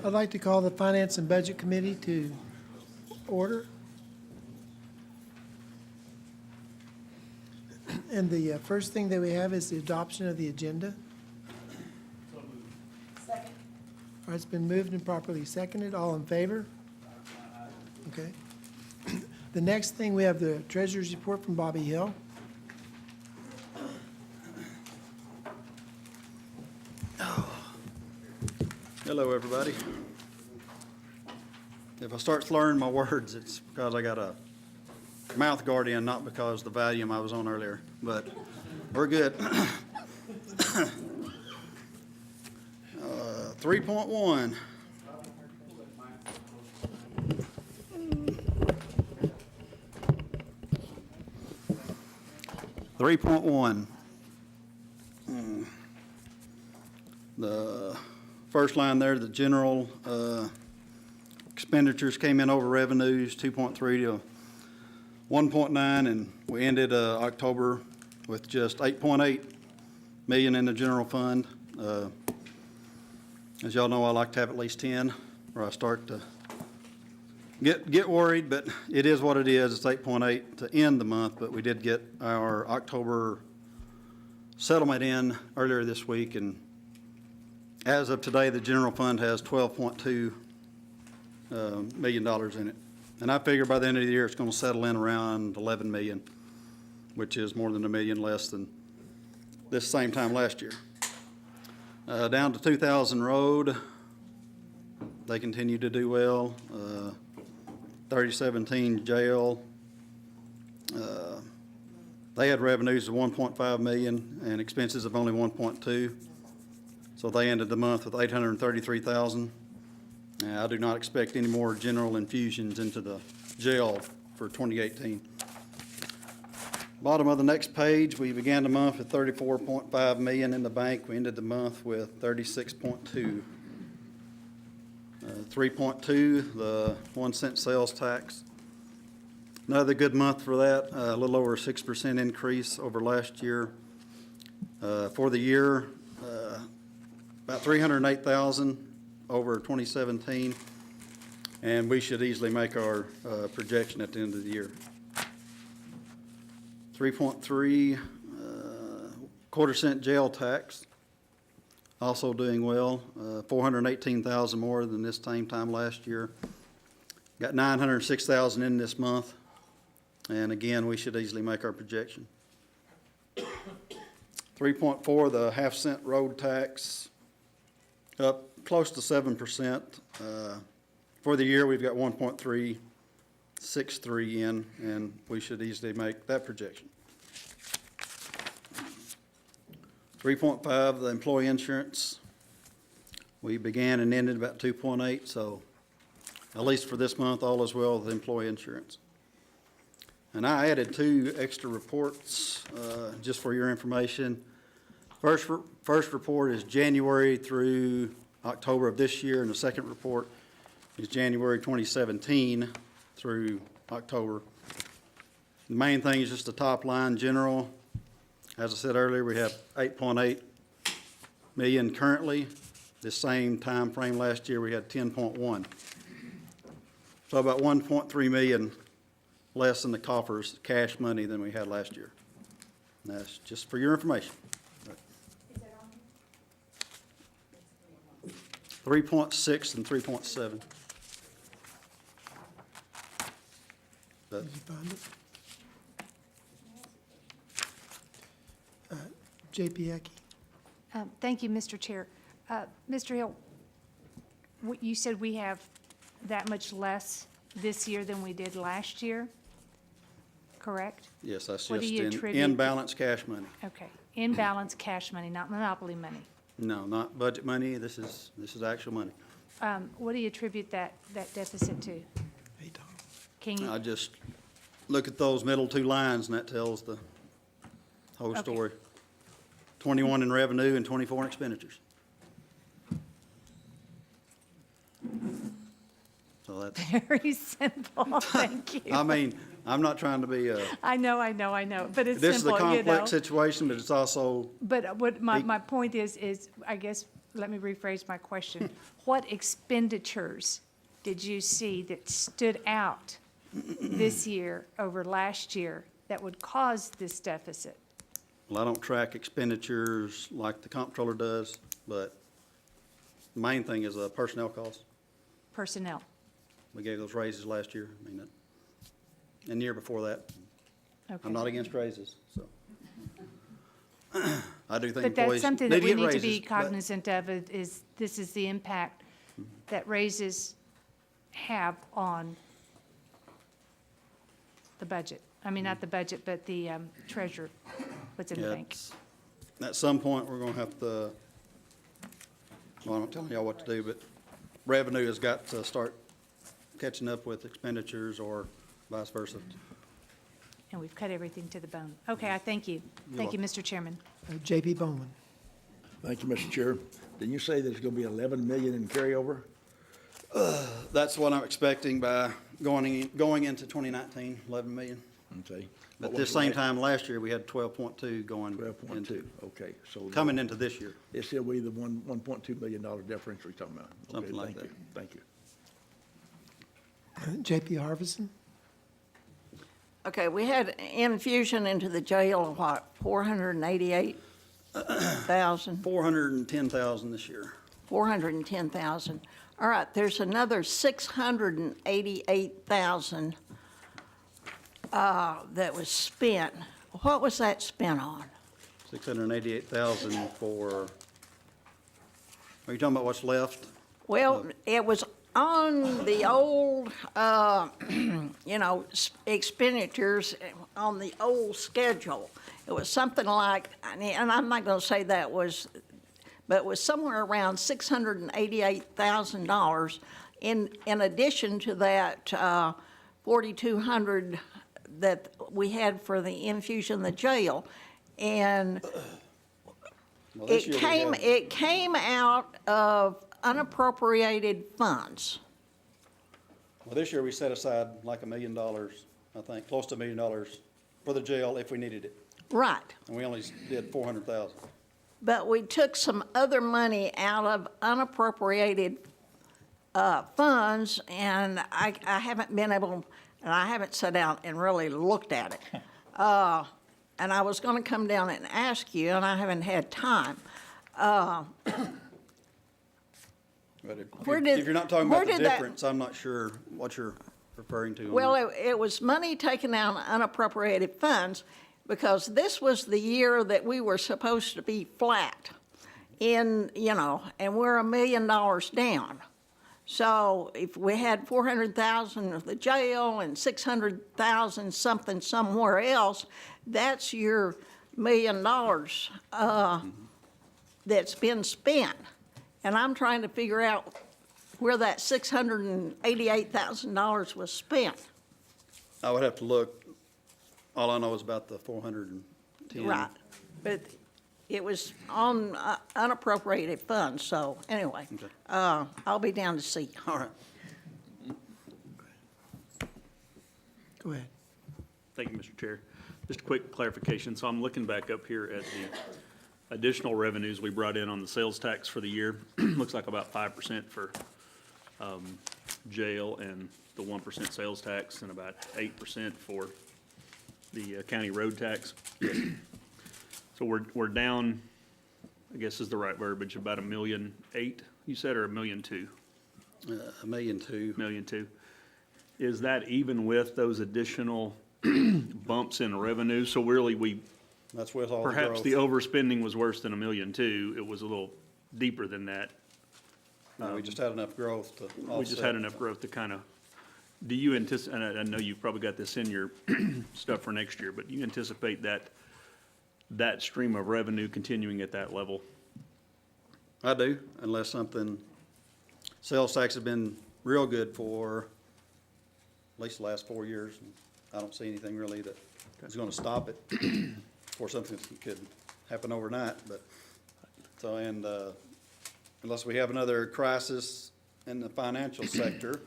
I'd like to call the Finance and Budget Committee to order. And the first thing that we have is the adoption of the agenda. Second. All right, it's been moved and properly seconded. All in favor? Okay. The next thing, we have the treasurer's report from Bobby Hill. Hello, everybody. If I start slurring my words, it's because I got a mouth guard in, not because the volume I was on earlier, but we're good. 3.1. The first line there, the general expenditures came in over revenues, 2.3 to 1.9, and we ended October with just 8.8 million in the general fund. As y'all know, I like to have at least 10, or I start to get worried, but it is what it is. It's 8.8 to end the month, but we did get our October settlement in earlier this week, and as of today, the general fund has $12.2 million in it. And I figure by the end of the year, it's going to settle in around 11 million, which is more than $1 million less than this same time last year. Down to 2000 Road, they continue to do well. 3017 Jail, they had revenues of 1.5 million and expenses of only 1.2. So they ended the month with 833,000. I do not expect any more general infusions into the jail for 2018. Bottom of the next page, we began the month with 34.5 million in the bank. We ended the month with 36.2. 3.2, the 1 cent sales tax. Another good month for that, a little over a 6% increase over last year. For the year, about 308,000 over 2017, and we should easily make our projection at the end of the year. 3.3, quarter cent jail tax, also doing well, 418,000 more than this same time last year. Got 906,000 in this month, and again, we should easily make our projection. 3.4, the half-cent road tax, up close to 7%. For the year, we've got 1.363 in, and we should easily make that projection. 3.5, the employee insurance. We began and ended about 2.8, so at least for this month, all is well with employee insurance. And I added 2 extra reports just for your information. First report is January through October of this year, and the second report is January 2017 through October. The main thing is just the top line general. As I said earlier, we have 8.8 million currently. This same time frame last year, we had 10.1. So about 1.3 million less in the coffers, cash money, than we had last year. And that's just for your information. 3.6 and 3.7. Did you find it? J.P. Ecke. Thank you, Mr. Chair. Mr. Hill, you said we have that much less this year than we did last year, correct? Yes, that's What do just you in attribute- balance cash money. Okay, in balance cash money, not monopoly money. No, not budget money. This is actual money. What do you attribute that deficit to? Hey, Tom. Can you, I just look at those middle 2 lines, and that tells the whole Okay. story. 21 in revenue and 24 in expenditures. So that's, very simple, thank you. I mean, I'm not trying to be I know, but it's this is a simple, you know. complex situation, but it's also, But what my point is I guess let me rephrase my question. What expenditures did you see that stood out this year over last year that would cause this deficit? Well, I don't track expenditures like the comptroller does, but the main thing is personnel costs. Personnel. We gave those raises last year, I mean, and the year before that. Okay. I'm not against raises, so. I do think But that's employees something need that to we get need to raises, be but cognizant of, is this is the impact that raises have on the budget. I mean, not the budget, but the treasurer, what's in the yeah, bank. at some point, we're gonna have to, well, I'm not telling y'all what to do, but revenue has got to start catching up with expenditures or vice versa. And we've cut everything to the bone. Okay, I thank you. Thank you, Mr. Chairman. J.P. Bowman. Thank you, Mr. Chair. Didn't you say there's gonna be 11 million in carryover? That's what I'm expecting by going into 2019, 11 million. Okay. But What at was the same last- time, last year, we had 12.2 going 12.2, into, okay, so. coming into this year. It's still be the $1.2 million difference we're talking about. Okay, Something like thank you, thank you. J.P. Harvison. Okay, we had infusion into the jail of what, 488,000, 410,000 this year. 410,000. All right, there's another 688,000 that was spent. What was that spent on? 688,000 for, are you talking about what's left? Well, it was on the old, expenditures on the old schedule. It was something like, and I'm not going to say that was, but it was somewhere around $688,000 in addition to that 4,200 that we had for the infusion in the jail. And Well, this year we have- it came out of unappropriated funds. Well, this year we set aside like $1 million, I think, close to $1 million for the jail if we needed it. Right. And we only did 400,000. But we took some other money out of unappropriated funds, and I haven't been able, and I haven't sat down and really looked at it. And I was going to come down and ask you, and I haven't had time. But Where did- if you're not talking where about the did that- difference, I'm not sure what you're referring to. on Well, that. it was money taken out of unappropriated funds because this was the year that we were supposed to be flat and we're $1 million down. So if we had 400,000 of the jail and 600,000 something somewhere else, that's your $1 million that's been spent. And I'm trying to figure out where that $688,000 was spent. I would have to look. All I know is about the 410. Right, but it was on unappropriated funds, so anyway, Okay. I'll be down to see you. All right. Go ahead. Thank you, Mr. Chair. Just a quick clarification. So I'm looking back up here at the additional revenues we brought in on the sales tax for the year. Looks like about 5% for jail and the 1% sales tax and about 8% for the county road tax. So we're down, I guess is the right verbiage, about $1.8 million, you said, or $1.2 million? $1.2 million. $1.2 million. Is that even with those additional bumps in revenue? So really, That's with all the perhaps growth. the overspending was worse than $1.2 million. It was a little deeper than that. No, we just had enough growth to offset. We just had enough growth to kind of, do you anticipate, and I know you've probably got this in your stuff for next year, but do you anticipate that stream of revenue continuing at that level? I do, unless something, sales tax has been real good for at least the last 4 years. And I don't see anything really that is going to stop it or something that could happen overnight, but, so, and, unless we have another crisis in the financial sector,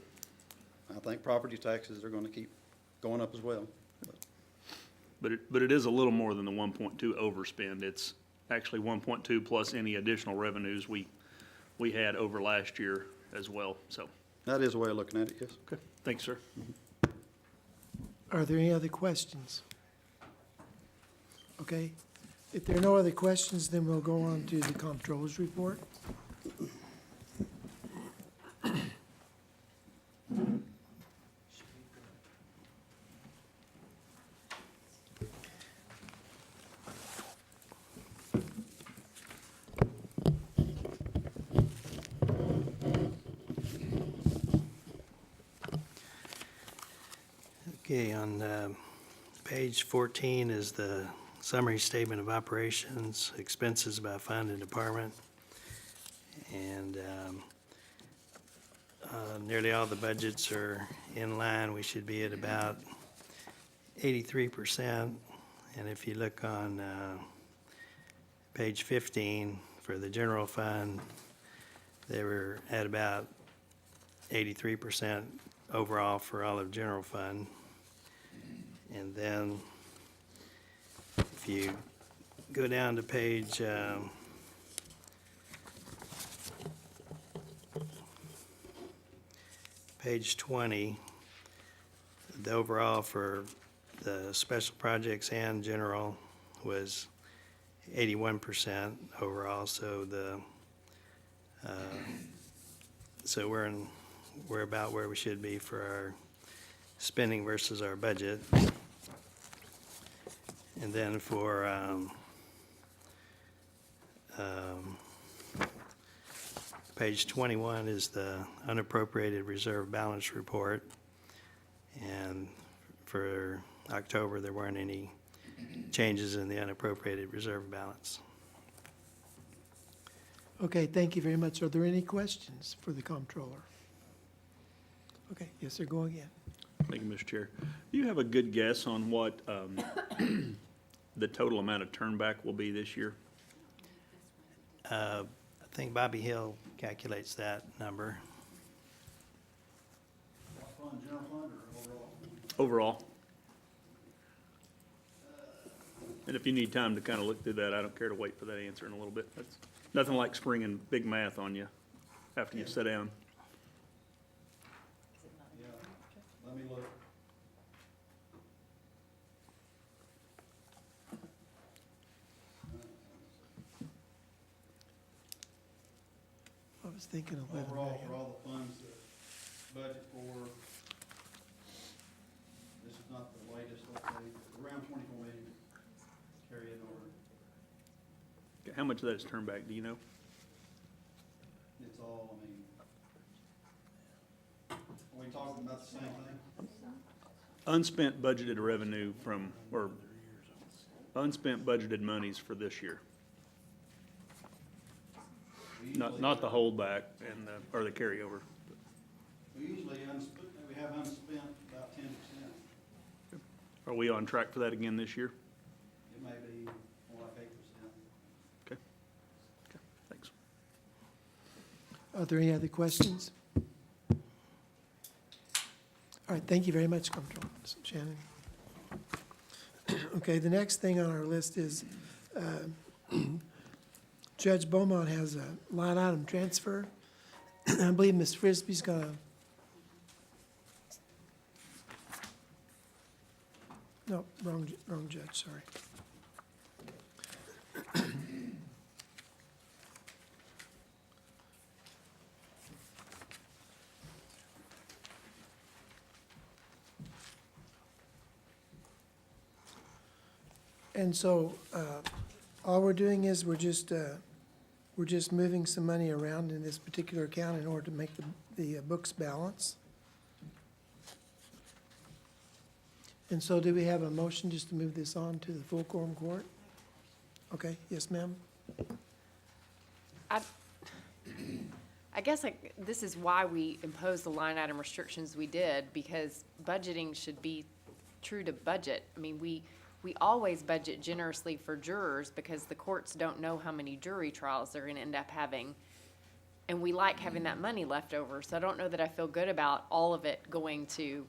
I think property taxes are going to keep going up as well. But it is a little more than the 1.2 overspend. It's actually 1.2 plus any additional revenues we we had over last year as well, so. That is a way of looking at it, yes. Okay, thanks, sir. Are there any other questions? Okay, if there are no other questions, then we'll go on to the comptroller's report. Okay, on page 14 is the summary statement of operations, expenses by fund and department. And nearly all the budgets are in line. We should be at about 83%. And if you look on page 15 for the general fund, they were at about 83% overall for all of general fund. And then if you go down to page page 20, the overall for the special projects and general was 81% overall, so so we're about where we should be for our spending versus our budget. And then for page 21 is the unappropriated reserve balance report. And for October, there weren't any changes in the unappropriated reserve balance. Okay, thank you very much. Are there any questions for the comptroller? Okay, yes, sir, go again. Thank you, Mr. Chair. Do you have a good guess on what the total amount of turnback will be this year? I think Bobby Hill calculates that number. Overall? And if you need time to kind of look through that, I don't care to wait for that answer in a little bit. That's nothing like springing big math on you after you sit down. Let me look. I was thinking 11 Overall, million. for all the funds that budget for, this is not the latest update, around 24 million carry it over. How much of that is turnback, do you know? It's all, I mean, are we talking about the same thing? Unspent budgeted revenue from, or unspent budgeted monies for this year. Not the holdback and the, or the carryover. We usually we have unspent about 10%. Are we on track for that again this year? It may be more like 8%. Okay. Okay, thanks. Are there any other questions? All right, thank you very much, Comptroller Shannon. Okay, the next thing on our list is Judge Beaumont has a line item transfer. I believe Ms. Frisbee's gonna. No, wrong judge, sorry. And so, all we're doing is we're just moving some money around in this particular account in order to make the books balance. And so do we have a motion just to move this on to the full quorum court? Okay, yes, ma'am? I guess this is why we imposed the line item restrictions we did, because budgeting should be true to budget. I mean, we always budget generously for jurors because the courts don't know how many jury trials they're gonna end up having. And we like having that money left over, so I don't know that I feel good about all of it going to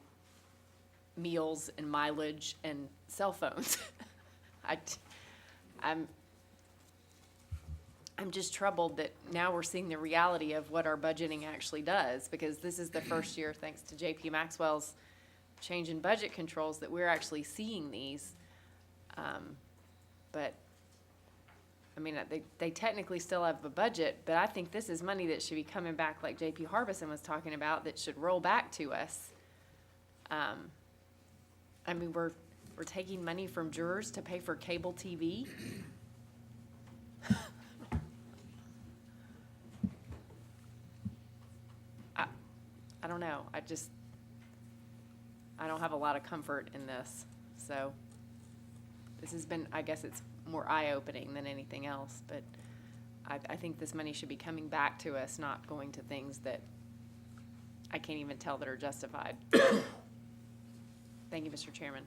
meals and mileage and cell phones. I'm just troubled that now we're seeing the reality of what our budgeting actually does, because this is the first year, thanks to JP Maxwell's change in budget controls, that we're actually seeing these. But, I mean, they technically still have a budget, but I think this is money that should be coming back, like JP Harbison was talking about, that should roll back to us. I mean, we're taking money from jurors to pay for cable TV. I don't know. I don't have a lot of comfort in this. So this has been, I guess it's more eye-opening than anything else, but I think this money should be coming back to us, not going to things that I can't even tell that are justified. Thank you, Mr. Chairman.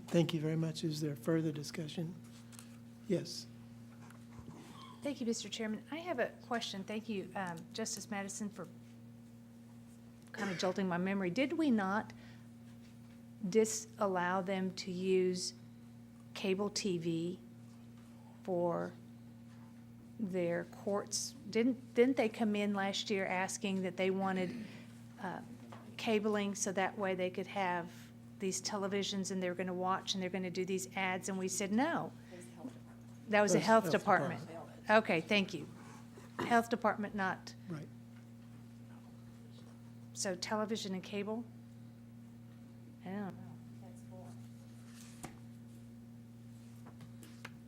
Thank you very much. Is there further discussion? Yes. Thank you, Mr. Chairman. I have a question. Thank you, Justice Madison, for kind of jolting my memory. Did we not disallow them to use cable TV for their courts? Didn't they come in last year asking that they wanted cabling so that way they could have these televisions and they're going to watch and they're going to do these ads, and we said no? That was the That's health health department. Okay, thank you. Health department, not, Right. so television and cable? I don't know.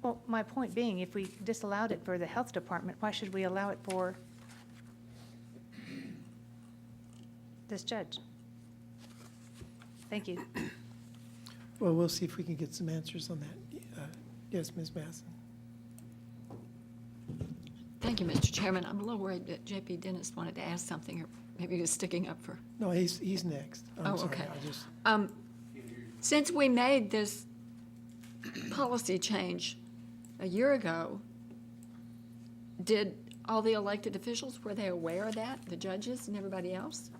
Well, my point being, if we disallowed it for the health department, why should we allow it for this judge? Thank you. Well, we'll see if we can get some answers on that. Yes, Ms. Masson? Thank you, Mr. Chairman. I'm a little worried that J.P. Dennis wanted to ask something, or maybe he was sticking up for. No, he's next. I'm Oh, sorry. okay. I just, Since we made this policy change a year ago, did all the elected officials, were they aware of that, the judges and everybody else?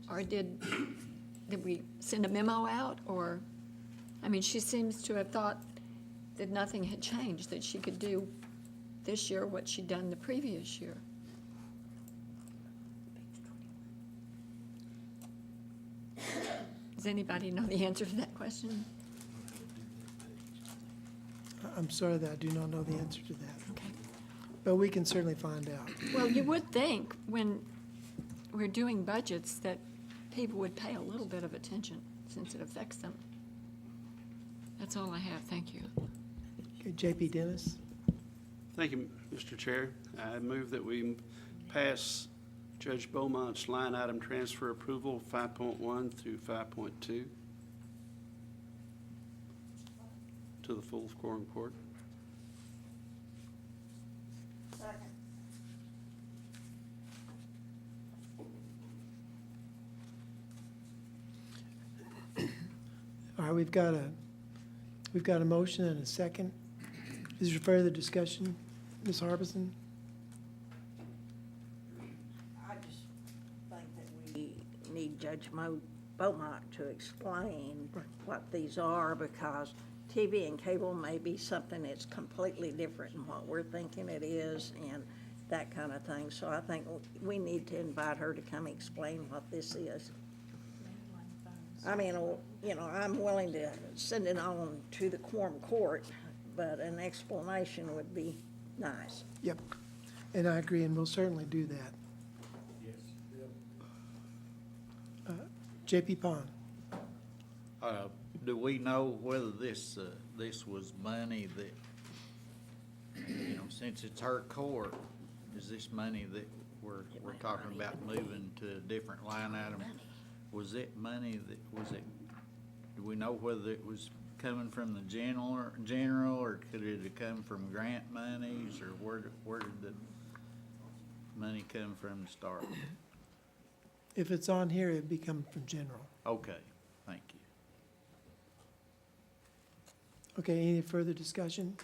Or did we send a memo out, or, I mean, she seems to have thought that nothing had changed, that she could do this year what she'd done the previous year. Does anybody know the answer to that question? I'm sorry that I do not know the answer to that, Okay. but we can certainly find out. Well, you would think when we're doing budgets that people would pay a little bit of attention since it affects them. That's all I have. Thank you. Okay, J.P. Dennis? Thank you, Mr. Chair. I move that we pass Judge Beaumont's line item transfer approval 5.1 through 5.2 to the full quorum court. All right, we've got a motion and a second. Is there further discussion? Ms. Harbison? I just think that we need Judge Beaumont to explain Right. what these are, because TV and cable may be something that's completely different than what we're thinking it is and that kind of thing. So I think we need to invite her to come explain what this is. I mean, you know, I'm willing to send it on to the quorum court, but an explanation would be nice. Yep, and I agree, and we'll certainly do that. J.P. Pond? Do we know whether this was money that, you know, since it's her court, is this money that we're talking about moving to a different line item? Was it money do we know whether it was coming from the general, or could it have come from grant monies, or where did the money come from to start? If it's on here, it'd be coming from general. Okay, thank you. Okay, any further discussion?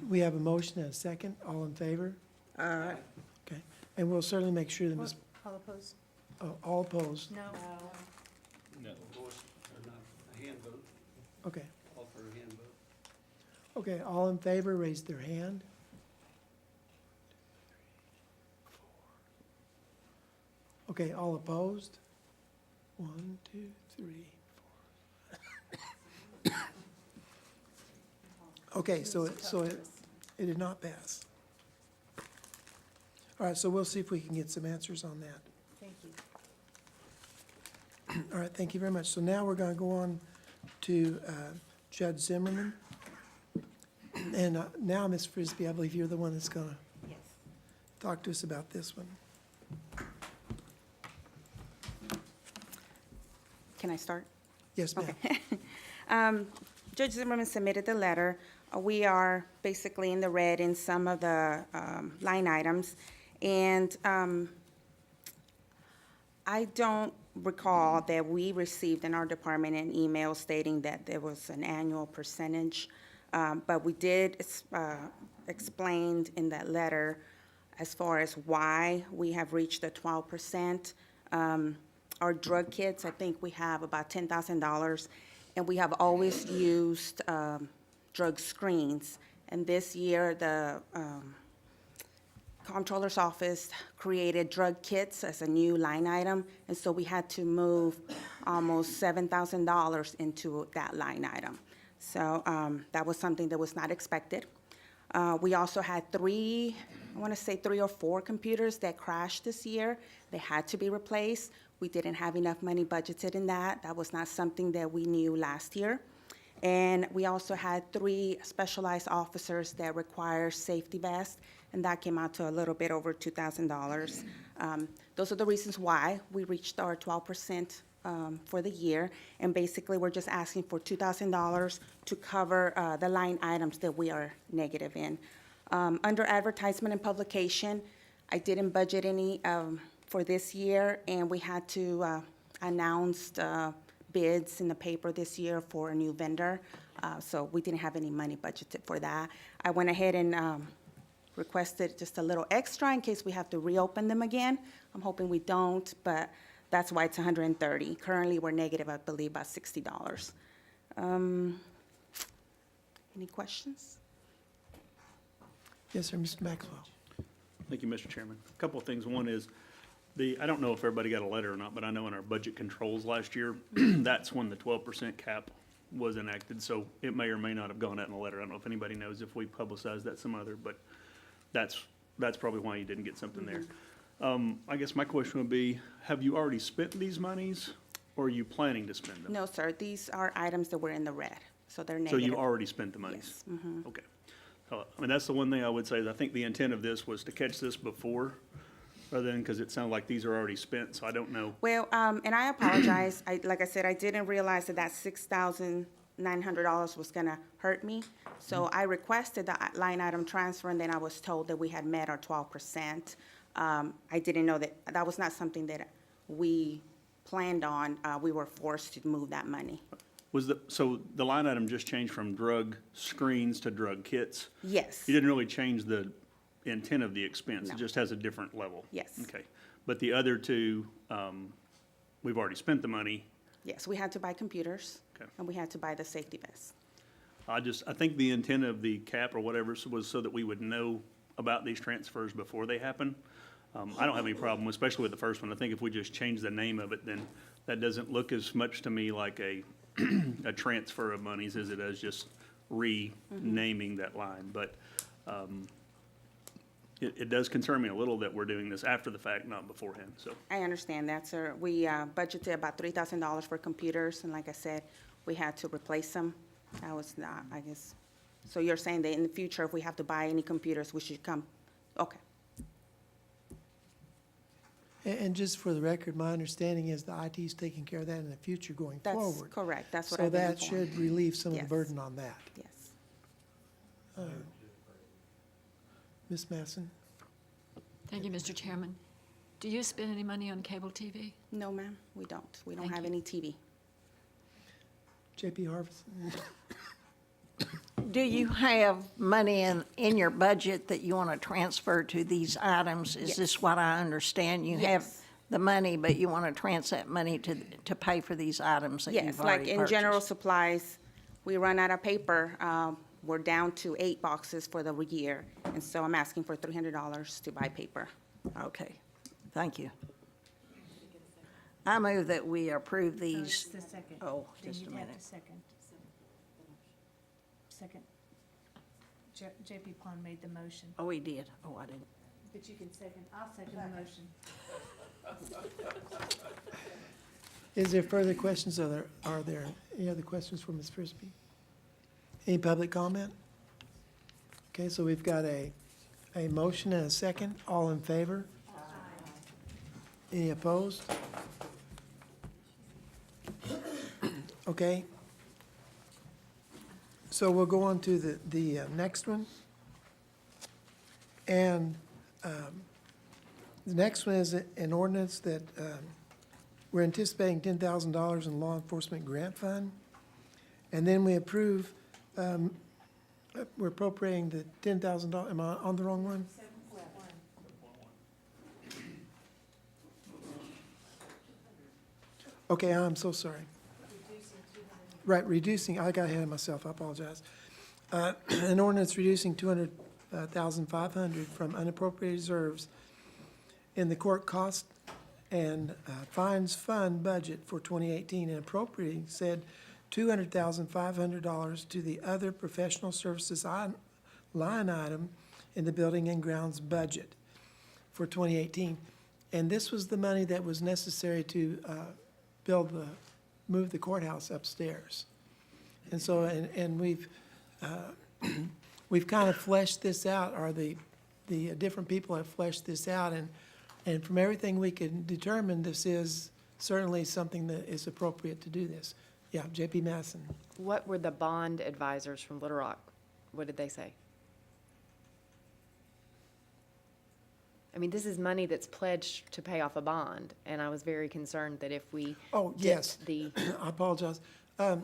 We have a motion and a second. All in favor? Okay, and we'll certainly make sure that Ms., All opposed? all opposed? No. No. Voice, or not, a hand vote, Okay. all for a hand vote. Okay, all in favor, raise their hand. Okay, all opposed? 1, 2, 3, 4. Okay, so it did not pass. All right, so we'll see if we can get some answers on that. Thank you. All right, thank you very much. So now we're going to go on to Judge Zimmerman. And now, Ms. Frisbee, I believe you're the one that's going to Yes. talk to us about this one. Can I start? Yes, ma'am. Judge Zimmerman submitted the letter. We are basically in the red in some of the line items. And I don't recall that we received in our department an email stating that there was an annual percentage. But we did explain in that letter as far as why we have reached the 12%. Our drug kits, I think we have about $10,000, and we have always used drug screens. And this year, the Comptroller's Office created drug kits as a new line item, and so we had to move almost $7,000 into that line item. So that was something that was not expected. We also had three or four computers that crashed this year. They had to be replaced. We didn't have enough money budgeted in that. That was not something that we knew last year. And we also had 3 specialized officers that require safety vests, and that came out to a little bit over $2,000. Those are the reasons why we reached our 12% for the year. And basically, we're just asking for $2,000 to cover the line items that we are negative in. Under advertisement and publication, I didn't budget any for this year, and we had to announce bids in the paper this year for a new vendor, so we didn't have any money budgeted for that. I went ahead and requested just a little extra in case we have to reopen them again. I'm hoping we don't, but that's why it's $130. Currently, we're negative, I believe, about $60. Any questions? Yes, sir, Mr. Maxwell. Thank you, Mr. Chairman. A couple of things. One is, I don't know if everybody got a letter or not, but I know in our budget controls last year, that's when the 12% cap was enacted, so it may or may not have gone out in the letter. I don't know if anybody knows if we publicized that some other, but that's probably why you didn't get something there. I guess my question would be, have you already spent these monies, or are you planning to spend them? No, sir, these are items that were in the red, so they're So negative. you already spent the monies? Yes, mhm. Okay. I mean, that's the one thing I would say, is I think the intent of this was to catch this before, rather than, because it sounded like these are already spent, so I don't know. Well, and I apologize. Like I said, I didn't realize that $6,900 was gonna hurt me. So I requested the line item transfer, and then I was told that we had met our 12%. I didn't know that was not something that we planned on. We were forced to move that money. So the line item just changed from drug screens to drug kits? Yes, You didn't really change the intent of the expense? It No. just has a different level? Yes. Okay. But the other two, we've already spent the money. yes, we had to buy computers, Okay. and we had to buy the safety vests. I think the intent of the cap or whatever was so that we would know about these transfers before they happen. I don't have any problem, especially with the first one. I think if we just change the name of it, then that doesn't look as much to me like a transfer of monies as it does just renaming that line. But it does concern me a little that we're doing this after the fact, not beforehand, so. I understand that, sir. We budgeted about $3,000 for computers, and like I said, we had to replace them. That was not, I guess. So you're saying that in the future, if we have to buy any computers, we should come, okay. And just for the record, my understanding is the IT is taking care of that in the future going That's forward. correct, that's what So I've been that informed. should relieve some of the Yes. burden on that. Yes. Ms. Masson? Thank you, Mr. Chairman. Do you spend any money on cable TV? No, ma'am, we don't. We don't Thank have you. any TV. JP Harvison? Do you have money in your budget that you want to transfer to these items? Is this what I understand? You have Yes. the money, but you want to transfer that money to pay for these items that Yes, you've like already in general purchased? supplies, we run out of paper. we're down to 8 boxes for the year, and so I'm asking for $300 to buy paper. Okay, thank you. I move that we approve these. The second. Oh, Then just a you'd have minute. to second. Second. JP Pond made the motion, Oh, we did. Oh, I didn't. but you can second, I'll second the motion. Is there further questions? Are there any other questions for Ms. Frisbee? Any public comment? Okay, so we've got a motion and a second. All in favor? Any opposed? Okay. So we'll go on to the next one. And the next one is an ordinance that we're anticipating $10,000 in law enforcement grant fund. And then we approve, we're appropriating the $10,000, am I on the wrong one? Okay, I'm so sorry. Right, reducing, I got ahead of myself, I apologize. An ordinance reducing $200,500 from unappropriated reserves in the court cost and fines fund budget for 2018 and appropriating said $200,500 to the other professional services line item in the building and grounds budget for 2018. And this was the money that was necessary to move the courthouse upstairs. And so, and we've kind of fleshed this out, or the different people have fleshed this out, and from everything we can determine, this is certainly something that is appropriate to do this. Yeah, J.P. Masson. What were the bond advisors from Little Rock? What did they say? I mean, this is money that's pledged to pay off a bond, and I was very concerned that if we Oh, yes. dipped the, I apologize. I'm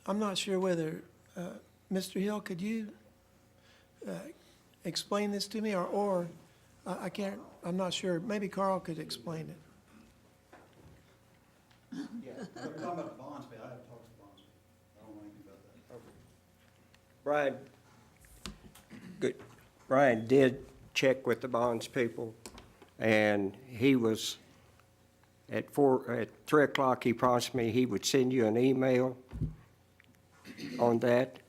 not sure whether, Mr. Hill, could you explain this to me, or I can't, I'm not sure. Maybe Carl could explain it. Yeah, we're talking about the bonds, but I haven't talked to bonds. I don't know anything about that. Brian, good. Brian did check with the bonds people, and he was, at 3 o'clock, he promised me he would send you an email on that,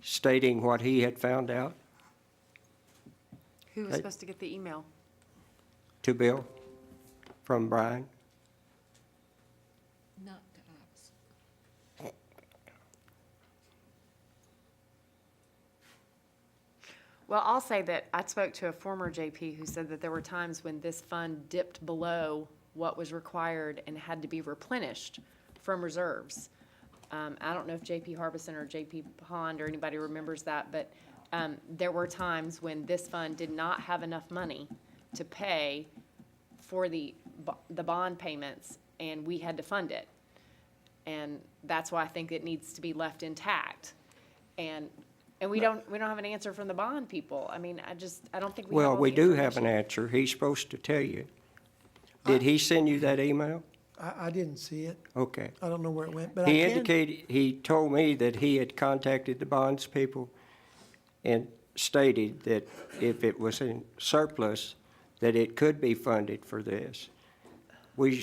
stating what he had found out who was supposed to get the email? to Bill from Brian. Not to us. Well, I'll say that I spoke to a former JP who said that there were times when this fund dipped below what was required and had to be replenished from reserves. I don't know if JP Harbison or JP Pond or anybody remembers that, but there were times when this fund did not have enough money to pay for the bond payments, and we had to fund it. And that's why I think it needs to be left intact. And we don't have an answer from the bond people. I mean, I don't think we have Well, all we the do have an information. answer. He's supposed to tell you. Did he send you that email? I didn't see it. Okay. I don't know where it went, but He I can. indicated, he told me that he had contacted the bonds people and stated that if it was in surplus, that it could be funded for this. We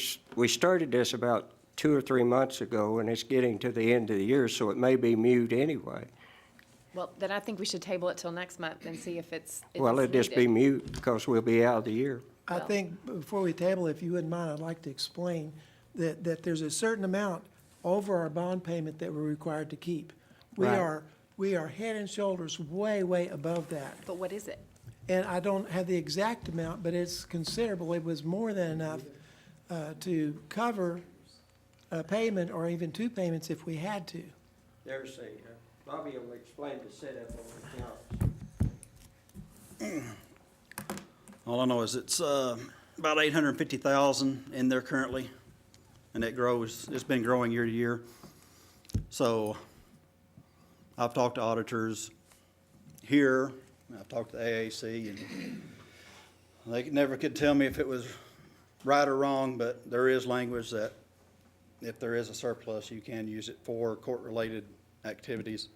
started this about 2 or 3 months ago, and it's getting to the end of the year, so it may be mute anyway. Well, then I think we should table it till next month and see if it's Well, it'd just be needed. mute because we'll be out of the year. I think before we table, if you wouldn't mind, I'd like to explain that there's a certain amount over our bond payment that we're required to keep. Right. We are head and shoulders way, way above that. But what is it? And I don't have the exact amount, but it's considerable. It was more than enough to cover a payment or even 2 payments if we had to. There's Bobby will explain the setup on the accounts. All I know is it's about 850,000 in there currently, and it grows, it's been growing year to year. So I've talked to auditors here, I've talked to AAC, and they never could tell me if it was right or wrong, but there is language that if there is a surplus, you can use it for court-related activities.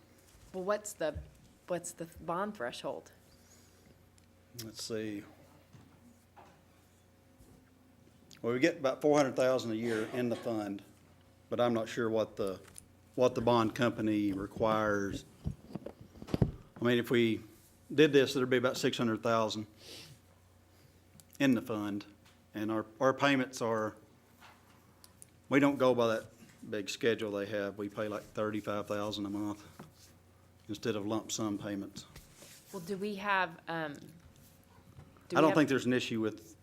Well, what's the bond threshold? Let's see. Well, we get about 400,000 a year in the fund, but I'm not sure what the bond company requires. I mean, if we did this, there'd be about 600,000 in the fund. And our payments are, we don't go by that big schedule they have. We pay like 35,000 a month instead of lump sum payments. Well, do we have, I don't think there's an issue with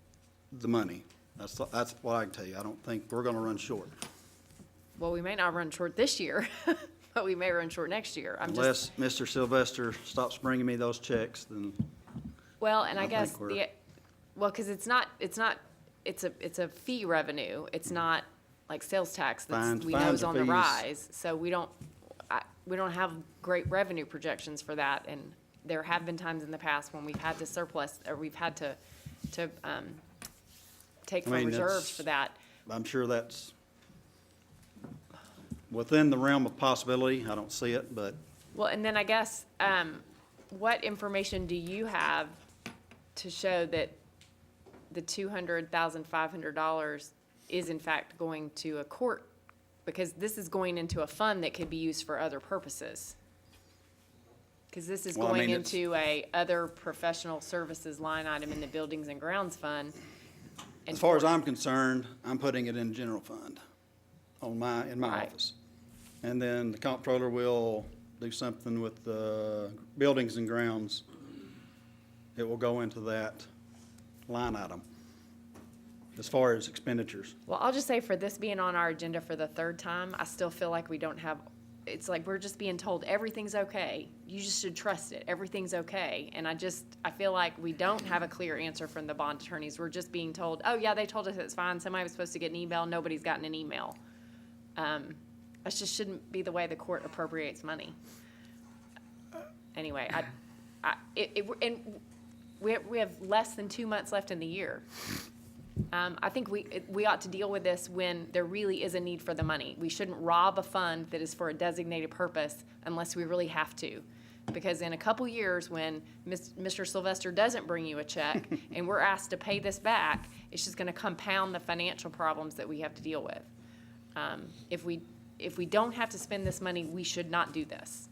the money. That's what I can tell you. I don't think we're gonna run short. well, we may not run short this year, but we may run short next year. Unless Mr. Sylvester stops bringing me those checks, then Well, and I I guess think we're- because it's a fee revenue. It's not like sales tax Fines- we know fines is or on the fees. rise. So we don't have great revenue projections for that. And there have been times in the past when we've had to surplus, or we've had to take I from mean, reserves that's- for that. I'm sure that's within the realm of possibility. I don't see it, but Well, and then I guess, what information do you have to show that the $200,500 is in fact going to a court? Because this is going into a fund that could be used for other purposes. Because this is Well, I going mean, it's- into a other professional services line item in the Buildings and Grounds Fund. And as far as for- I'm concerned, I'm putting it in general fund in my Right. office. And then the comptroller will do something with the buildings and grounds. It will go into that line item as far as expenditures. Well, I'll just say for this being on our agenda for the third time, I still feel like we don't have, it's like we're just being told everything's okay. You just should trust it. Everything's okay. And I feel like we don't have a clear answer from the bond attorneys. We're just being told, oh, yeah, they told us it's fine. Somebody was supposed to get an email. Nobody's gotten an email. That just shouldn't be the way the court appropriates money. Anyway, and we have less than 2 months left in the year. I think we ought to deal with this when there really is a need for the money. We shouldn't rob a fund that is for a designated purpose unless we really have to. Because in a couple years, when Mr. Sylvester doesn't bring you a check and we're asked to pay this back, it's just gonna compound the financial problems that we have to deal with. If we don't have to spend this money, we should not do this.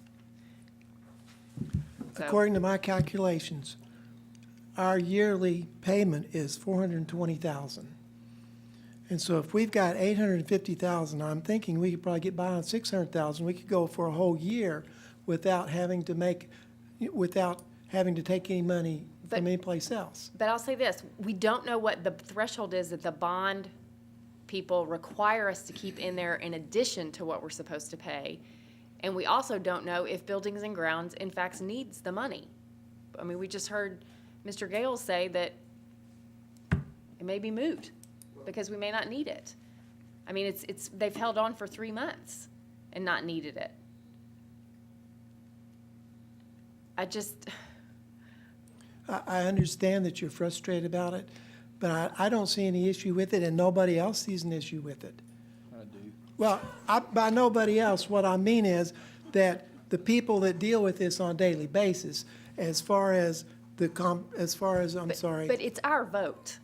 So- According to my calculations, our yearly payment is $420,000. And so if we've got $850,000, I'm thinking we could probably get by on $600,000. We could go for a whole year without having to take any money But- from anyplace else. But I'll say this, we don't know what the threshold is that the bond people require us to keep in there in addition to what we're supposed to pay. And we also don't know if Buildings and Grounds in fact needs the money. I mean, we just heard Mr. Gale say that it may be moot because we may not need it. I mean, they've held on for 3 months and not needed it. I understand that you're frustrated about it, but I don't see any issue with it, and nobody else sees an issue with it. I do. Well, by nobody else, what I mean is that the people that deal with this on a daily basis, I'm sorry. But it's our vote.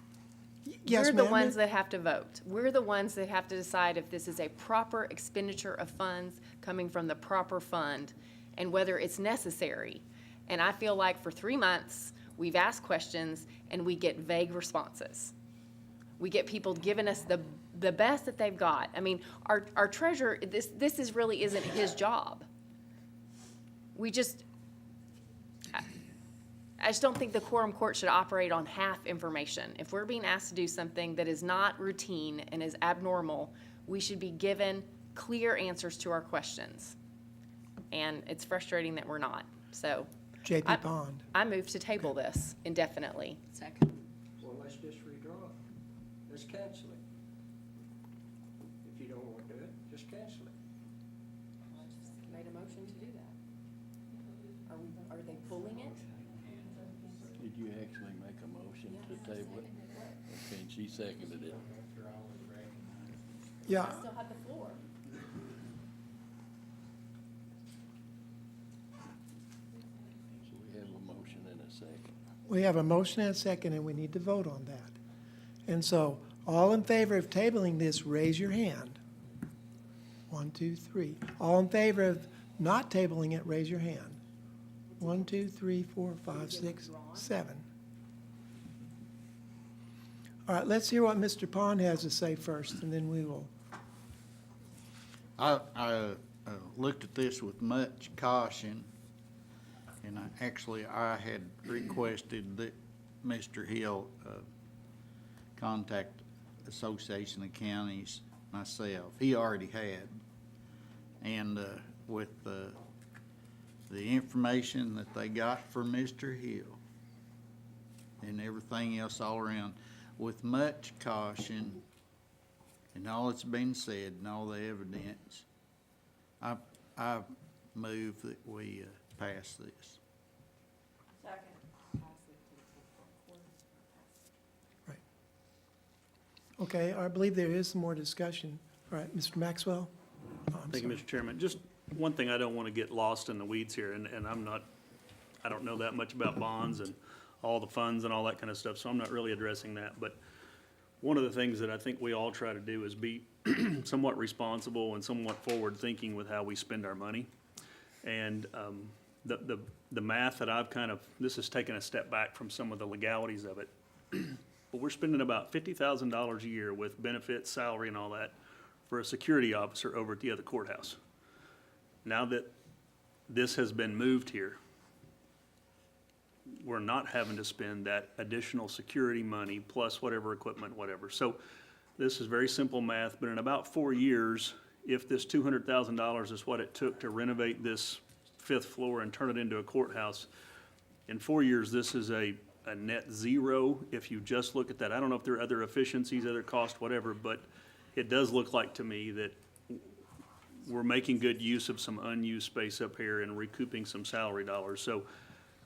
Yes, We're the ma'am. ones that have to vote. We're the ones that have to decide if this is a proper expenditure of funds coming from the proper fund and whether it's necessary. And I feel like for 3 months, we've asked questions and we get vague responses. We get people giving us the best that they've got. I mean, our treasurer, this really isn't his job. I just don't think the quorum court should operate on half information. If we're being asked to do something that is not routine and is abnormal, we should be given clear answers to our questions. And it's frustrating that we're not. So J.P. Pond. I move to table this indefinitely. Second. Well, let's just redraw it. Let's cancel it. If you don't want to do it, just cancel it. Made a motion to do that. Are they pulling it? Did you actually make a motion to table it? Okay, and she seconded it. Yeah, Still have the floor. second. We have a motion and a second, and we need to vote on that. And so, all in favor of tabling this, raise your hand. 1, 2, 3. All in favor of not tabling it, raise your hand. 1, 2, 3, 4, 5, 6, 7. All right, let's hear what Mr. Pond has to say first, and then we will. I looked at this with much caution, and I had requested that Mr. Hill contact Association of Counties myself. He already had. And with the information that they got from Mr. Hill and everything else all around, with much caution and all that's been said and all the evidence, I move that we pass this. Right. Okay, I believe there is some more discussion. All right, Mr. Maxwell? Oh, I'm Thank you, sorry. Mr. Chairman. Just one thing, I don't want to get lost in the weeds here, and I don't know that much about bonds and all the funds and all that kind of stuff, so I'm not really addressing that. But one of the things that I think we all try to do is be somewhat responsible and somewhat forward-thinking with how we spend our money. And the math that I've this has taken a step back from some of the legalities of it. But we're spending about $50,000 a year with benefits, salary, and all that for a security officer over at the other courthouse. Now that this has been moved here, we're not having to spend that additional security money plus whatever equipment, whatever. So this is very simple math, but in about 4 years, if this $200,000 is what it took to renovate this 5th floor and turn it into a courthouse, in 4 years, this is a net zero if you just look at that. I don't know if there are other efficiencies, other costs, whatever, but it does look like to me that we're making good use of some unused space up here and recouping some salary dollars. So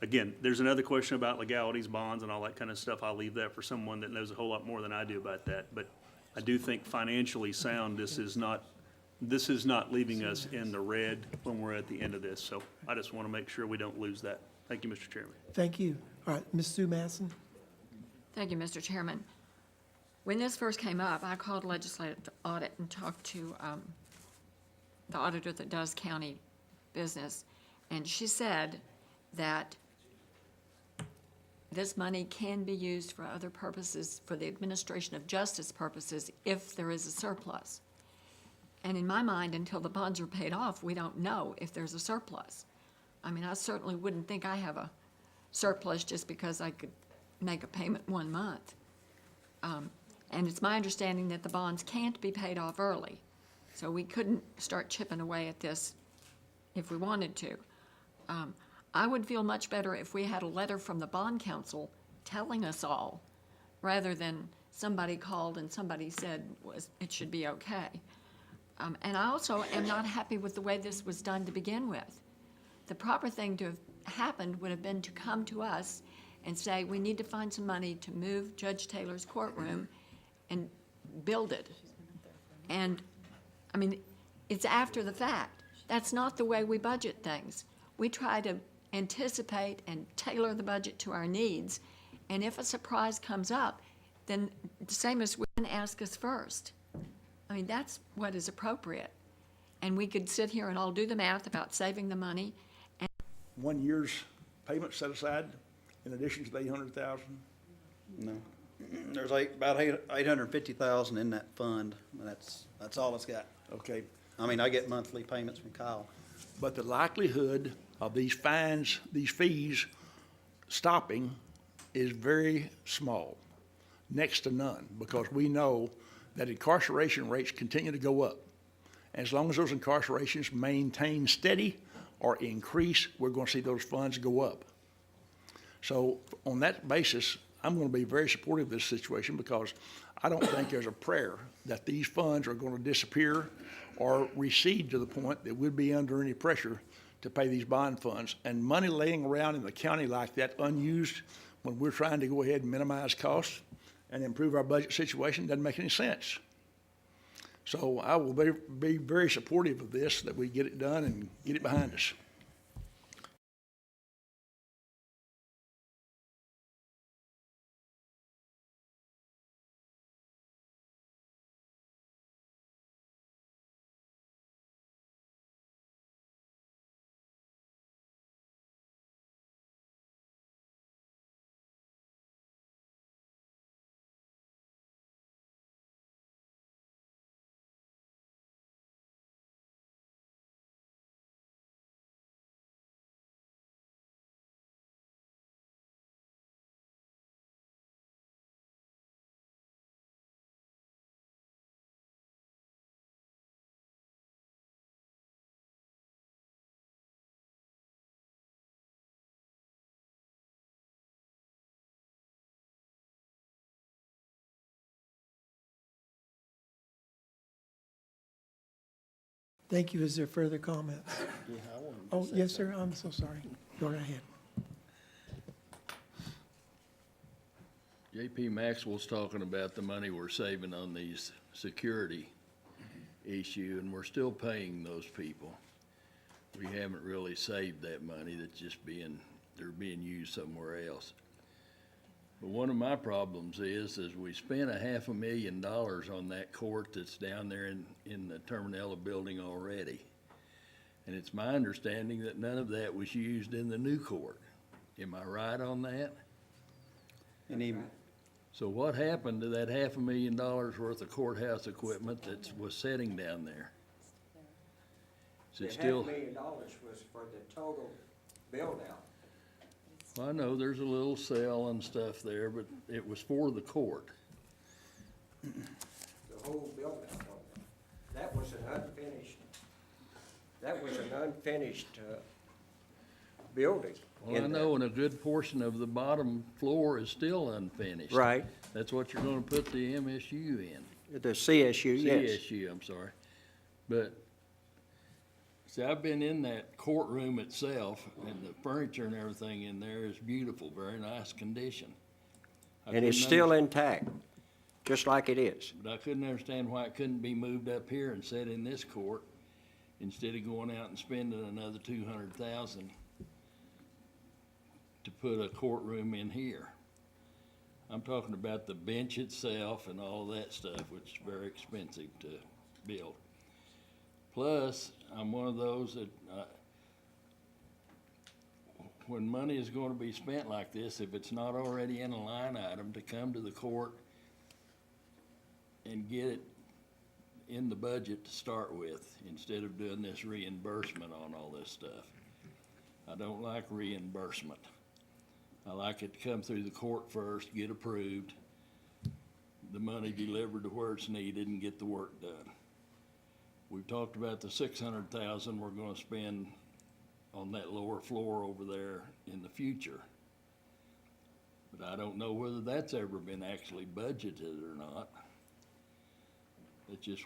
again, there's another question about legalities, bonds, and all that kind of stuff. I'll leave that for someone that knows a whole lot more than I do about that. But I do think financially sound, this is not leaving us in the red when we're at the end of this. So I just want to make sure we don't lose that. Thank you, Mr. Chairman. Thank you. All right, Ms. Sue Masson? Thank you, Mr. Chairman. When this first came up, I called legislative audit and talked to the auditor that does county business, and she said that this money can be used for other purposes, for the administration of justice purposes, if there is a surplus. And in my mind, until the bonds are paid off, we don't know if there's a surplus. I mean, I certainly wouldn't think I have a surplus just because I could make a payment 1 month. And it's my understanding that the bonds can't be paid off early. So we couldn't start chipping away at this if we wanted to. I would feel much better if we had a letter from the bond council telling us all, rather than somebody called and somebody said it should be okay. And I also am not happy with the way this was done to begin with. The proper thing to have happened would have been to come to us and say, we need to find some money to move Judge Taylor's courtroom and build it. And, I mean, it's after the fact. That's not the way we budget things. We try to anticipate and tailor the budget to our needs, and if a surprise comes up, then the same as when ask us first. I mean, that's what is appropriate. And we could sit here and all do the math about saving the money. 1 year's payment set aside in addition to the 800,000? No. There's about 850,000 in that fund, and that's all it's got. Okay. I mean, I get monthly payments from Kyle. But the likelihood of these fines, these fees stopping is very small, next to none, because we know that incarceration rates continue to go up. As long as those incarcerations maintain steady or increase, we're going to see those funds go up. So on that basis, I'm going to be very supportive of this situation, because I don't think there's a prayer that these funds are going to disappear or recede to the point that we'd be under any pressure to pay these bond funds. And money laying around in the county like that unused when we're trying to go ahead and minimize costs and improve our budget situation doesn't make any sense. So I will be very supportive of this, that we get it done and get it behind us. Thank you. Is there further comments? Yeah, I wanted to Oh, say yes, sir. I'm so sorry. Go right ahead. JP Maxwell's talking about the money we're saving on these security issue, and we're still paying those people. We haven't really saved that money. That's just they're being used somewhere else. But one of my problems is we spent $500,000 on that court that's down there in the Terminella building already. And it's my understanding that none of that was used in the new court. Am I right on that? And even, So what happened to that $500,000 worth of courthouse equipment that was sitting down there? Is it still? $500,000 was for the total build-out. Well, I know there's a little cell and stuff there, but it was for the court. The whole build-out on that. That was an unfinished building. Well, I know, and a good portion of the bottom floor is still unfinished. Right, That's what you're gonna put the MSU in. the CSU, yes. CSU, I'm sorry. But, see, I've been in that courtroom itself, and the furniture and everything in there is beautiful, very nice condition. And it's still intact, just like it is. But I couldn't understand why it couldn't be moved up here and set in this court instead of going out and spending another $200,000 to put a courtroom in here. I'm talking about the bench itself and all that stuff, which is very expensive to build. Plus, I'm one of those that, when money is going to be spent like this, if it's not already in a line item, to come to the court and get it in the budget to start with, instead of doing this reimbursement on all this stuff. I don't like reimbursement. I like it to come through the court first, get approved, the money delivered to where it's needed, and get the work done. We've talked about the $600,000 we're gonna spend on that lower floor over there in the future. But I don't know whether that's ever been actually budgeted or not. It's just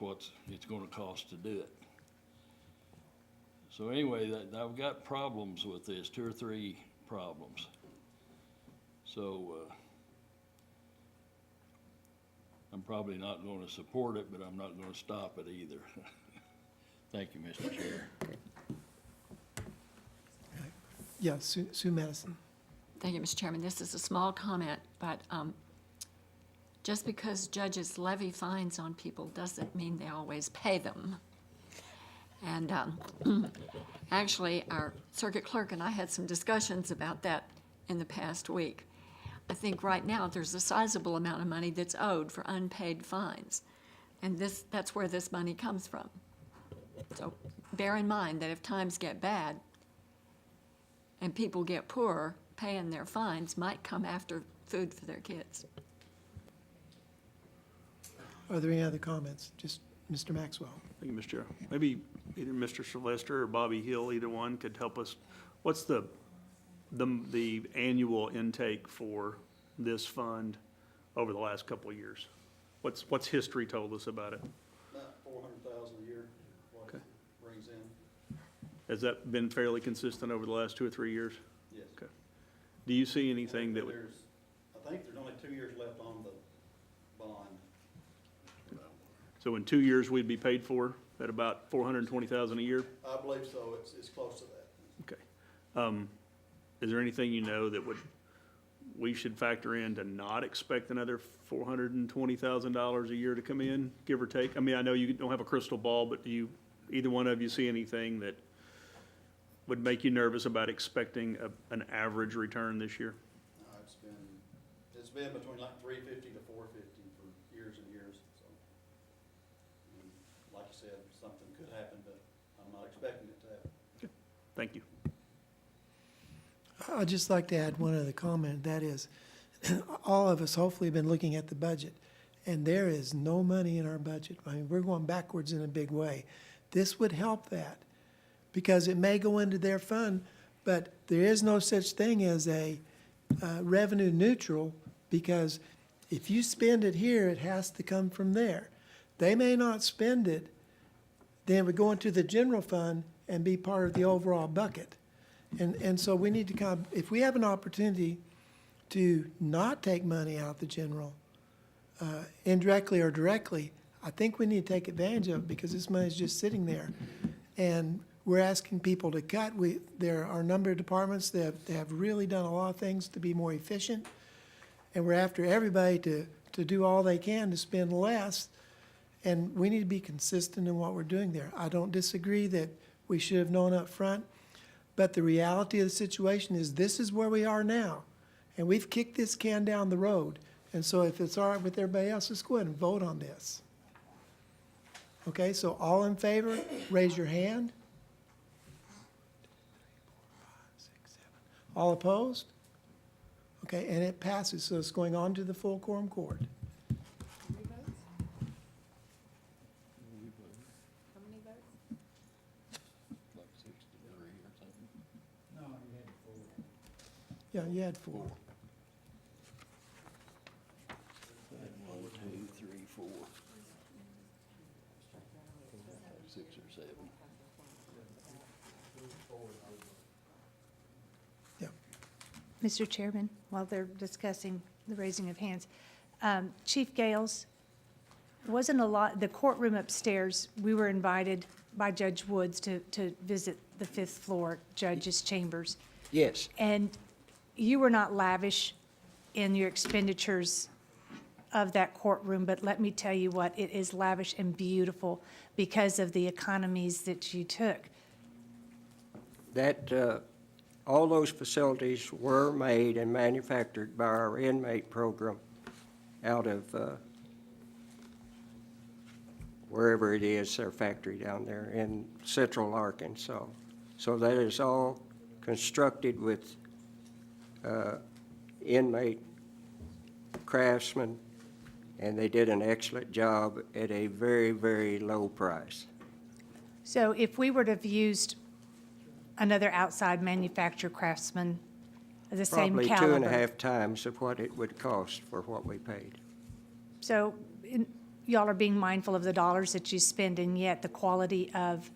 it's gonna cost to do it. So anyway, I've got problems with this, 2 or 3 problems. So, I'm probably not gonna support it, but I'm not gonna stop it either. Thank you, Mr. Chair. Yeah, Sue Madison. Thank you, Mr. Chairman. This is a small comment, but just because judges levy fines on people doesn't mean they always pay them. And actually, our circuit clerk and I had some discussions about that in the past week. I think right now there's a sizable amount of money that's owed for unpaid fines, and that's where this money comes from. So bear in mind that if times get bad and people get poorer, paying their fines might come after food for their kids. Are there any other comments? Just Mr. Maxwell. Thank you, Mr. Chair. Maybe either Mr. Sylvester or Bobby Hill, either one could help us. What's the annual intake for this fund over the last couple of years? What's history told us about it? about $400,000 a year, what Okay. it brings in. Has that been fairly consistent over the last 2 or 3 years? Yes. Okay. Do you see anything that would, I think there's only 2 years left on the bond. so in 2 years, we'd be paid for at about $420,000 a year? I believe so, it's close to that. Okay. Is there anything you know that we should factor in to not expect another $420,000 a year to come in, give or take? I mean, I know you don't have a crystal ball, but do either one of you see anything that would make you nervous about expecting an average return this year? No, it's been between like 350 to 450 for years and years, so. And like you said, something could happen, but I'm not expecting it to happen. Thank you. I'd just like to add one other comment, that is, all of us hopefully have been looking at the budget, and there is no money in our budget. I mean, we're going backwards in a big way. This would help that, because it may go into their fund, but there is no such thing as a revenue neutral, because if you spend it here, it has to come from there. They may not spend it then it would go into the general fund and be part of the overall bucket. And so we need to if we have an opportunity to not take money out of the general, indirectly or directly, I think we need to take advantage of it because this money is just sitting there. And we're asking people to cut. There are a number of departments that have really done a lot of things to be more efficient. And we're after everybody to do all they can to spend less. And we need to be consistent in what we're doing there. I don't disagree that we should have known up front, but the reality of the situation is this is where we are now. And we've kicked this can down the road. And so if it's all right with everybody else, let's go ahead and vote on this. Okay, so all in favor, raise your hand. All opposed? Okay, and it passes, so it's going on to the full quorum court. How many votes? Like 63 or something. Yeah, you had 4. 1, 2, 3, 4. 6 or 7. Yeah. Mr. Chairman, while they're discussing the raising of hands, Chief Gales, wasn't a lot, the courtroom upstairs, we were invited by Judge Woods to visit the 5th floor judge's chambers. Yes. And you were not lavish in your expenditures of that courtroom, but let me tell you what, it is lavish and beautiful because of the economies that you took. That, all those facilities were made and manufactured by our inmate program out of wherever it is, their factory down there in central Arkansas. So that is all constructed with inmate craftsmen, and they did an excellent job at a very, very low price. So if we were to have used another outside manufacturer craftsman of the same Probably caliber. 2.5 times of what it would cost for what we paid. So y'all are being mindful of the dollars that you spend, and yet the quality of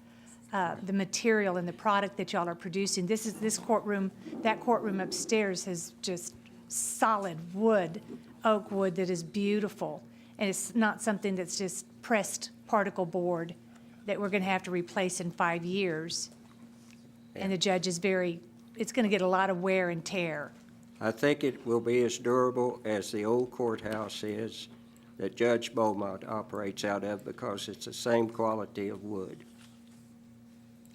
the material and the product that y'all are producing. This courtroom, that courtroom upstairs has just solid wood, oak wood that is beautiful. And it's not something that's just pressed particle board that we're going to have to replace in 5 years. And the judge is it's going to get a lot of wear and tear. I think it will be as durable as the old courthouse is that Judge Beaumont operates out of because it's the same quality of wood.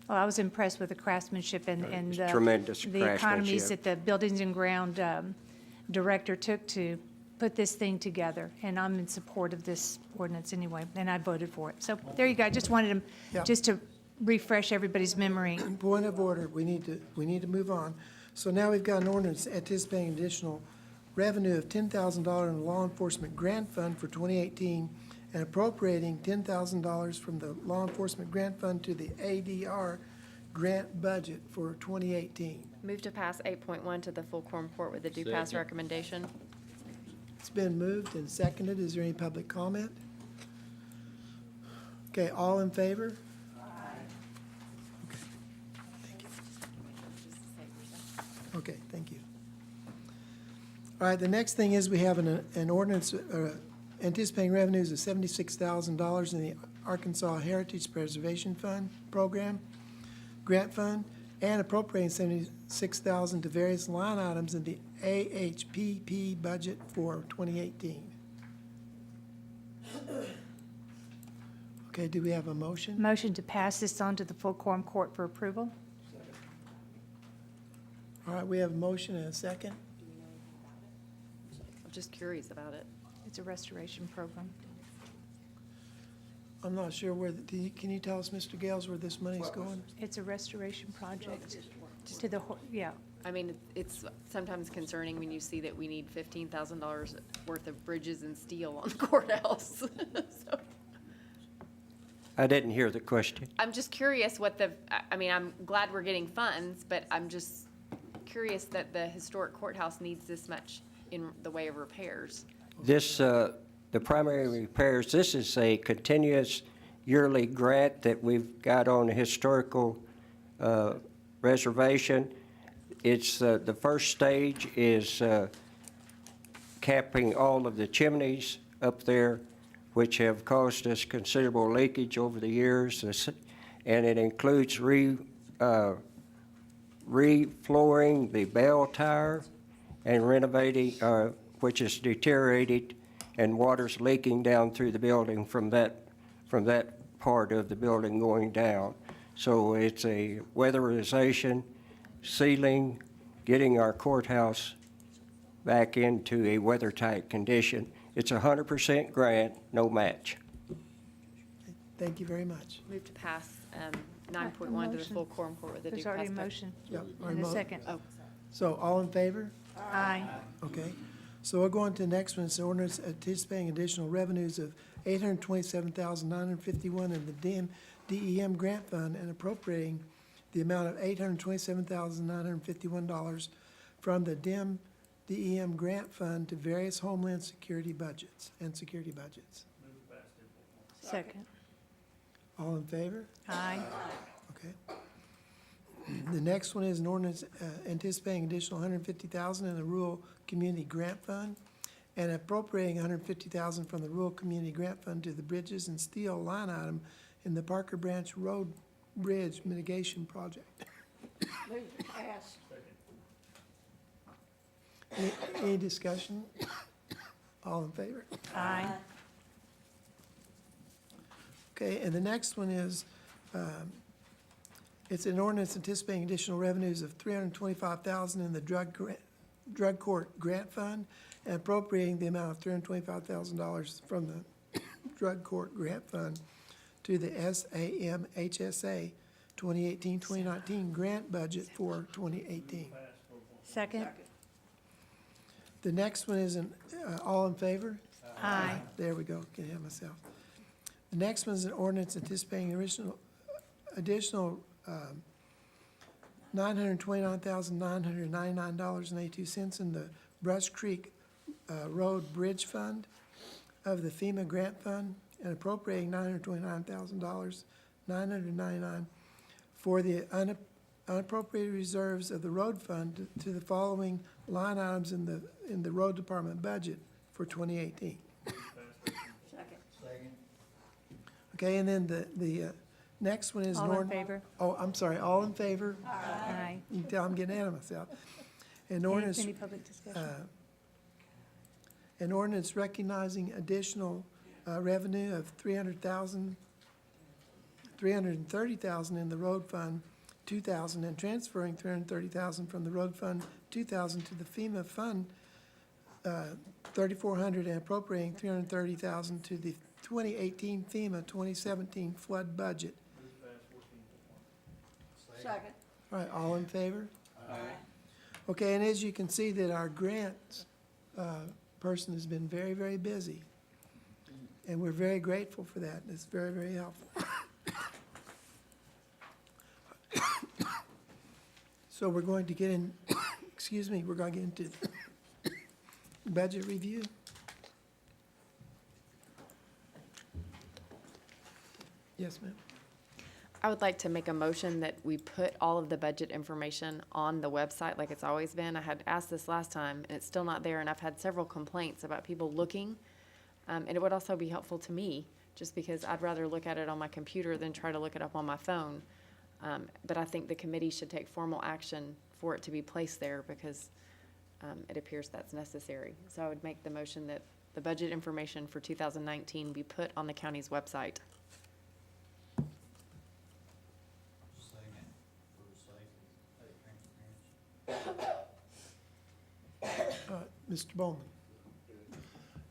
Well, I was impressed with the craftsmanship and It's the tremendous the economies craftsmanship. that the Buildings and Ground director took to put this thing together. And I'm in support of this ordinance anyway, and I voted for it. So there you go. I just wanted Yeah. just to refresh everybody's memory. Point of order, we need to move on. So now we've got an ordinance anticipating additional revenue of $10,000 in the law enforcement grant fund for 2018 and appropriating $10,000 from the law enforcement grant fund to the ADR grant budget for 2018. Move to pass 8.1 to the full quorum court with a do pass Second. recommendation. It's been moved and seconded. Is there any public comment? Okay, all in favor? Okay, thank you. All right, the next thing is we have an ordinance anticipating revenues of $76,000 in the Arkansas Heritage Preservation Fund Program, Grant Fund, and appropriating $76,000 to various line items in the AHPP budget for 2018. Okay, do we have a motion? Motion to pass this on to the full quorum court for approval? All right, we have a motion and a second. I'm just curious about it. It's a restoration program. I'm not sure where, can you tell us, Mr. Gales, where this money's going? It's a restoration project to the, yeah. I mean, it's sometimes concerning when you see that we need $15,000 worth of bridges and steel on the courthouse. So, I didn't hear the question. I'm just curious what I mean, I'm glad we're getting funds, but I'm just curious that the historic courthouse needs this much in the way of repairs. This, the primary repairs, this is a continuous yearly grant that we've got on the historical reservation. It's, the first stage is capping all of the chimneys up there, which have caused us considerable leakage over the years. And it includes re-flooring the bell tower and renovating, which is deteriorated, and water's leaking down through the building from that part of the building going down. So it's a weatherization, sealing, getting our courthouse back into a weather-tight condition. It's a 100% grant, no match. Thank you very much. Move to pass 9.1 to the full quorum court with a due There's already a process. motion Yep, and a second. Oh, So all in favor? Aye. Okay. So we'll go on to the next one. It's an ordinance anticipating additional revenues of $827,951 in the DEM grant fund and appropriating the amount of $827,951 from the DEM grant fund to various homeland security budgets and security budgets. Second. All in favor? Aye. Okay. The next one is an ordinance anticipating additional $150,000 in the Rural Community Grant Fund and appropriating $150,000 from the Rural Community Grant Fund to the Bridges and Steel line item in the Parker Branch Road Bridge Mitigation Project. Move to pass. Any discussion? All in favor? Aye. Okay, and the next one is, it's an ordinance anticipating additional revenues of $325,000 in the drug court grant fund and appropriating the amount of $325,000 from the drug court grant fund to the SAMHSA 2018-2019 grant budget for 2018. Second. The next one is all in favor? Aye. There we go, can have myself. The next one is an ordinance anticipating additional $929,999.82 in the Brush Creek Road Bridge Fund of the FEMA Grant Fund and appropriating $929,999 for the unappropriated reserves of the road fund to the following line items in the road department budget for 2018. Okay, and then the next one is. All in favor? Oh, I'm sorry, all in favor? Aye. You can tell I'm getting ahead of myself. An ordinance, Any public discussion? an ordinance recognizing additional revenue of $330,000 in the road fund 2,000 and transferring $330,000 from the road fund 2,000 to the FEMA fund 3,400 and appropriating $330,000 to the 2018 FEMA 2017 flood budget. Second. All right, all in favor? Aye. Okay, and as you can see that our grants person has been very, very busy. And we're very grateful for that. It's very, very helpful. So we're going to get in, excuse me, we're going to get into budget review. Yes, ma'am. I would like to make a motion that we put all of the budget information on the website like it's always been. I had asked this last time, and it's still not there, and I've had several complaints about people looking. And it would also be helpful to me, just because I'd rather look at it on my computer than try to look it up on my phone. But I think the committee should take formal action for it to be placed there, because it appears that's necessary. So I would make the motion that the budget information for 2019 be put on the county's website. Mr. Bowman.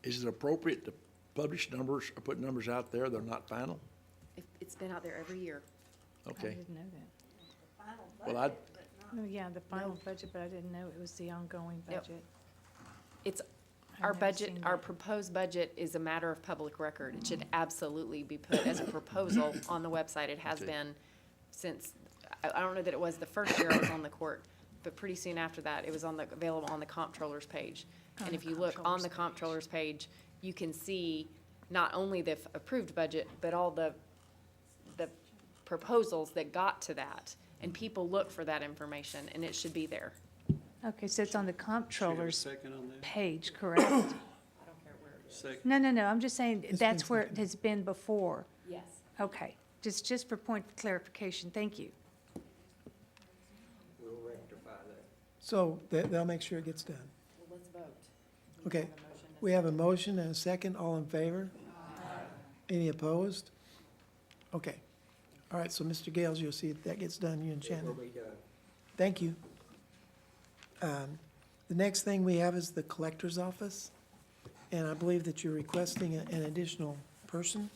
Is it appropriate to publish numbers or put numbers out there that are not final? It's been out there every year. I Okay. didn't know that. Well, Oh, yeah, the final budget, but I didn't know it was the ongoing Yep. budget. It's, I've our never budget, seen our that. proposed budget is a matter of public record. It should absolutely be put as a proposal on the website. It has Okay. been since, I don't know that it was the first year I was on the court, but pretty soon after that, it was available on the comptroller's page. On And the if you look on the comptroller's comptroller's page, you can see not only the approved budget, but all the proposals that got to that, and people look for that information, and it should be there. Okay, so it's on the comptroller's Second on that? page, correct? Second. No, I'm just saying, that's where it has been before. Yes. Okay, just for point of clarification, thank you. We'll rectify that. So they'll make sure it gets done. Well, let's vote. Okay, we have a motion and a second. All in favor? Any opposed? Okay. All right, so Mr. Gales, you'll see if that gets done, you and It Shannon. will be done. Thank you. The next thing we have is the collector's office, and I believe that you're requesting an additional person.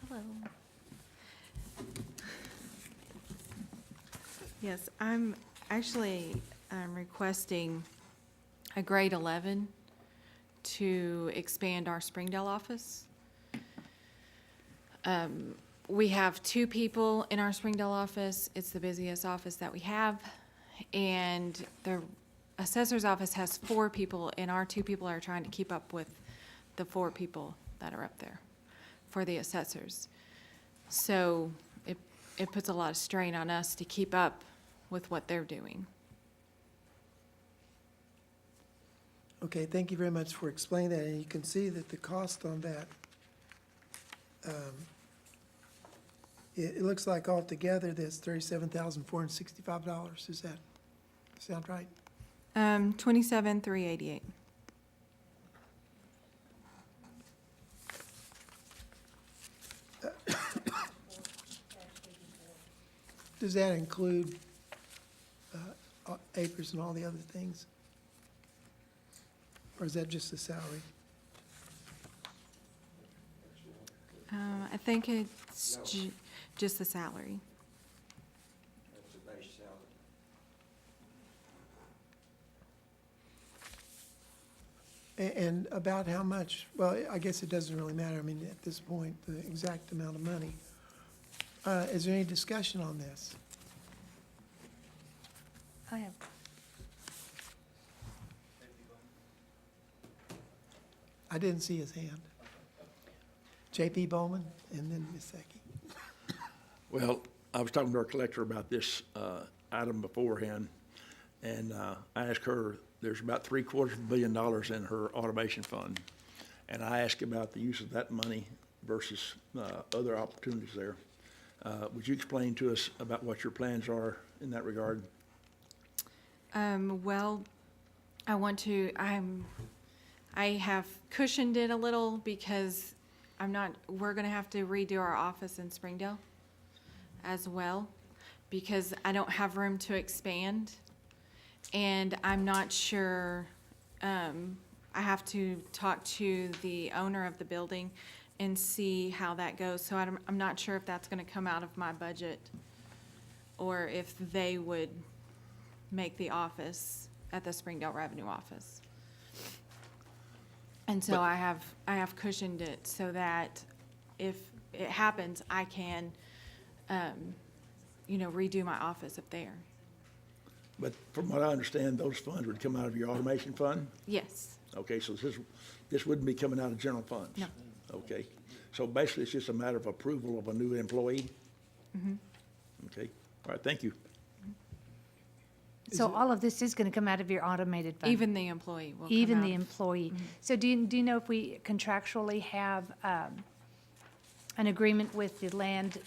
Hello. Yes, I'm actually requesting a grade 11 to expand our Springdale office. We have 2 people in our Springdale office. It's the busiest office that we have. And the assessor's office has 4 people, and our 2 people are trying to keep up with the 4 people that are up there for the assessors. So it puts a lot of strain on us to keep up with what they're doing. Okay, thank you very much for explaining that, and you can see that the cost on that, it looks like altogether that's $37,465. Does that sound right? 27,388. Does that include acres and all the other things? Or is that just the salary? I think it's just the salary. That's the base salary. And about how much, well, I guess it doesn't really matter, I mean, at this point, the exact amount of money. Is there any discussion on this? I have, I didn't see his hand. J.P. Bowman, and then Ms. Seki. Well, I was talking to our collector about this item beforehand, and I asked her, there's about $750 million in her automation fund. And I asked about the use of that money versus other opportunities there. Would you explain to us about what your plans are in that regard? Well, I have cushioned it a little because we're gonna have to redo our office in Springdale as well, because I don't have room to expand. And I'm not sure, I have to talk to the owner of the building and see how that goes. So I'm not sure if that's gonna come out of my budget or if they would make the office at the Springdale Revenue Office. And so I have cushioned it so that if it happens, I can, redo my office up there. But from what I understand, those funds would come out of your automation fund? Yes. Okay, so this wouldn't be coming out of general funds? No. Okay, so basically, it's just a matter of approval of a new employee? Mm-hmm. Okay, all right, thank you. so all of this is gonna come out of your automated fund? Even the employee will come Even out the of- employee. So do you know if we contractually have an agreement with the land,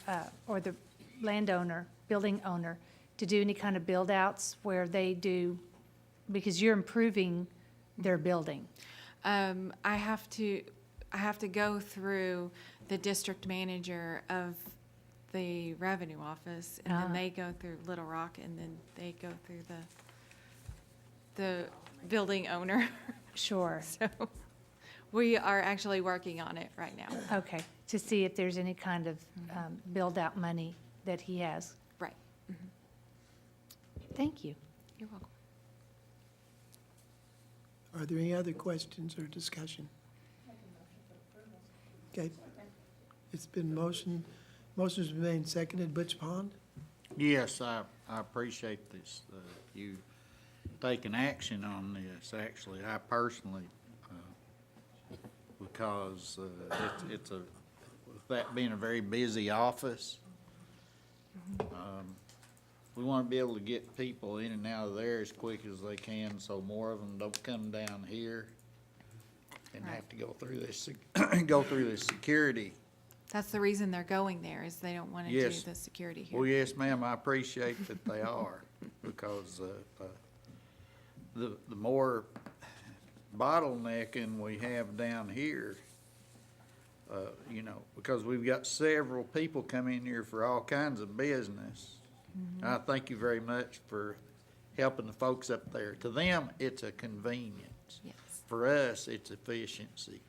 or the landowner, building owner, to do any kind of build-outs where they do, because you're improving their building? I have to go through the district manager of the revenue office, and then they go through Little Rock, and then they go through the building owner. Sure, So we are actually working on it right now. okay, to see if there's any kind of build-out money that he has. Right. Thank you. You're welcome. Are there any other questions or discussion? Okay. It's been motion's been made and seconded. Butch Pond? Yes, I appreciate this, you taken action on this, actually. I personally, because it's a, with that being a very busy office, we want to be able to get people in and out of there as quick as they can, so more of them don't come down here and have to go through this, go through this security. That's the reason they're going there, is they don't want to do Yes. the security Well, here. yes, ma'am, I appreciate that they are, because the more bottlenecking we have down here, you know, because we've got several people come in here for all kinds of business. I thank you very much for helping the folks up there. To them, it's a convenience. Yes, For us, it's efficiency.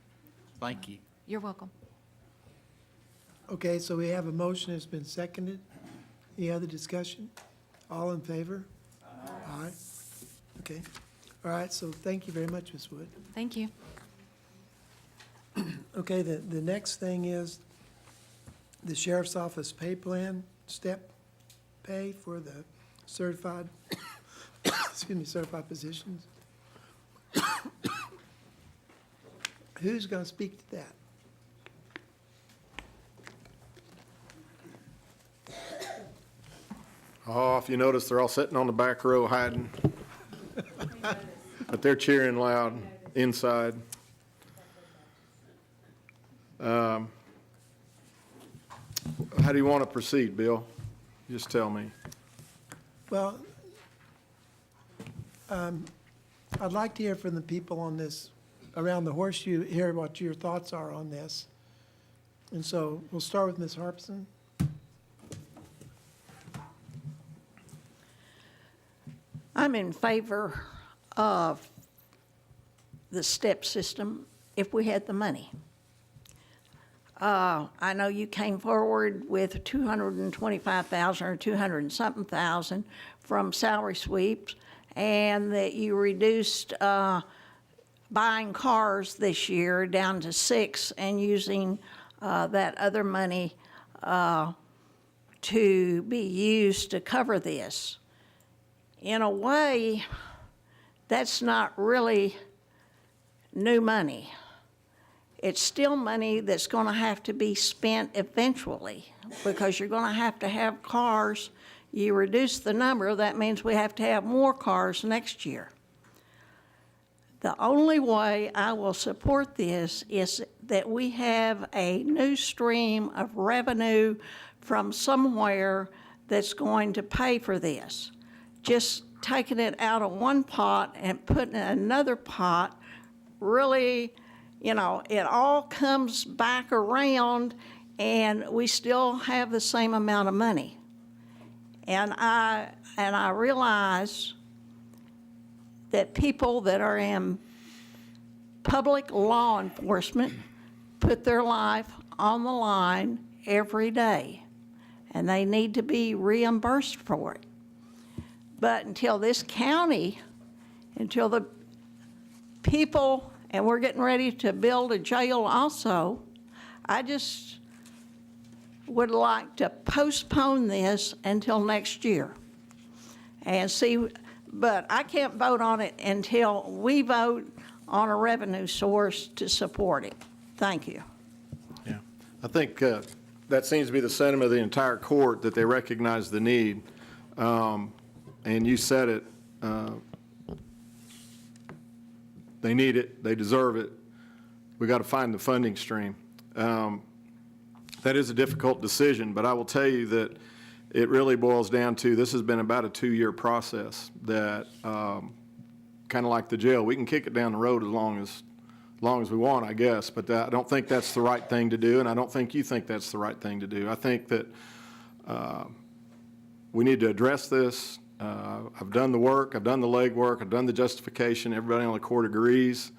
Thank you. you're welcome. Okay, so we have a motion that's been seconded. Any other discussion? All in favor? Aye. Okay. All right, so thank you very much, Ms. Wood. Thank you. Okay, the next thing is the sheriff's office pay plan, step pay for the certified, excuse me, certified positions. Who's gonna speak to that? Oh, if you notice, they're all sitting on the back row hiding. But they're cheering loud inside. How do you want to proceed, Bill? Just tell me. Well, I'd like to hear from the people on this, around the horseshoe, hear what your thoughts are on this. And so we'll start with Ms. Harpson. I'm in favor of the step system if we had the money. I know you came forward with 225,000 or 200 and something thousand from salary sweeps, and that you reduced buying cars this year down to 6 and using that other money to be used to cover this. In a way, that's not really new money. It's still money that's going to have to be spent eventually, because you're going to have cars. You reduce the number, that means we have to have more cars next year. The only way I will support this is that we have a new stream of revenue from somewhere that's going to pay for this. Just taking it out of one pot and putting it in another pot, really, you know, it all comes back around and we still have the same amount of money. And I realize that people that are in public law enforcement put their life on the line every day, and they need to be reimbursed for it. But until this county, until the people, and we're getting ready to build a jail also, I just would like to postpone this until next year and see, but I can't vote on it until we vote on a revenue source to support it. Thank you. Yeah, I think that seems to be the sentiment of the entire court, that they recognize the need. And you said it, they need it, they deserve it. We got to find the funding stream. That is a difficult decision, but I will tell you that it really boils down to, this has been about a 2-year process that, kind of like the jail, we can kick it down the road as long as we want, I guess, but I don't think that's the right thing to do, and I don't think you think that's the right thing to do. I think that we need to address this. I've done the work, I've done the legwork, I've done the justification. Everybody on the court agrees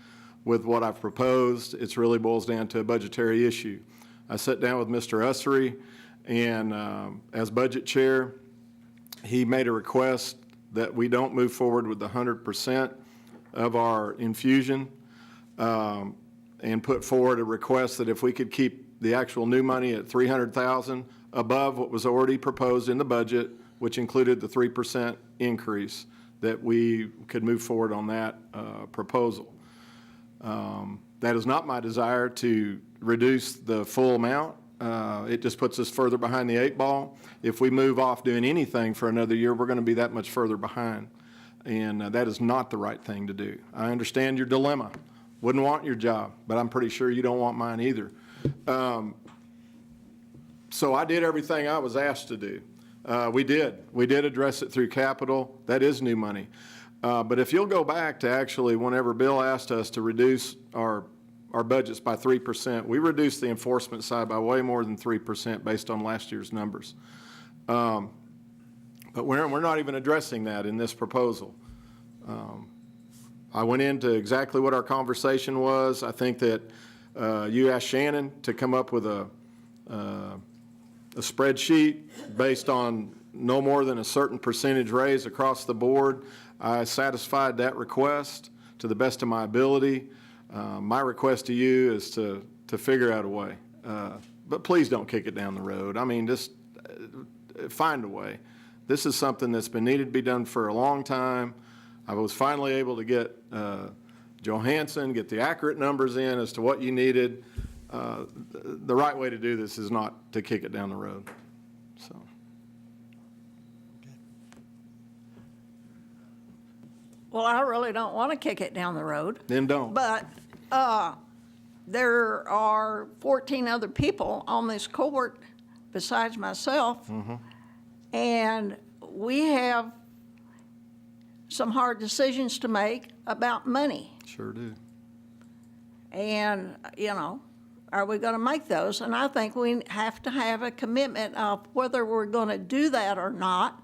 with what I've proposed. It really boils down to a budgetary issue. I sat down with Mr. Ussery, and as budget chair, he made a request that we don't move forward with the 100% of our infusion, and put forward a request that if we could keep the actual new money at $300,000 above what was already proposed in the budget, which included the 3% increase, that we could move forward on that proposal. That is not my desire to reduce the full amount. It just puts us further behind the 8 ball. If we move off doing anything for another year, we're going to be that much further behind. And that is not the right thing to do. I understand your dilemma. Wouldn't want your job, but I'm pretty sure you don't want mine either. So I did everything I was asked to do. We did address it through capital. That is new money. But if you'll go back to actually whenever Bill asked us to reduce our budgets by 3%, we reduced the enforcement side by way more than 3% based on last year's numbers. But we're not even addressing that in this proposal. I went into exactly what our conversation was. I think that you asked Shannon to come up with a spreadsheet based on no more than a certain percentage raise across the board. I satisfied that request to the best of my ability. My request to you is to figure out a way. But please don't kick it down the road. I mean, just find a way. This is something that's been needed to be done for a long time. I was finally able to get Johansson, get the accurate numbers in as to what you needed. The right way to do this is not to kick it down the road. So. Well, I really don't want to kick it down the road. Then don't. But there are 14 other people on this court besides myself, and we have some hard decisions to make about money. Sure do. And, are we going to make those? And I think we have to have a commitment of whether we're going to do that or not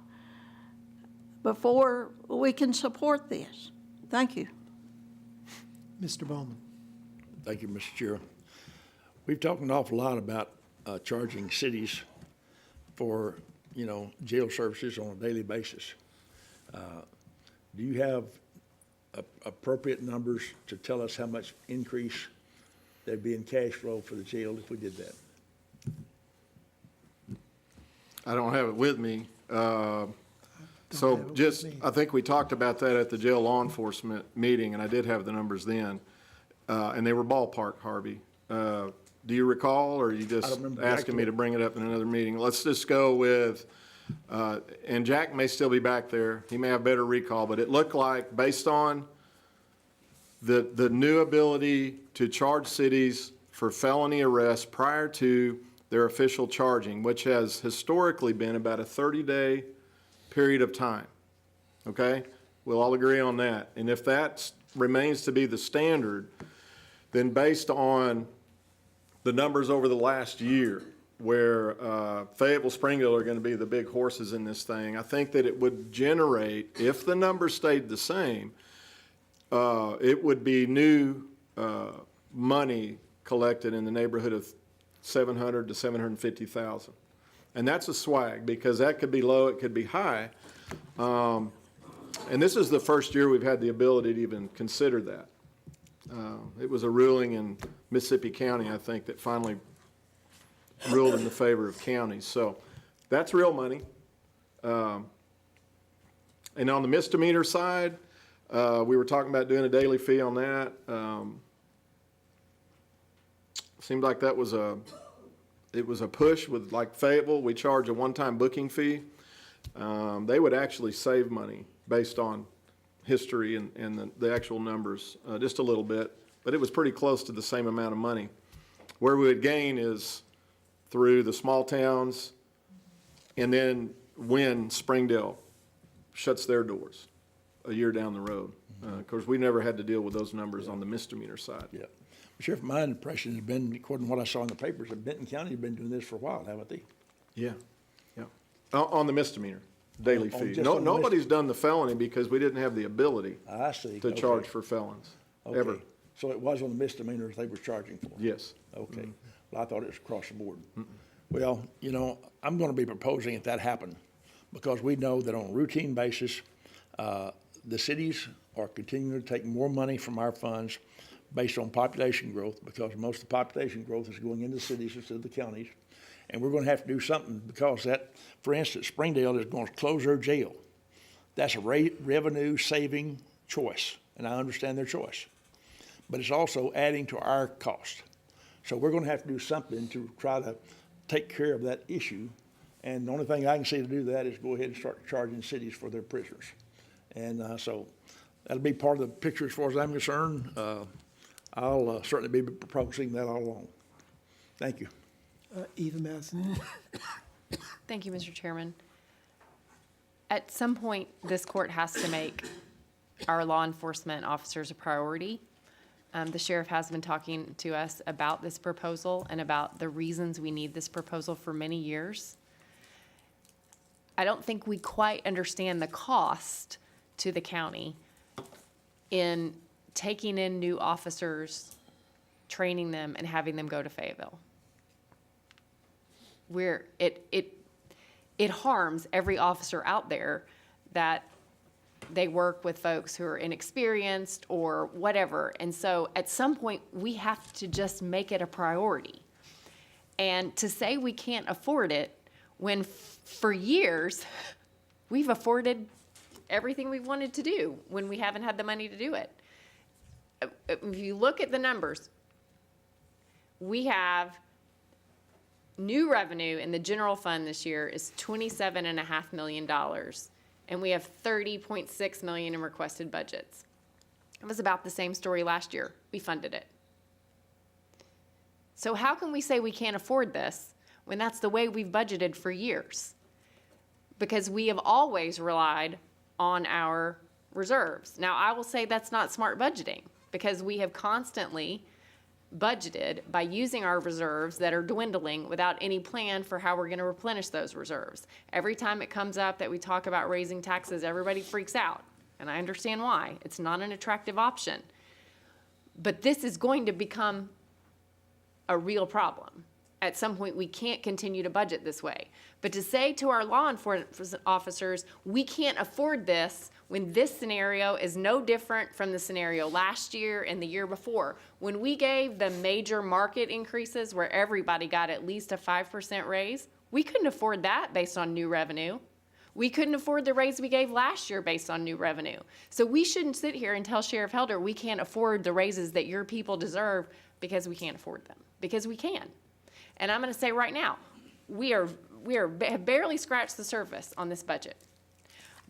before we can support this. Thank you. Mr. Bowman. Thank you, Mr. Chair. We've talked an awful lot about charging cities for, jail services on a daily basis. Do you have appropriate numbers to tell us how much increase there'd be in cash flow for the jail if we did that? I don't have it with me. So just, I think we talked about that at the jail law enforcement meeting, and I did have the numbers then. And they were ballpark, Harvey. Do you recall, or are you just asking me to bring it up in another meeting? Let's just go with, and Jack may still be back there. He may have better recall, but it looked like, based on the new ability to charge cities for felony arrests prior to their official charging, which has historically been about a 30-day period of time, okay? We'll all agree on that. And if that remains to be the standard, then based on the numbers over the last year, where Fayetteville, Springdale are going to be the big horses in this thing, I think that it would generate, if the numbers stayed the same, it would be new money collected in the neighborhood of $700,000 to $750,000. And that's a swag, because that could be low, it could be high. And this is the first year we've had the ability to even consider that. It was a ruling in Mississippi County, I think, that finally ruled in the favor of counties. So that's real money. And on the misdemeanor side, we were talking about doing a daily fee on that. Seemed like that was it was a push with, like Fayetteville, we charge a one-time booking fee. They would actually save money based on history and the actual numbers, just a little bit, but it was pretty close to the same amount of money. Where we would gain is through the small towns, and then when Springdale shuts their doors a year down the road. Of course, we never had to deal with those numbers on the misdemeanor side. Yeah. Sheriff, my impression has been, according to what I saw in the papers, that Benton County has been doing this for a while, haven't they? Yeah, yeah. On the misdemeanor, daily On fee. just on the Nobody's done the felony because we didn't have the ability I see. to Okay. charge for felons, Okay. ever. So it was on the misdemeanors they were charging for? Yes. Okay. Well, I thought it was across the board. Well, I'm going to be proposing that happen, because we know that on a routine basis, the cities are continuing to take more money from our funds based on population growth, because most of the population growth is going into cities instead of the counties. And we're going to have to do something, because that, for instance, Springdale is going to close their jail. That's a revenue-saving choice, and I understand their choice. But it's also adding to our cost. So we're gonna have to do something to try to take care of that issue. And the only thing I can see to do that is go ahead and start charging cities for their prisoners. And so that'll be part of the picture as far as I'm concerned. I'll certainly be proposing that all along. Thank you. Eva Madison. Thank you, Mr. Chairman. At some point, this court has to make our law enforcement officers a priority. The sheriff has been talking to us about this proposal and about the reasons we need this proposal for many years. I don't think we quite understand the cost to the county in taking in new officers, training them, and having them go to Fayetteville. It harms every officer out there that they work with folks who are inexperienced or whatever. And so at some point, we have to just make it a priority. And to say we can't afford it when for years, we've afforded everything we've wanted to do when we haven't had the money to do it. If you look at the numbers, we have new revenue in the general fund this year is $27.5 million. And we have $30.6 million in requested budgets. It was about the same story last year. We funded it. So how can we say we can't afford this when that's the way we've budgeted for years? Because we have always relied on our reserves. Now, I will say that's not smart budgeting because we have constantly budgeted by using our reserves that are dwindling without any plan for how we're going to replenish those reserves. Every time it comes up that we talk about raising taxes, everybody freaks out. And I understand why. It's not an attractive option. But this is going to become a real problem. At some point, we can't continue to budget this way. But to say to our law enforcement officers, we can't afford this when this scenario is no different from the scenario last year and the year before. When we gave the major market increases where everybody got at least a 5% raise, we couldn't afford that based on new revenue. We couldn't afford the raise we gave last year based on new revenue. So we shouldn't sit here and tell Sheriff Helder we can't afford the raises that your people deserve because we can't afford them, because we can. And I'm going to say right now, we have barely scratched the surface on this budget.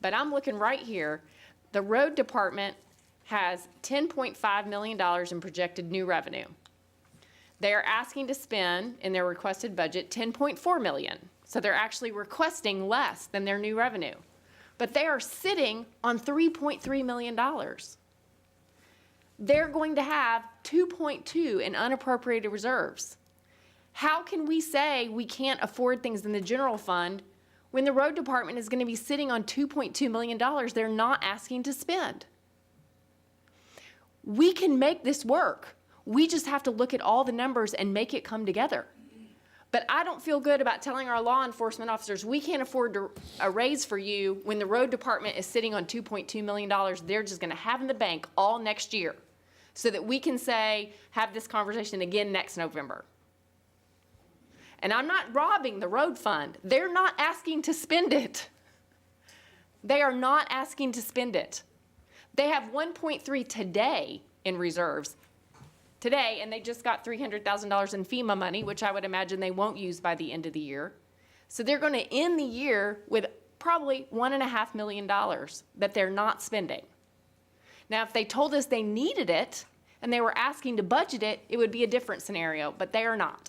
But I'm looking right here. The road department has $10.5 million in projected new revenue. They are asking to spend in their requested budget $10.4 million. So they're actually requesting less than their new revenue. But they are sitting on $3.3 million. They're going to have $2.2 in unappropriated reserves. How can we say we can't afford things in the general fund when the road department is going to be sitting on $2.2 million they're not asking to spend? We can make this work. We just have to look at all the numbers and make it come together. But I don't feel good about telling our law enforcement officers, we can't afford a raise for you when the road department is sitting on $2.2 million they're just going to have in the bank all next year so that we can say, have this conversation again next November. And I'm not robbing the road fund. They're not asking to spend it. They are not asking to spend it. They have 1.3 today in reserves. Today, and they just got $300,000 in FEMA money, which I would imagine they won't use by the end of the year. So they're going to end the year with probably $1.5 million that they're not spending. Now, if they told us they needed it and they were asking to budget it, it would be a different scenario, but they are not.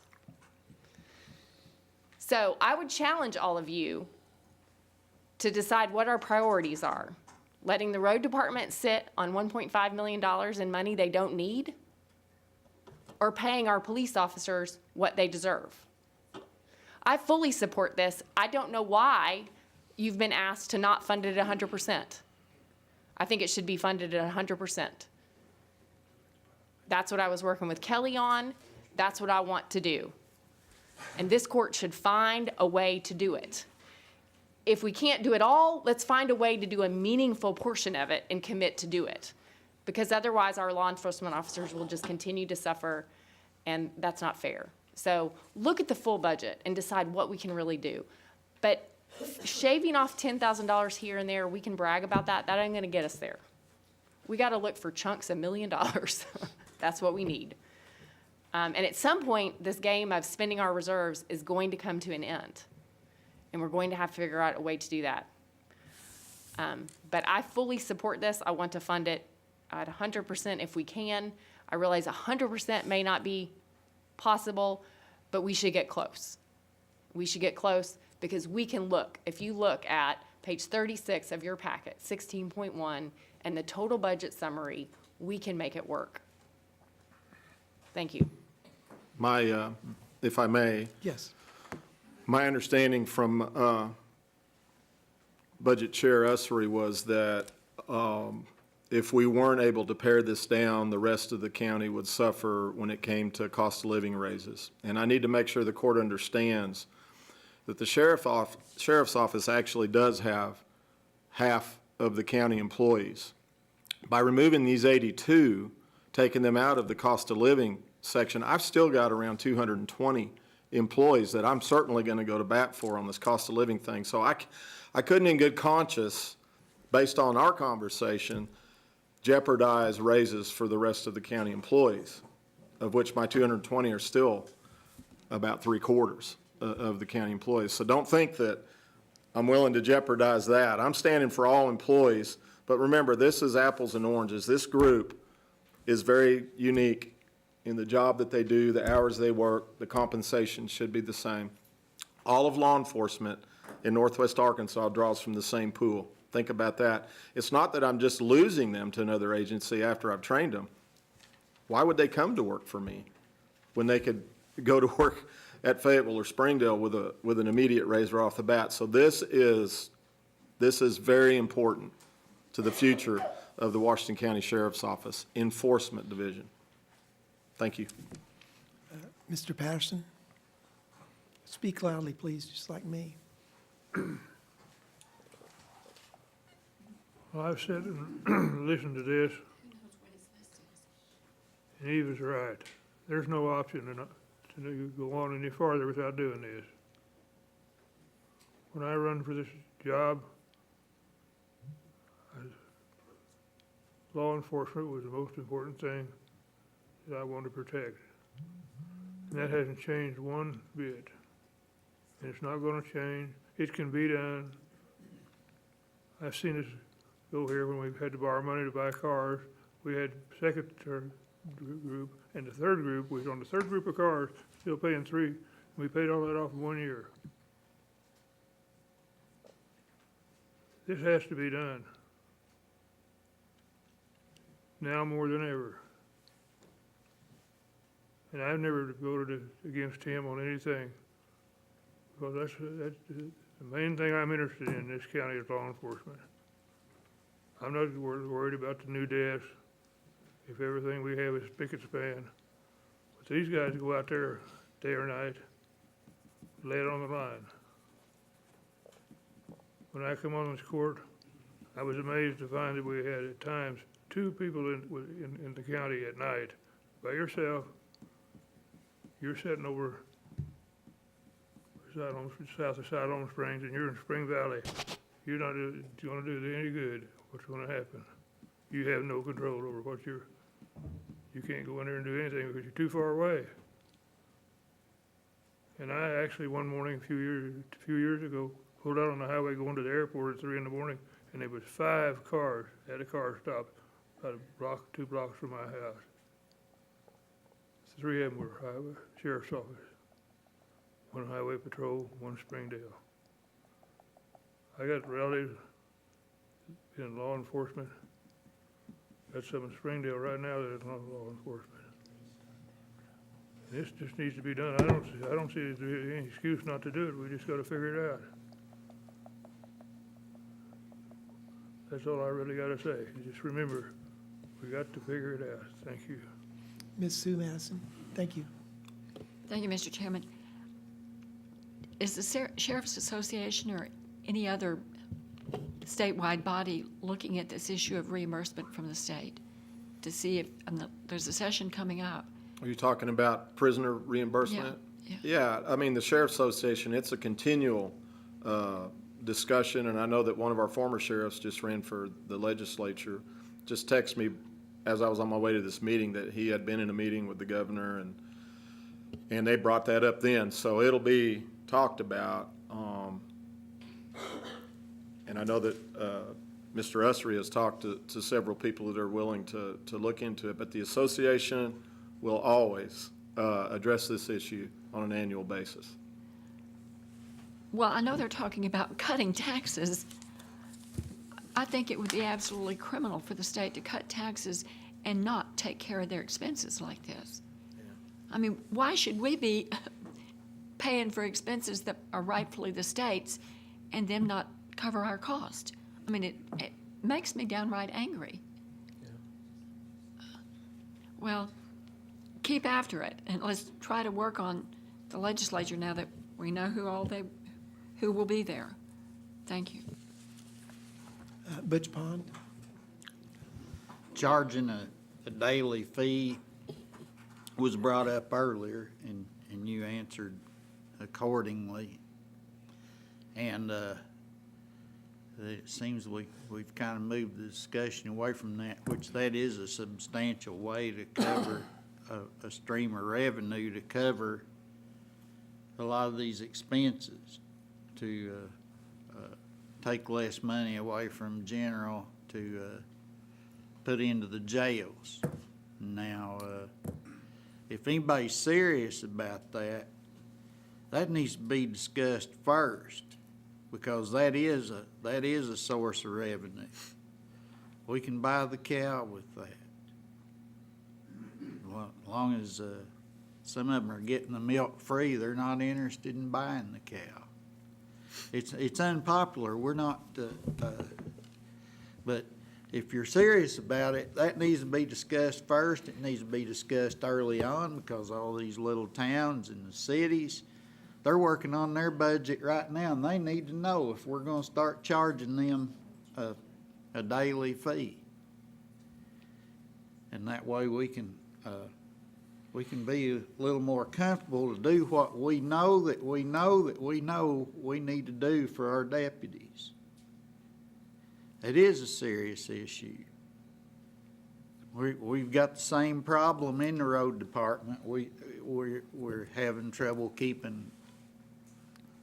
So I would challenge all of you to decide what our priorities are. Letting the road department sit on $1.5 million in money they don't need, or paying our police officers what they deserve. I fully support this. I don't know why you've been asked to not fund it at 100%. I think it should be funded at 100%. That's what I was working with Kelly on. That's what I want to do. And this court should find a way to do it. If we can't do it all, let's find a way to do a meaningful portion of it and commit to do it. Because otherwise our law enforcement officers will just continue to suffer, and that's not fair. So look at the full budget and decide what we can really do. But shaving off $10,000 here and there, we can brag about that. That ain't gonna get us there. We gotta look for chunks of $1 million. That's what we need. And at some point, this game of spending our reserves is going to come to an end. And we're going to have to figure out a way to do that. But I fully support this. I want to fund it at 100% if we can. I realize 100% may not be possible, but we should get close. We should get close because we can look. If you look at page 36 of your packet, 16.1, and the total budget summary, we can make it work. Thank you. My, if I may, Yes. my understanding from Budget Chair Ussery was that if we weren't able to pare this down, the rest of the county would suffer when it came to cost of living raises. And I need to make sure the court understands that the sheriff's office actually does have half of the county employees. By removing these 82, taking them out of the cost of living section, I've still got around 220 employees that I'm certainly going to go to bat for on this cost of living thing. So I couldn't in good conscience, based on our conversation, jeopardize raises for the rest of the county employees, of which my 220 are still about 3/4 of the county employees. So don't think that I'm willing to jeopardize that. I'm standing for all employees, but remember, this is apples and oranges. This group is very unique in the job that they do, the hours they work, the compensation should be the same. All of law enforcement in Northwest Arkansas draws from the same pool. Think about that. It's not that I'm just losing them to another agency after I've trained them. Why would they come to work for me when they could go to work at Fayetteville or Springdale with an immediate raise right off the bat? So this is very important to the future of the Washington County Sheriff's Office Enforcement Division. Thank you. Mr. Patterson? Speak loudly, please, just like me. Well, I've sat and listened to this, and he was right. There's no option to go on any farther without doing this. When I run for this job, law enforcement was the most important thing that I wanted to protect. And that hasn't changed one bit. And it's not gonna change. It can be done. I've seen us go here when we've had to borrow money to buy cars. We had second group, and the third group was on the third group of cars, still paying $3. And we paid all that off in 1 year. This has to be done. Now more than ever. And I've never voted against him on anything, because that's the main thing I'm interested in this county is law enforcement. I'm not worried about the new desk, if everything we have is spick and span. But these guys go out there day or night, lay it on the line. When I come on this court, I was amazed to find that we had at times 2 people in the county at night by yourself. You're sitting over south of Siloam Springs, and you're in Spring Valley. You're not going to do any good. What's going to happen? You have no control over what you can't go in there and do anything because you're too far away. And I actually one morning a few years ago pulled out on the highway going to the airport at 3 in the morning, and there was 5 cars at a car stop about 2 blocks from my house. 3 of them were sheriff's office, 1 highway patrol, 1 Springdale. I got relatives in law enforcement. Got some in Springdale right now that is not law enforcement. This just needs to be done. I don't see any excuse not to do it. We just got to figure it out. That's all I really got to say. Just remember, we got to figure it out. Thank you. Ms. Sue Madison, thank you. Thank you, Mr. Chairman. Is the Sheriff's Association or any other statewide body looking at this issue of reimbursement from the state to see if there's a session coming up? Are you talking about prisoner reimbursement? Yeah. Yeah, I mean, the Sheriff's Association, it's a continual discussion, and I know that one of our former sheriffs just ran for the legislature, just texted me as I was on my way to this meeting that he had been in a meeting with the governor, and they brought that up then. So it'll be talked about. And I know that Mr. Ussery has talked to several people that are willing to look into it, but the association will always address this issue on an annual basis. Well, I know they're talking about cutting taxes. I think it would be absolutely criminal for the state to cut taxes and not take care of their expenses like this. I mean, why should we be paying for expenses that are rightfully the state's and them not cover our cost? I mean, it makes me downright angry. Well, keep after it, and let's try to work on the legislature now that we know who will be there. Thank you. Butch Pond? Charging a daily fee was brought up earlier, and you answered accordingly. And it seems we've kind of moved the discussion away from that, which that is a substantial way to cover a stream of revenue to cover a lot of these expenses, to take less money away from general to put into the jails. Now, if anybody's serious about that, that needs to be discussed first, because that is a source of revenue. We can buy the cow with that. Well, as long as some of them are getting the milk free, they're not interested in buying the cow. It's unpopular. We're not, but if you're serious about it, that needs to be discussed first. It needs to be discussed early on, because all these little towns and the cities, they're working on their budget right now, and they need to know if we're going to start charging them a daily fee. And that way we can be a little more comfortable to do what we know we need to do for our deputies. It is a serious issue. We've got the same problem in the road department. We're having trouble keeping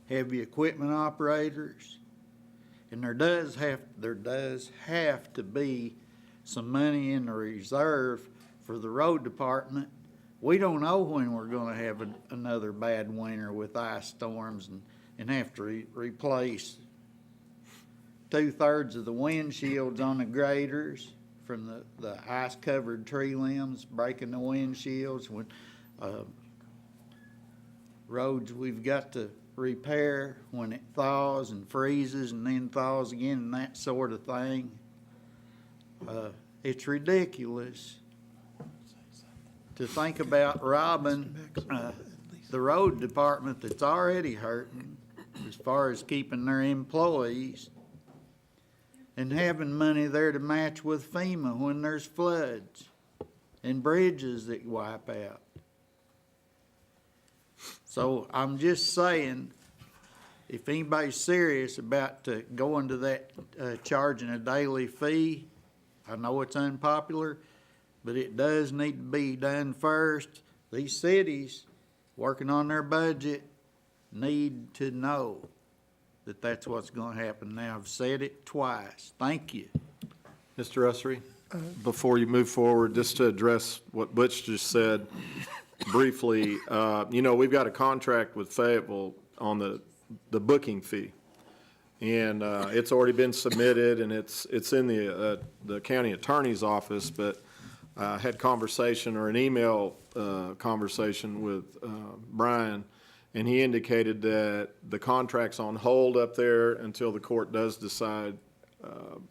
heavy equipment operators, and there does have to be some money in the reserve for the road department. We don't know when we're going to have another bad winter with ice storms and have to replace 2/3 of the windshields on the graders from the ice-covered tree limbs breaking the windshields. When roads we've got to repair when it thaws and freezes and then thaws again and that sort of thing. It's ridiculous to think about robbing the road department that's already hurting as far as keeping their employees, and having money there to match with FEMA when there's floods and bridges that wipe out. So I'm just saying, if anybody's serious about going to that charging a daily fee, I know it's unpopular, but it does need to be done first. These cities working on their budget need to know that that's what's going to happen. Now, I've said it twice. Thank you. Mr. Ussery, before you move forward, just to address what Butch just said briefly, we've got a contract with Fayetteville on the booking fee. And it's already been submitted, and it's in the county attorney's office, but I had an email conversation with Brian, and he indicated that the contract's on hold up there until the court does decide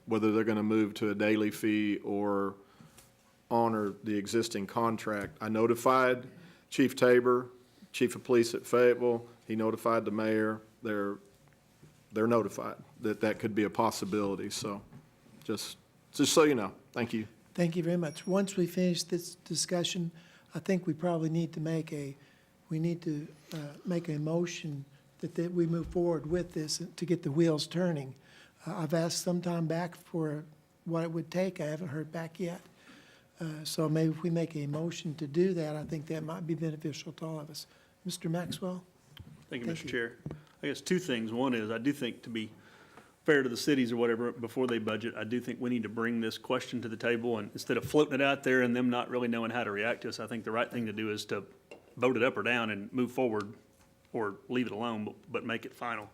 whether they're going to move to a daily fee or honor the existing contract. I notified Chief Tabor, Chief of Police at Fayetteville. He notified the mayor. They're notified that could be a possibility. So just so you know. Thank you. Thank you very much. Once we finish this discussion, I think we probably need to make a motion that we move forward with this to get the wheels turning. I've asked some time back for what it would take. I haven't heard back yet. So maybe if we make a motion to do that, I think that might be beneficial to all of us. Mr. Maxwell? Thank you, Thank Mr. you. Chair. I guess two things. One is, I do think, to be fair to the cities or whatever, before they budget, I do think we need to bring this question to the table, and instead of floating it out there and them not really knowing how to react to us, I think the right thing to do is to vote it up or down and move forward, or leave it alone, but make it final.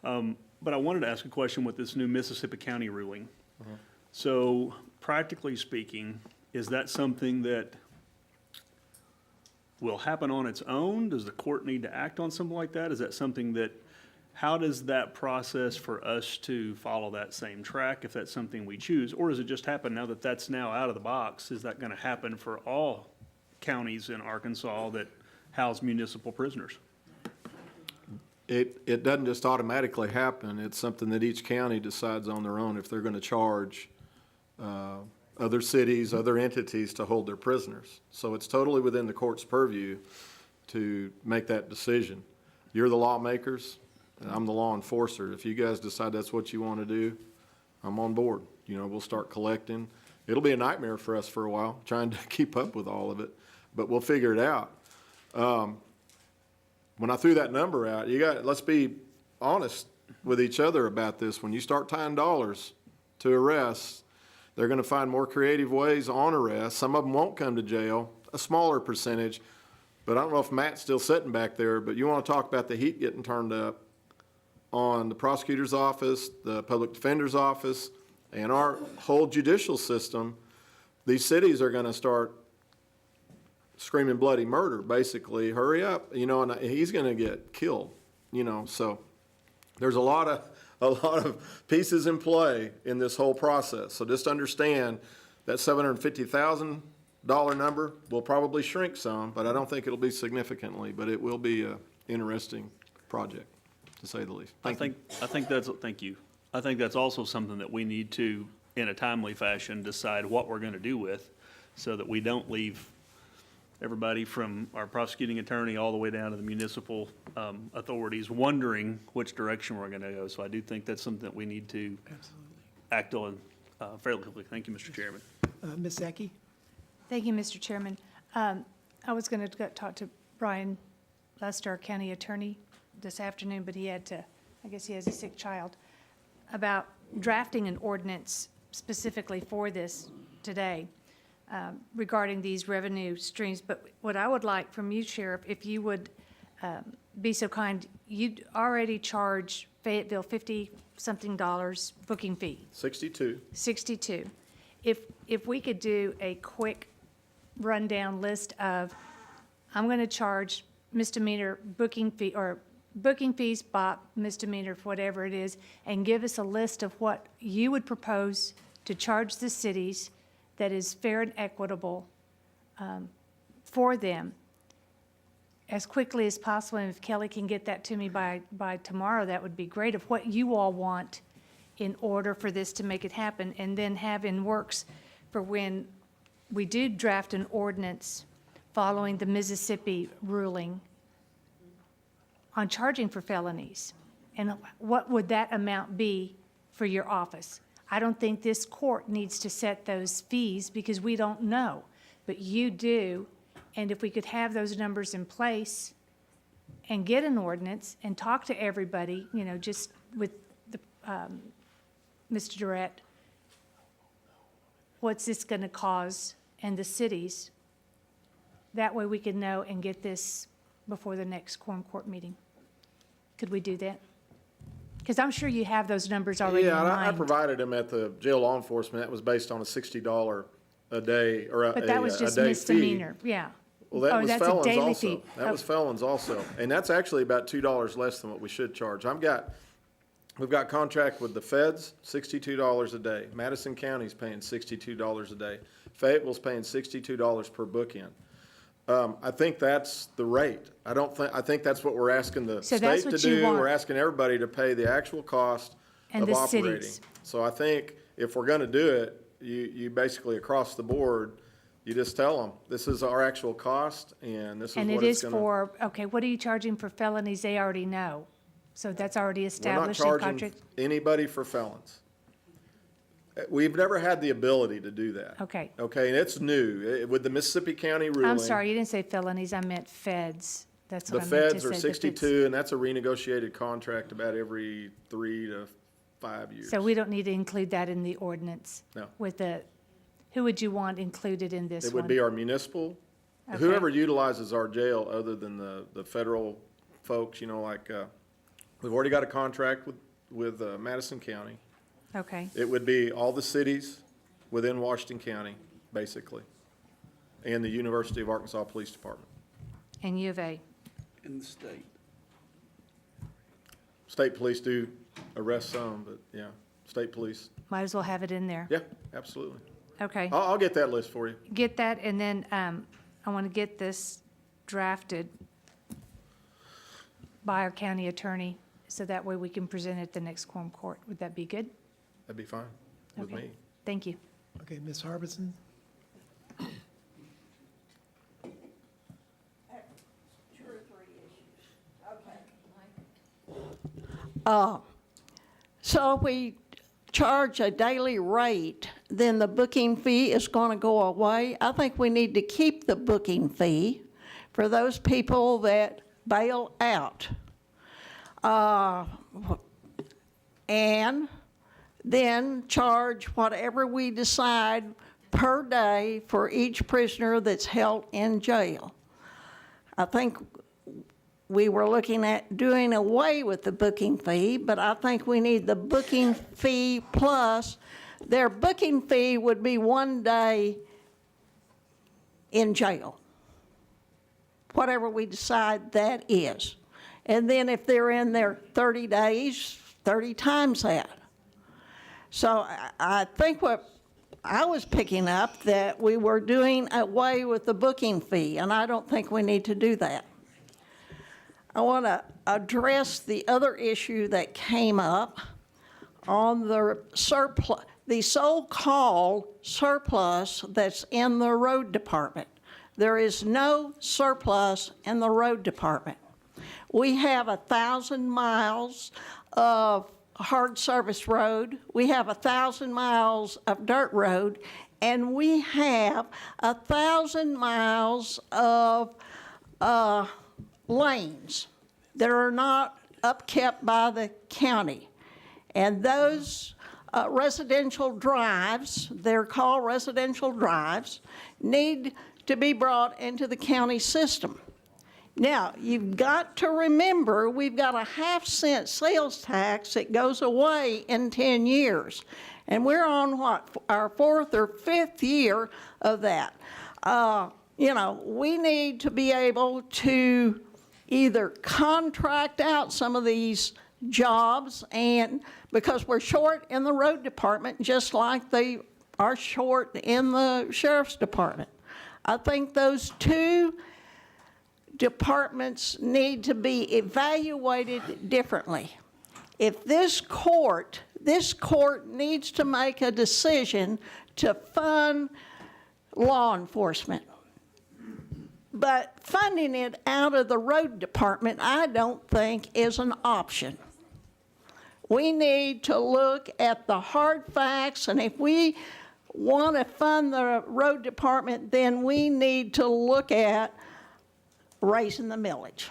But I wanted to ask a question with this new Mississippi County ruling. So practically speaking, is that something that will happen on its own? Does the court need to act on something like that? Is that something that, how does that process for us to follow that same track if that's something we choose? Or does it just happen now that that's now out of the box? Is that going to happen for all counties in Arkansas that house municipal prisoners? It doesn't just automatically happen. It's something that each county decides on their own if they're going to charge other cities, other entities to hold their prisoners. So it's totally within the court's purview to make that decision. You're the lawmakers, and I'm the law enforcer. If you guys decide that's what you want to do, I'm on board. You know, we'll start collecting. It'll be a nightmare for us for a while, trying to keep up with all of it, but we'll figure it out. When I threw that number out, let's be honest with each other about this. When you start tying dollars to arrests, they're going to find more creative ways on arrest. Some of them won't come to jail, a smaller percentage. But I don't know if Matt's still sitting back there, but you want to talk about the heat getting turned up on the prosecutor's office, the public defender's office, and our whole judicial system. These cities are going to start screaming bloody murder, basically. Hurry up, you know, and he's going to get killed, you know. So there's a lot of pieces in play in this whole process. So just understand that $750,000 number will probably shrink some, but I don't think it'll be significantly. But it will be an interesting project, to say the least. Thank you. Thank you. I think that's also something that we need to, in a timely fashion, decide what we're going to do with, so that we don't leave everybody from our prosecuting attorney all the way down to the municipal authorities wondering which direction we're going to go. So I do think that's something that we need to act on fairly quickly. Thank you, Mr. Chairman. Ms. Zaki? Thank you, Mr. Chairman. I was going to talk to Brian Lester, our county attorney, this afternoon, but he had to, I guess he has a sick child, about drafting an ordinance specifically for this today regarding these revenue streams. But what I would like from you, Sheriff, if you would be so kind, you'd already charge Fayetteville $50-something booking fee. 62. 62. If we could do a quick rundown list of, I'm going to charge misdemeanor booking fee, or booking fees, BOP, misdemeanor, whatever it is, and give us a list of what you would propose to charge the cities that is fair and equitable for them as quickly as possible. And if Kelly can get that to me by tomorrow, that would be great, of what you all want in order for this to make it happen, and then have in works for when we do draft an ordinance following the Mississippi ruling on charging for felonies. And what would that amount be for your office? I don't think this court needs to set those fees because we don't know, but you do. And if we could have those numbers in place and get an ordinance and talk to everybody, you know, just with the, Mr. Durrett, what's this going to cause, and the cities, that way we can know and get this before the next quorum court meeting. Could we do that? Because I'm sure you have those numbers already in mind. Yeah, I provided them at the jail law enforcement. That was based on a $60 a day, or a day fee. But that was just misdemeanor, yeah. Well, that was that's a felons daily also. fee. That was felons also. And that's actually about $2 less than what we should charge. We've got contract with the feds, $62 a day. Madison County's paying $62 a day. Fayetteville's paying $62 per bookend. I think that's the rate. I think that's what we're asking the So state that's to what you do. want. We're asking everybody to pay the actual cost And of the operating. cities. So I think if we're gonna do it, you basically across the board, you just tell them, this is our actual cost and this is And what it it's is gonna. for, okay, what are you charging for felonies? They already know. So that's already We're not established in charging contract? anybody for felons. We've never had the ability to do that. Okay. Okay, and it's new. With the Mississippi County ruling. I'm sorry, you didn't say felonies, I meant feds. That's The what I meant to feds say. are the feds. 62, and that's a renegotiated contract about every 3 to 5 years. So we don't need to include that in the ordinance? No. With the, who would you want included in this It one? would be our municipal, Okay. whoever utilizes our jail other than the federal folks, you know, like, we've already got a contract with Madison County. Okay, It would be all the cities within Washington County, basically, and the University of Arkansas Police Department. and U of A. In the state. State police do arrest some, but yeah, state police, Might as well have it in there. yeah, absolutely. Okay, I'll get that list for you. get that, and then I want to get this drafted by our county attorney, so that way we can present it at the next quorum court. Would that be good? That'd be fine with Okay. me. Thank you. Okay, Ms. Harbison? So if we charge a daily rate, then the booking fee is going to go away. I think we need to keep the booking fee for those people that bail out. And then charge whatever we decide per day for each prisoner that's held in jail. I think we were looking at doing away with the booking fee, but I think we need the booking fee plus. Their booking fee would be 1 day in jail, whatever we decide that is. And then if they're in there 30 days, 30 times that. So I think what I was picking up, that we were doing away with the booking fee, and I don't think we need to do that. I want to address the other issue that came up on the surplus, the so-called surplus that's in the road department. There is no surplus in the road department. We have 1,000 miles of hard service road, we have 1,000 miles of dirt road, and we have 1,000 miles of lanes that are not upkept by the county. And those residential drives, they're called residential drives, need to be brought into the county system. Now, you've got to remember, we've got a 0.5-cent sales tax that goes away in 10 years. And we're on what, our 4th or 5th year of that. You know, we need to be able to either contract out some of these jobs, and because we're short in the road department, just like they are short in the sheriff's department. I think those two departments need to be evaluated differently. If this court needs to make a decision to fund law enforcement. But funding it out of the road department, I don't think is an option. We need to look at the hard facts, and if we want to fund the road department, then we need to look at raising the millage.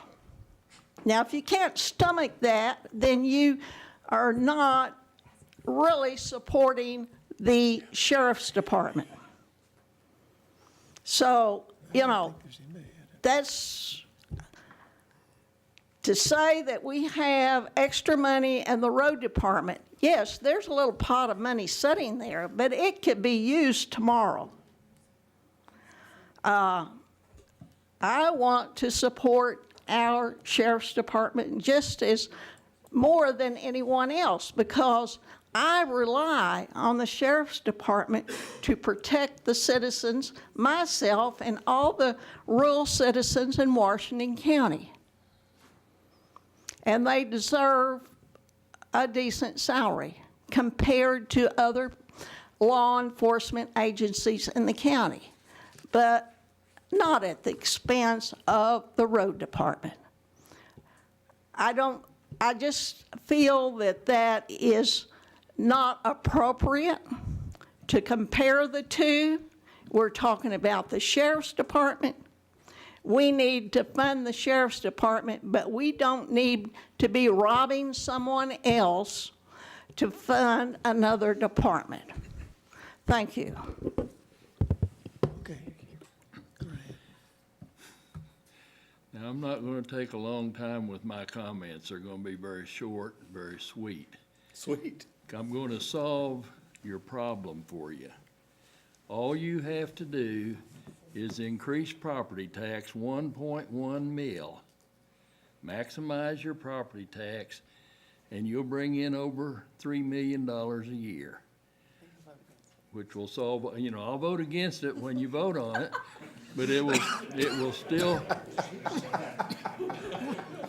Now, if you can't stomach that, then you are not really supporting the sheriff's department. So, you know, that's to say that we have extra money in the road department. Yes, there's a little pot of money sitting there, but it could be used tomorrow. I want to support our sheriff's department just as more than anyone else, because I rely on the sheriff's department to protect the citizens, myself, and all the rural citizens in Washington County. And they deserve a decent salary compared to other law enforcement agencies in the county, but not at the expense of the road department. I don't I just feel that that is not appropriate to compare the two. We're talking about the sheriff's department. We need to fund the sheriff's department, but we don't need to be robbing someone else to fund another department. Thank you. Okay. Now, I'm not gonna take a long time with my comments. They're gonna be very short, very sweet. Sweet. I'm gonna solve your problem for you. All you have to do is increase property tax 1.1 mil. Maximize your property tax, and you'll bring in over $3 million a year, which will solve, you know, I'll vote against it when you vote on it, but it will still,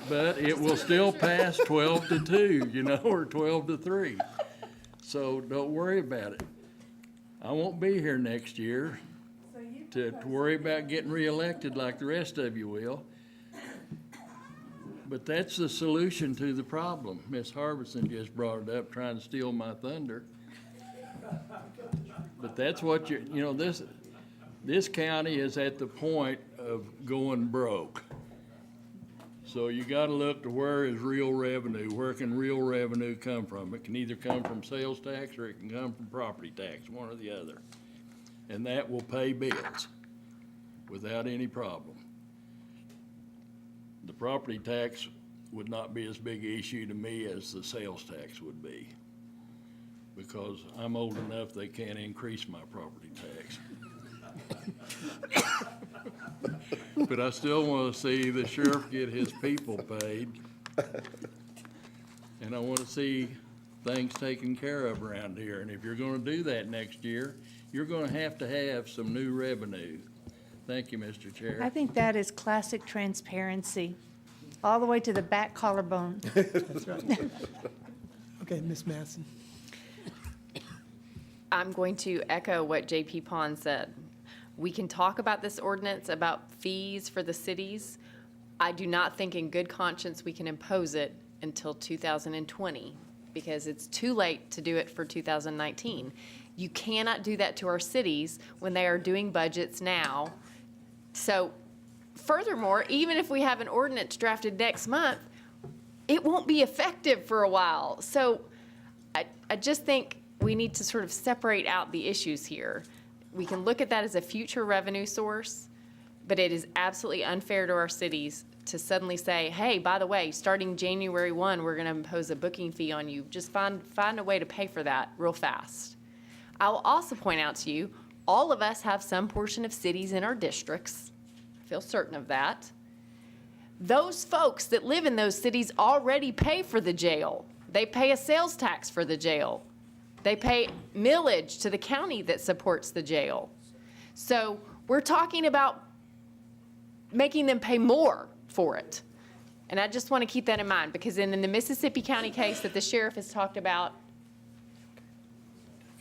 but it will still pass 12-2, you know, or 12-3. So don't worry about it. I won't be here next year to worry about getting reelected like the rest of you will. But that's the solution to the problem. Ms. Harbison just brought it up, trying to steal my thunder. But that's what you know, this county is at the point of going broke. So you gotta look to where is real revenue, where can real revenue come from? It can either come from sales tax or it can come from property tax, one or the other. And that will pay bills without any problem. The property tax would not be as big an issue to me as the sales tax would be, because I'm old enough they can't increase my property tax. But I still want to see the sheriff get his people paid. And I want to see things taken care of around here. And if you're going to do that next year, you're going to have some new revenue. Thank you, Mr. Chair. I think that is classic transparency, all the way to the back collarbone. That's right. Okay, Ms. Madsen. I'm going to echo what JP Pond said. We can talk about this ordinance about fees for the cities. I do not think in good conscience we can impose it until 2020, because it's too late to do it for 2019. You cannot do that to our cities when they are doing budgets now. So furthermore, even if we have an ordinance drafted next month, it won't be effective for a while. So I just think we need to sort of separate out the issues here. We can look at that as a future revenue source, but it is absolutely unfair to our cities to suddenly say, hey, by the way, starting January 1, we're going to impose a booking fee on you. Just find a way to pay for that real fast. I will also point out to you, all of us have some portion of cities in our districts. I feel certain of that. Those folks that live in those cities already pay for the jail. They pay a sales tax for the jail. They pay millage to the county that supports the jail. So we're talking about making them pay more for it. And I just want to keep that in mind, because in the Mississippi County case that the sheriff has talked about,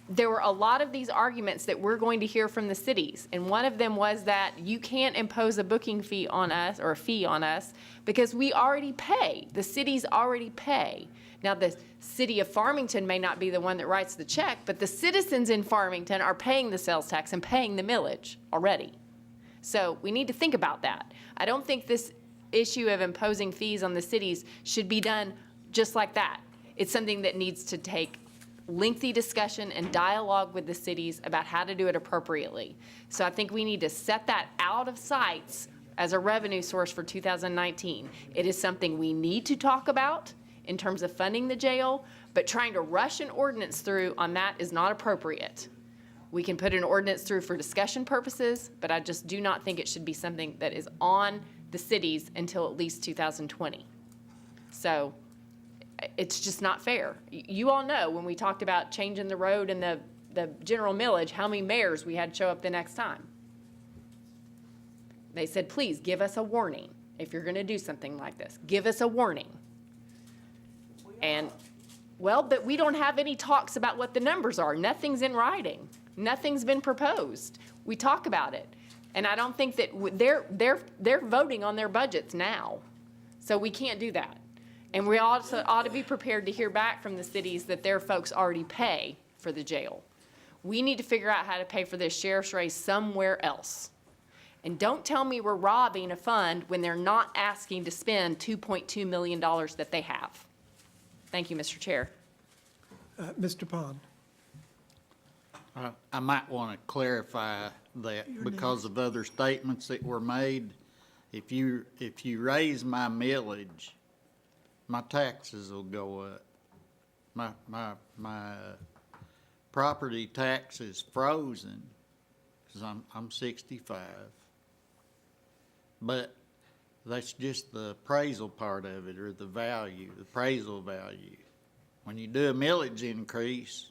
there were a lot of these arguments that we're going to hear from the cities. And one of them was that you can't impose a booking fee on us, or a fee on us, because we already pay. The cities already pay. Now, the city of Farmington may not be the one that writes the check, but the citizens in Farmington are paying the sales tax and paying the millage already. So we need to think about that. I don't think this issue of imposing fees on the cities should be done just like that. It's something that needs to take lengthy discussion and dialogue with the cities about how to do it appropriately. So I think we need to set that out of sight as a revenue source for 2019. It is something we need to talk about in terms of funding the jail, but trying to rush an ordinance through on that is not appropriate. We can put an ordinance through for discussion purposes, but I just do not think it should be something that is on the cities until at least 2020. So it's just not fair. You all know when we talked about changing the road and the general millage, how many mayors we had show up the next time. They said, please give us a warning if you're gonna do something like this. Give us a warning. And, well, but we don't have any talks about what the numbers are. Nothing's in writing. Nothing's been proposed. We talk about it. And I don't think that they're voting on their budgets now. So we can't do that. And we also ought to be prepared to hear back from the cities that their folks already pay for the jail. We need to figure out how to pay for this sheriff's raise somewhere else. And don't tell me we're robbing a fund when they're not asking to spend $2.2 million that they have. Thank you, Mr. Chair. Mr. Pond? I might want to clarify that because of other statements that were made. If you raise my millage, my taxes will go up. My property tax is frozen because I'm 65. But that's just the appraisal part of it, or the value, the appraisal value. When you do a millage increase,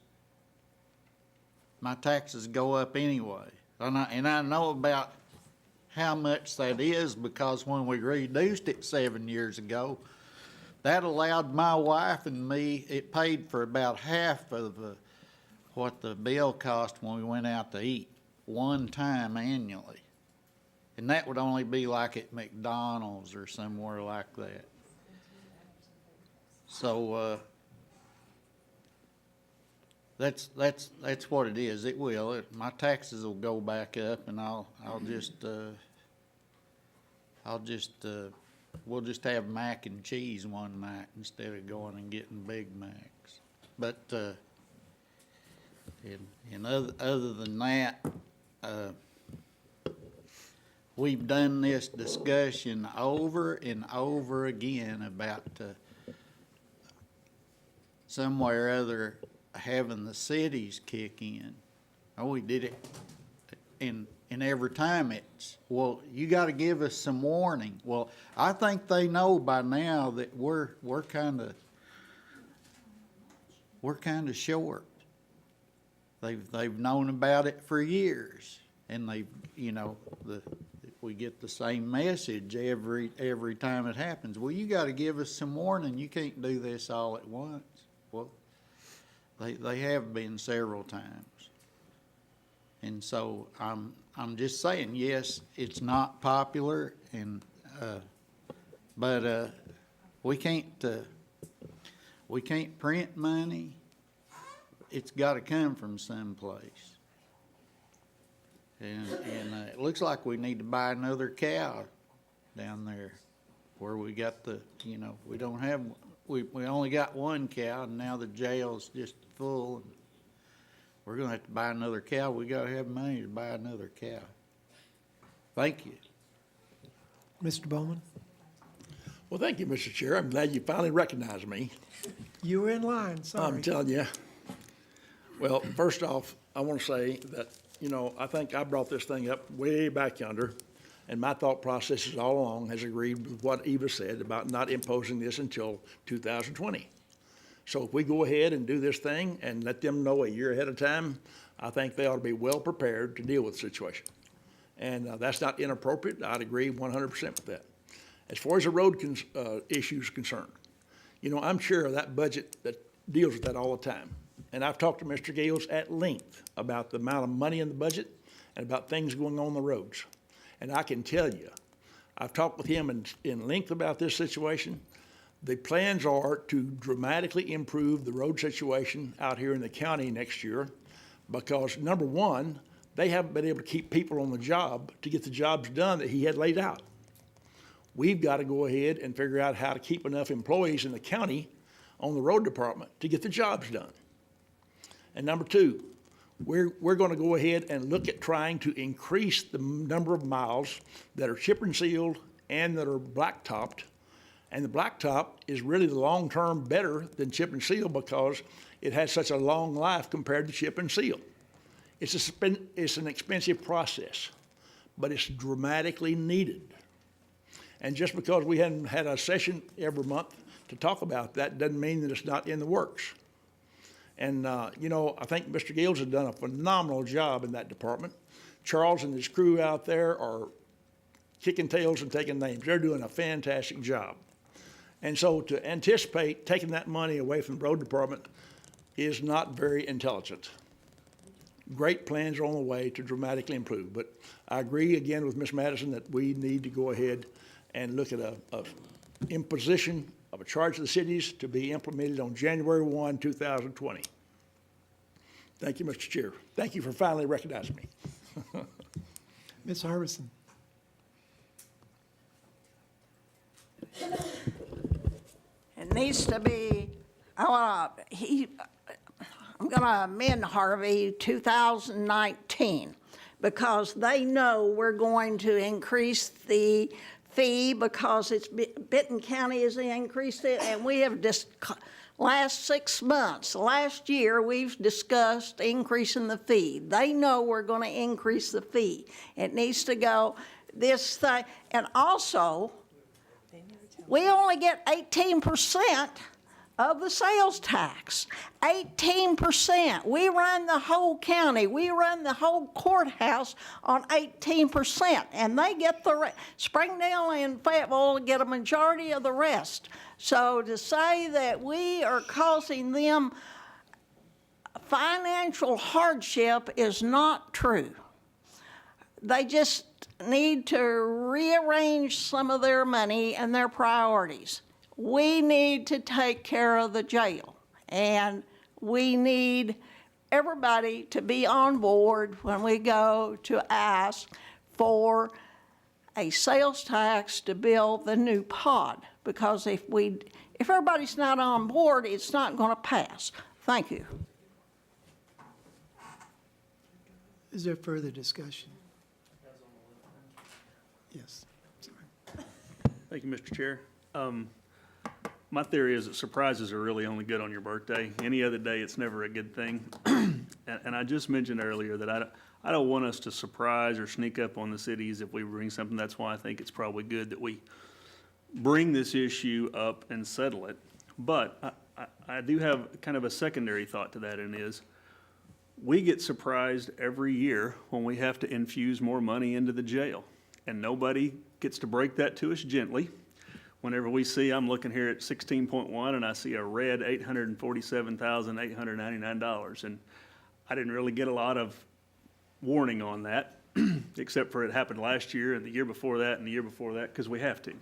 my taxes go up anyway. And I know about how much that is because when we reduced it 7 years ago, that allowed my wife and me, it paid for about half of what the bill cost when we went out to eat one time annually. And that would only be like at McDonald's or somewhere like that. So, that's what it is. It will. My taxes will go back up, and we'll just have mac and cheese one night instead of going and getting Big Macs. But other than that, we've done this discussion over and over again about somewhere or other having the cities kick in. Oh, we did it, and every time it's, well, you got to give us some warning. Well, I think they know by now that we're kind of short. They've known about it for years, and we get the same message every time it happens. Well, you got to give us some warning. You can't do this all at once. Well, they have been several times, and so I'm just saying, yes, it's not popular, and but we can't print money. It's got to come from someplace. And it looks like we need to buy another cow down there where we got we don't have, we only got one cow, and now the jail's just full. And we're going to have to buy another cow. We got to have money to buy another cow. Thank you. Mr. Bowman? Well, thank you, Mr. Chair. I'm glad you finally recognized me. You were in line, sorry. I'm telling you. Well, first off, I want to say that, I think I brought this thing up way back yonder, and my thought processes all along has agreed with what Eva said about not imposing this until 2020. So if we go ahead and do this thing and let them know a year ahead of time, I think they ought to be well prepared to deal with the situation. And that's not inappropriate. I'd agree 100% with that. As far as the road issue is concerned, I'm chair of that budget that deals with that all the time. And I've talked to Mr. Gales at length about the amount of money in the budget and about things going on the roads. And I can tell you, I've talked with him in length about this situation. The plans are to dramatically improve the road situation out here in the county next year because, number one, they haven't been able to keep people on the job to get the jobs done that he had laid out. We've got to go ahead and figure out how to keep enough employees in the county on the road department to get the jobs done. And number two, we're going to go ahead and look at trying to increase the number of miles that are chip and sealed and that are blacktopped. And the blacktop is really the long-term better than chip and seal because it has such a long life compared to chip and seal. It's an expensive process, but it's dramatically needed. And just because we hadn't had a session every month to talk about that doesn't mean that it's not in the works. And, I think Mr. Gales has done a phenomenal job in that department. Charles and his crew out there are kicking tails and taking names. They're doing a fantastic job. And so to anticipate taking that money away from the road department is not very intelligent. Great plans are on the way to dramatically improve. But I agree again with Ms. Madison that we need to go ahead and look at a imposition of a charge of the cities to be implemented on January 1, 2020. Thank you, Mr. Chair. Thank you for finally recognizing me. Ms. Harbison. It needs to be, I'm gonna amend Harvey 2019, because they know we're going to increase the fee because Benton County has increased it, and we have last 6 months, last year, we've discussed increasing the fee. They know we're gonna increase the fee. It needs to go this thing, and also, we only get 18% of the sales tax. 18%. We run the whole county. We run the whole courthouse on 18%, and they get the rest. Springdale and Fayetteville get a majority of the rest. So to say that we are causing them financial hardship is not true. They just need to rearrange some of their money and their priorities. We need to take care of the jail, and we need everybody to be on board when we go to ask for a sales tax to build the new pod, because if everybody's not on board, it's not going to pass. Thank you. Is there further discussion? Yes, sorry. Thank you, Mr. Chair. My theory is that surprises are really only good on your birthday. Any other day, it's never a good thing. And I just mentioned earlier that I don't want us to surprise or sneak up on the cities if we bring something. That's why I think it's probably good that we bring this issue up and settle it. But I do have kind of a secondary thought to that, and is we get surprised every year when we have to infuse more money into the jail. And nobody gets to break that to us gently. Whenever we see, I'm looking here at 16.1 and I see a red $847,899. And I didn't really get a lot of warning on that, except for it happened last year and the year before that and the year before that, because we have to.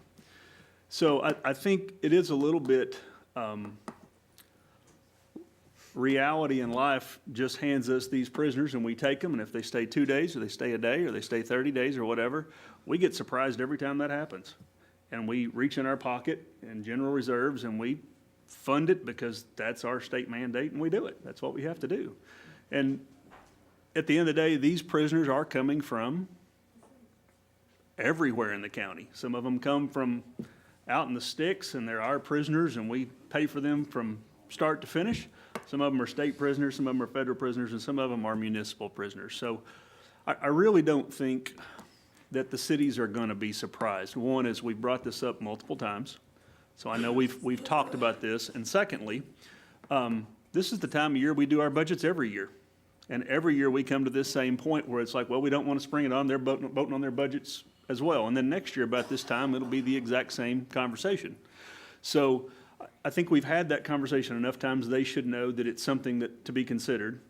So I think it is a little bit, reality in life just hands us these prisoners and we take them, and if they stay 2 days or they stay a day or they stay 30 days or whatever, we get surprised every time that happens. And we reach in our pocket and general reserves and we fund it because that's our state mandate and we do it. That's what we have to do. And at the end of the day, these prisoners are coming from everywhere in the county. Some of them come from out in the sticks and they're our prisoners and we pay for them from start to finish. Some of them are state prisoners, some of them are federal prisoners, and some of them are municipal prisoners. So I really don't think that the cities are going to be surprised. One is we've brought this up multiple times, so I know we've talked about this. And secondly, this is the time of year we do our budgets every year. And every year we come to this same point where it's like, well, we don't want to spring it on. They're voting on their budgets as well. And then next year about this time, it'll be the exact same conversation. So I think we've had that conversation enough times. They should know that it's something that to be considered.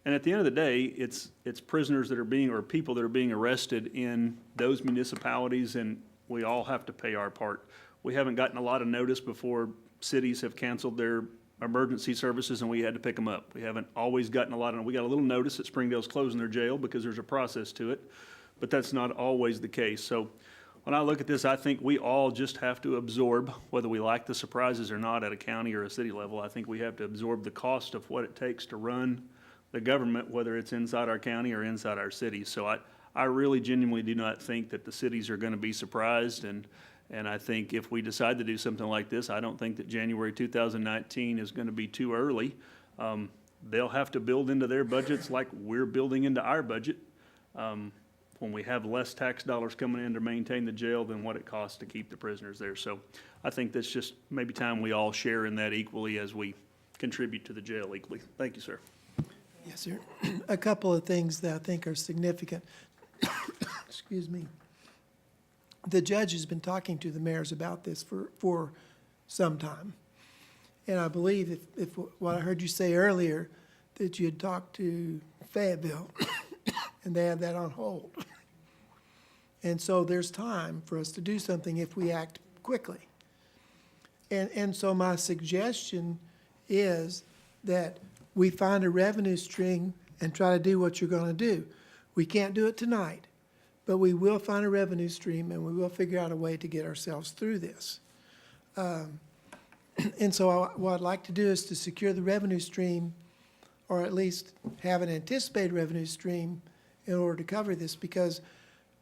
And at the end of the day, it's prisoners that are being, or people that are being arrested in those municipalities, and we all have to pay our part. We haven't gotten a lot of notice before cities have canceled their emergency services and we had to pick them up. We haven't always gotten a lot of, we got a little notice that Springdale's closing their jail because there's a process to it, but that's not always the case. So when I look at this, I think we all just have to absorb, whether we like the surprises or not at a county or a city level, I think we have to absorb the cost of what it takes to run the government, whether it's inside our county or inside our cities. So I really genuinely do not think that the cities are going to be surprised. And I think if we decide to do something like this, I don't think that January 2019 is going to be too early. They'll have to build into their budgets like we're building into our budget when we have less tax dollars coming in to maintain the jail than what it costs to keep the prisoners there. So I think that's just maybe time we all share in that equally as we contribute to the jail equally. Thank you, sir. Yes, sir. A couple of things that I think are significant. Excuse me. The judge has been talking to the mayors about this for some time. And I believe if what I heard you say earlier, that you had talked to Fayetteville and they have that on hold. And so there's time for us to do something if we act quickly. And so my suggestion is that we find a revenue stream and try to do what you're gonna do. We can't do it tonight, but we will find a revenue stream and we will figure out a way to get ourselves through this. And so what I'd like to do is to secure the revenue stream, or at least have an anticipated revenue stream in order to cover this, because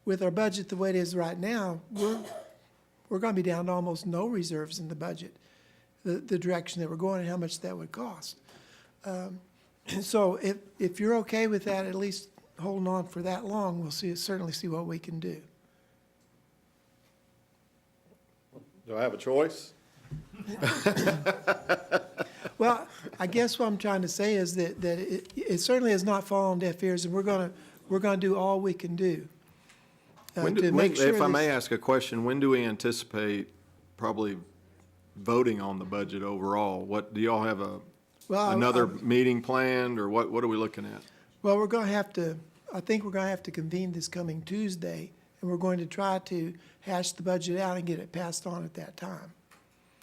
with our budget the way it is right now, we're gonna be down to almost no reserves in the budget, the direction that we're going and how much that would cost. So if you're okay with that, at least holding on for that long, we'll certainly see what we can do. Do I have a choice? Well, I guess what I'm trying to say is that it certainly has not fallen on deaf ears, and we're gonna do all we can do to make sure. If I may this- ask a question, when do we anticipate probably voting on the budget overall? What, do y'all have Well, another meeting planned, or what are we looking at? Well, we're gonna have to, I think we're gonna have to convene this coming Tuesday, and we're going to try to hash the budget out and get it passed on at that time.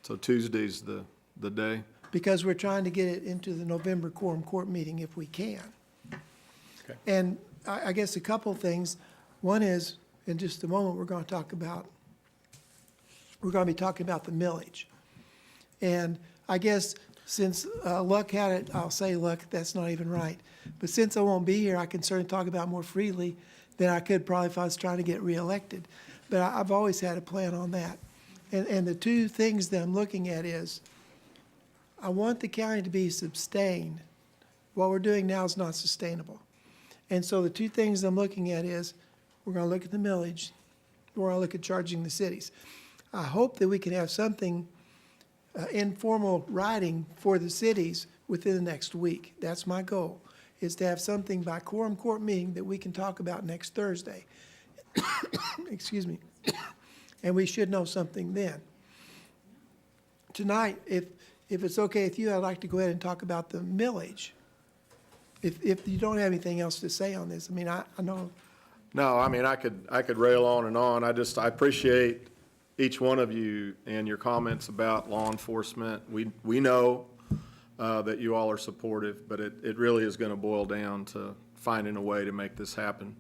So Tuesday's the day? Because we're trying to get it into the November quorum court meeting if we can. Okay. And I guess a couple of things. One is, in just a moment, we're gonna be talking about the millage. And I guess since Luck had it, I'll say Luck, that's not even right. But since I won't be here, I can certainly talk about it more freely than I could probably if I was trying to get reelected. But I've always had a plan on that. And the two things that I'm looking at is, I want the county to be sustained. What we're doing now is not sustainable. And so the two things I'm looking at is, we're gonna look at the millage, we're gonna look at charging the cities. I hope that we can have something, informal writing for the cities within the next week. That's my goal, is to have something by quorum court meeting that we can talk about next Thursday. Excuse me. And we should know something then. Tonight, if it's okay with you, I'd like to go ahead and talk about the millage. If you don't have anything else to say on this, I mean, I know. No, I mean, I could rail on and on. I appreciate each one of you and your comments about law enforcement. We know that you all are supportive, but it really is going to boil down to finding a way to make this happen.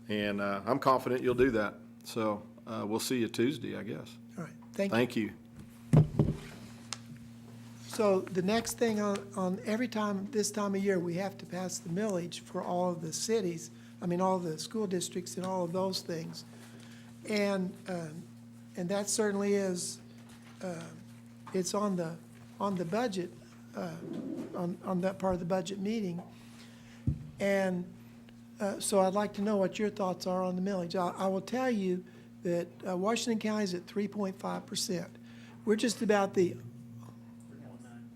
And I'm confident you'll do that. So we'll see you Tuesday, I guess. All right, thank you. Thank you. So the next thing on every time, this time of year, we have to pass the millage for all of the cities, all the school districts and all of those things. And that certainly is, it's on the budget, on that part of the budget meeting. And so I'd like to know what your thoughts are on the millage. I will tell you that Washington County is at 3.5%. We're just about the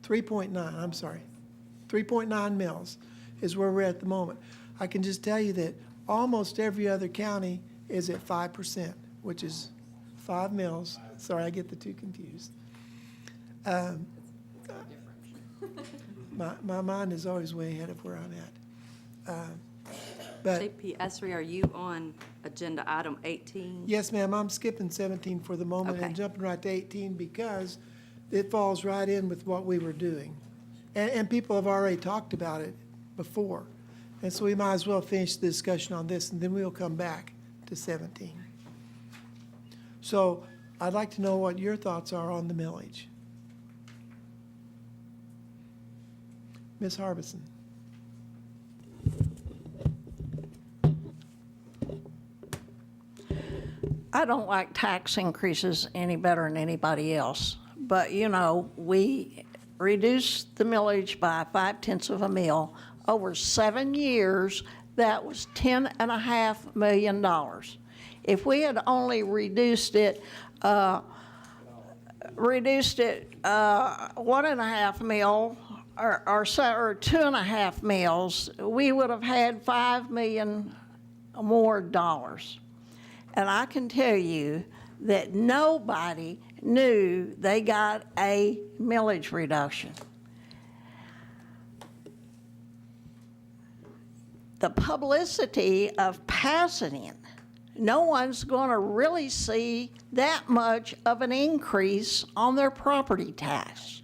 3.9, I'm sorry. 3.9 mils is where we're at the moment. I can just tell you that almost every other county is at 5%, which is 5 mils. Sorry, I get the two confused. My mind is always way ahead of where I'm at. But JP Ussery, are you on agenda item 18? yes, ma'am, I'm skipping 17 for the moment and Okay. jumping right to 18 because it falls right in with what we were doing. And people have already talked about it before. And so we might as well finish the discussion on this, and then we'll come back to 17. So I'd like to know what your thoughts are on the millage. Ms. Harbison. I don't like tax increases any better than anybody else. But, we reduced the millage by 0.5 of a mil. Over 7 years, that was $10.5 million. If we had only reduced it 1.5 mil or 2.5 mils, we would have had $5 million more dollars. And I can tell you that nobody knew they got a millage reduction. The publicity of passing it no one's going to really see that much of an increase on their property tax.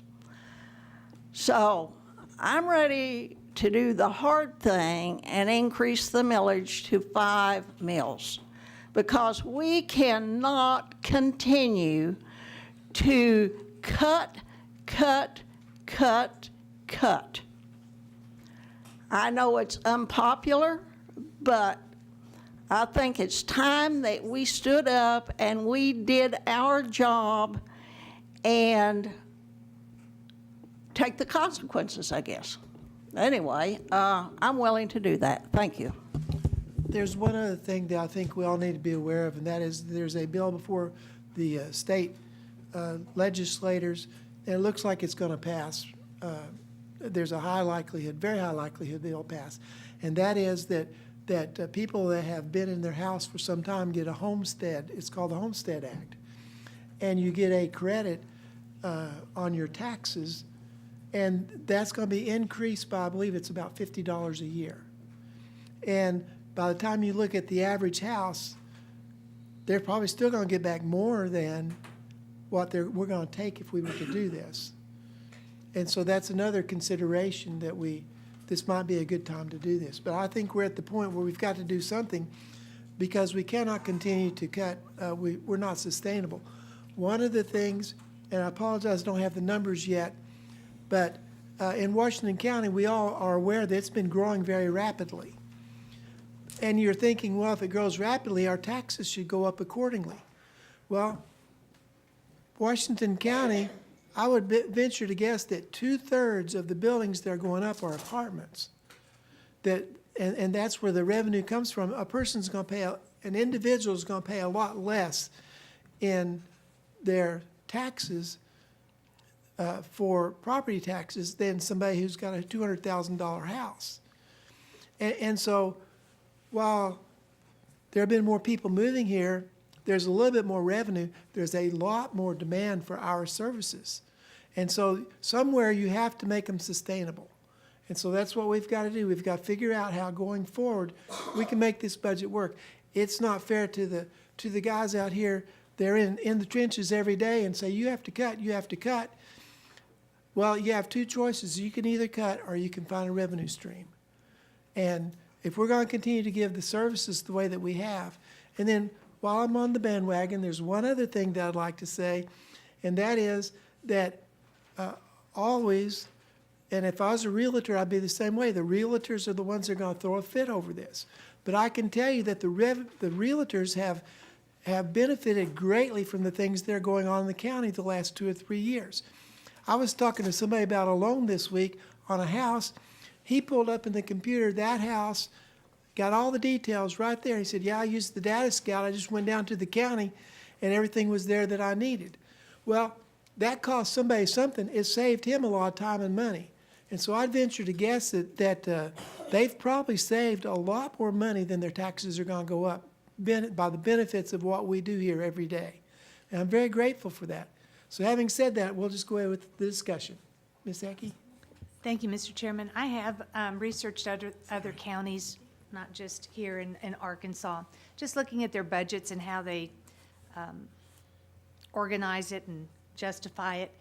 So I'm ready to do the hard thing and increase the millage to 5 mills, because we cannot continue to cut. I know it's unpopular, but I think it's time that we stood up and we did our job and take the consequences, I guess. Anyway, I'm willing to do that. Thank you. There's one other thing that I think we all need to be aware of, and that is there's a bill before the state legislators, and it looks like it's going to pass. There's a high likelihood, very high likelihood they'll pass, and that is that people that have been in their house for some time get a homestead. It's called the Homestead Act, and you get a credit on your taxes, and that's going to be increased by, I believe it's about $50 a year. And by the time you look at the average house, they're probably still going to get back more than what we're going to take if we were to do this. And so that's another consideration that this might be a good time to do this. But I think we're at the point where we've got to do something, because we cannot continue to cut. We're not sustainable. One of the things, and I apologize, I don't have the numbers yet, but in Washington County, we all are aware that it's been growing very rapidly. And you're thinking, well, if it grows rapidly, our taxes should go up accordingly. Well, Washington County, I would venture to guess that 2/3 of the buildings that are going up are apartments. And that's where the revenue comes from. A person's going to pay, an individual is going to pay a lot less in their taxes for property taxes than somebody who's got a $200,000 house. And so while there have been more people moving here, there's a little bit more revenue. There's a lot more demand for our services. And so somewhere you have to make them sustainable. And so that's what we've got to do. We've got to figure out how going forward we can make this budget work. It's not fair to the guys out here. They're in the trenches every day and say, you have to cut, you have to cut. Well, you have two choices. You can either cut or you can find a revenue stream. And if we're going to continue to give the services the way that we have, and then while I'm on the bandwagon, there's one other thing that I'd like to say, and that is that always, and if I was a realtor, I'd be the same way. The realtors are the ones that are going to throw a fit over this. But I can tell you that the realtors have benefited greatly from the things that are going on in the county the last 2 or 3 years. I was talking to somebody about a loan this week on a house. He pulled up in the computer that house, got all the details right there. He said, yeah, I used the data scout. I just went down to the county and everything was there that I needed. Well, that cost somebody something. It saved him a lot of time and money. And so I'd venture to guess that they've probably saved a lot more money than their taxes are going to go up by the benefits of what we do here every day. And I'm very grateful for that. So having said that, we'll just go ahead with the discussion. Ms. Ecke? Thank you, Mr. Chairman. I have researched other counties, not just here in Arkansas, just looking at their budgets and how they organize it and justify it.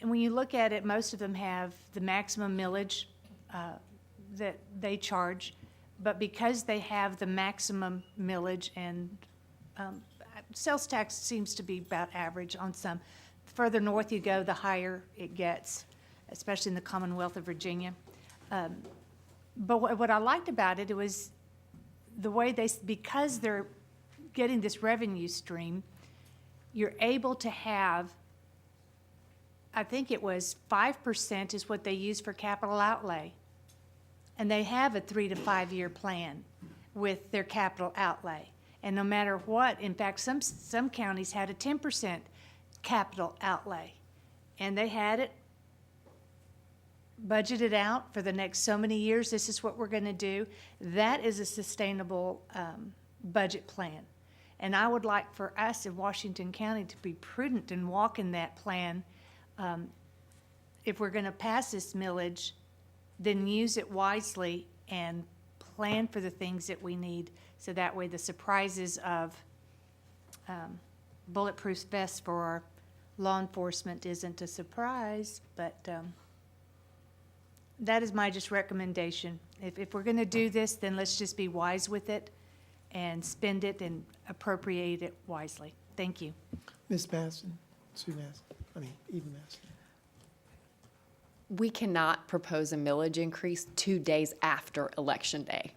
And when you look at it, most of them have the maximum millage that they charge, but because they have the maximum millage and sales tax seems to be about average on some. The further north you go, the higher it gets, especially in the Commonwealth of Virginia. But what I liked about it was the way because they're getting this revenue stream, you're able to have, I think it was 5% is what they use for capital outlay. And they have a 3 to 5 year plan with their capital outlay. And no matter what, in fact, some counties had a 10% capital outlay. And they had it budgeted out for the next so many years. This is what we're going to do. That is a sustainable budget plan. And I would like for us in Washington County to be prudent and walk in that plan. If we're going to pass this millage, then use it wisely and plan for the things that we need, so that way the surprises of bulletproof vests for our law enforcement isn't a surprise, but that is my just recommendation. If we're gonna do this, then let's just be wise with it and spend it and appropriate it wisely. Thank you. Ms. Maston, Sue Maston, Eva Maston. We cannot propose a millage increase 2 days after Election Day.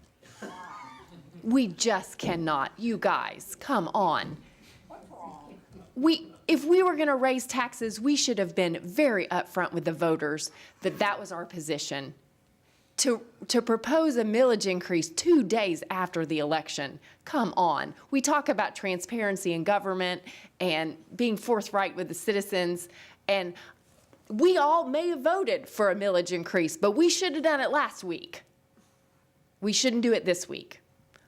We just cannot. You guys, come on. If we were going to raise taxes, we should have been very upfront with the voters that that was our position. To propose a millage increase 2 days after the election, come on. We talk about transparency in government and being forthright with the citizens, and we all may have voted for a millage increase, but we should have done it last week. We shouldn't do it this week.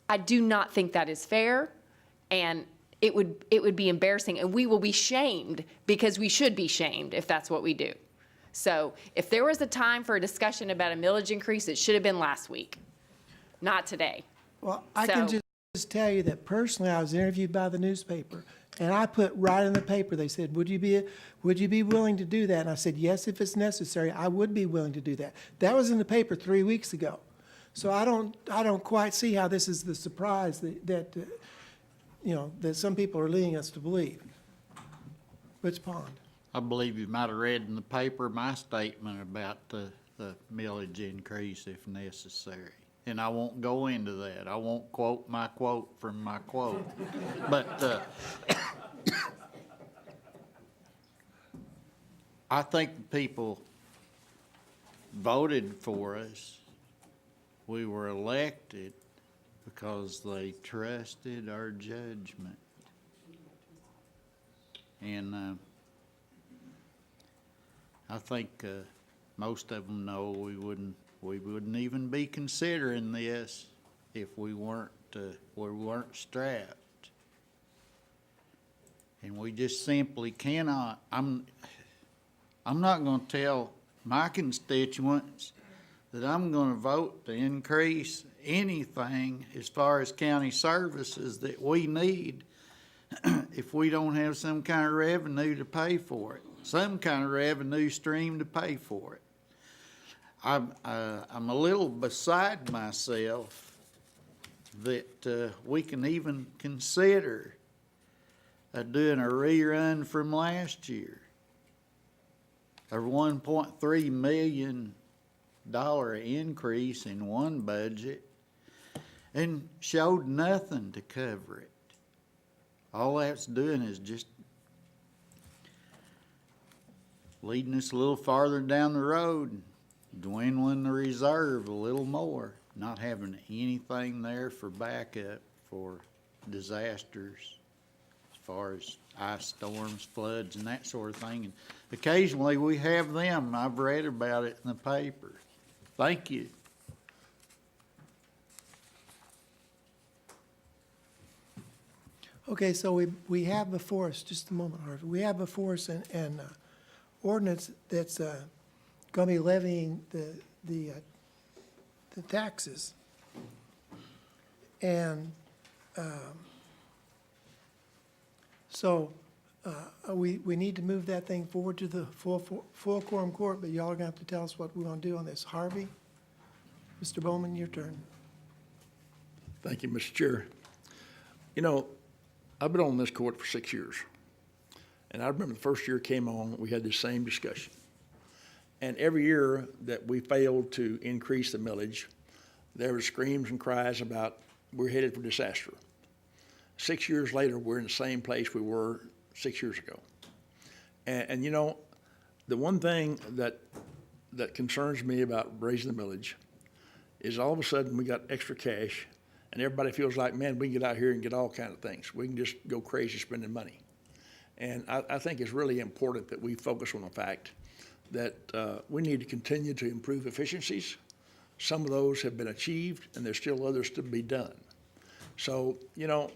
I do not think that is fair, and it would be embarrassing, and we will be shamed, because we should be shamed if that's what we do. So if there was a time for a discussion about a millage increase, it should have been last week, not today. Well, I can just tell you that personally, I was interviewed by the newspaper, and I put right in the paper, they said, would you be willing to do that? And I said, yes, if it's necessary, I would be willing to do that. That was in the paper 3 weeks ago. So I don't quite see how this is the surprise that some people are leading us to believe. Butch Pond. I believe you might have read in the paper my statement about the millage increase if necessary. And I won't go into that. I won't quote my quote from my quote. But I think the people voted for us. We were elected because they trusted our judgment. And I think most of them know we wouldn't even be considering this if we weren't strapped. And we just simply cannot. I'm not going to tell my constituents that I'm going to vote to increase anything as far as county services that we need if we don't have some kind of revenue to pay for it, some kind of revenue stream to pay for it. I'm a little beside myself that we can even consider doing a rerun from last year. A $1.3 million increase in one budget and showed nothing to cover it. All that's doing is just leading us a little farther down the road, dwindling the reserve a little more, not having anything there for backup for disasters as far as ice storms, floods, and that sort of thing. And occasionally we have them. I've read about it in the paper. Thank you. Okay, so we have before us, just a moment, Harvey, we have before us an ordinance that's going to be levying the taxes. And so we need to move that thing forward to the full quorum court, but y'all are going to have to tell us what we want to do on this. Harvey? Mr. Bowman, your turn. Thank you, Mr. Chair. You know, I've been on this court for 6 years. And I remember the first year it came on, we had the same discussion. And every year that we failed to increase the millage, there were screams and cries about we're headed for disaster. 6 years later, we're in the same place we were 6 years ago. And you know, the one thing that concerns me about raising the millage is all of a sudden we got extra cash and everybody feels like, man, we can get out here and get all kinds of things. We can just go crazy spending money. And I think it's really important that we focus on the fact that we need to continue to improve efficiencies. Some of those have been achieved and there's still others to be done. So, you know,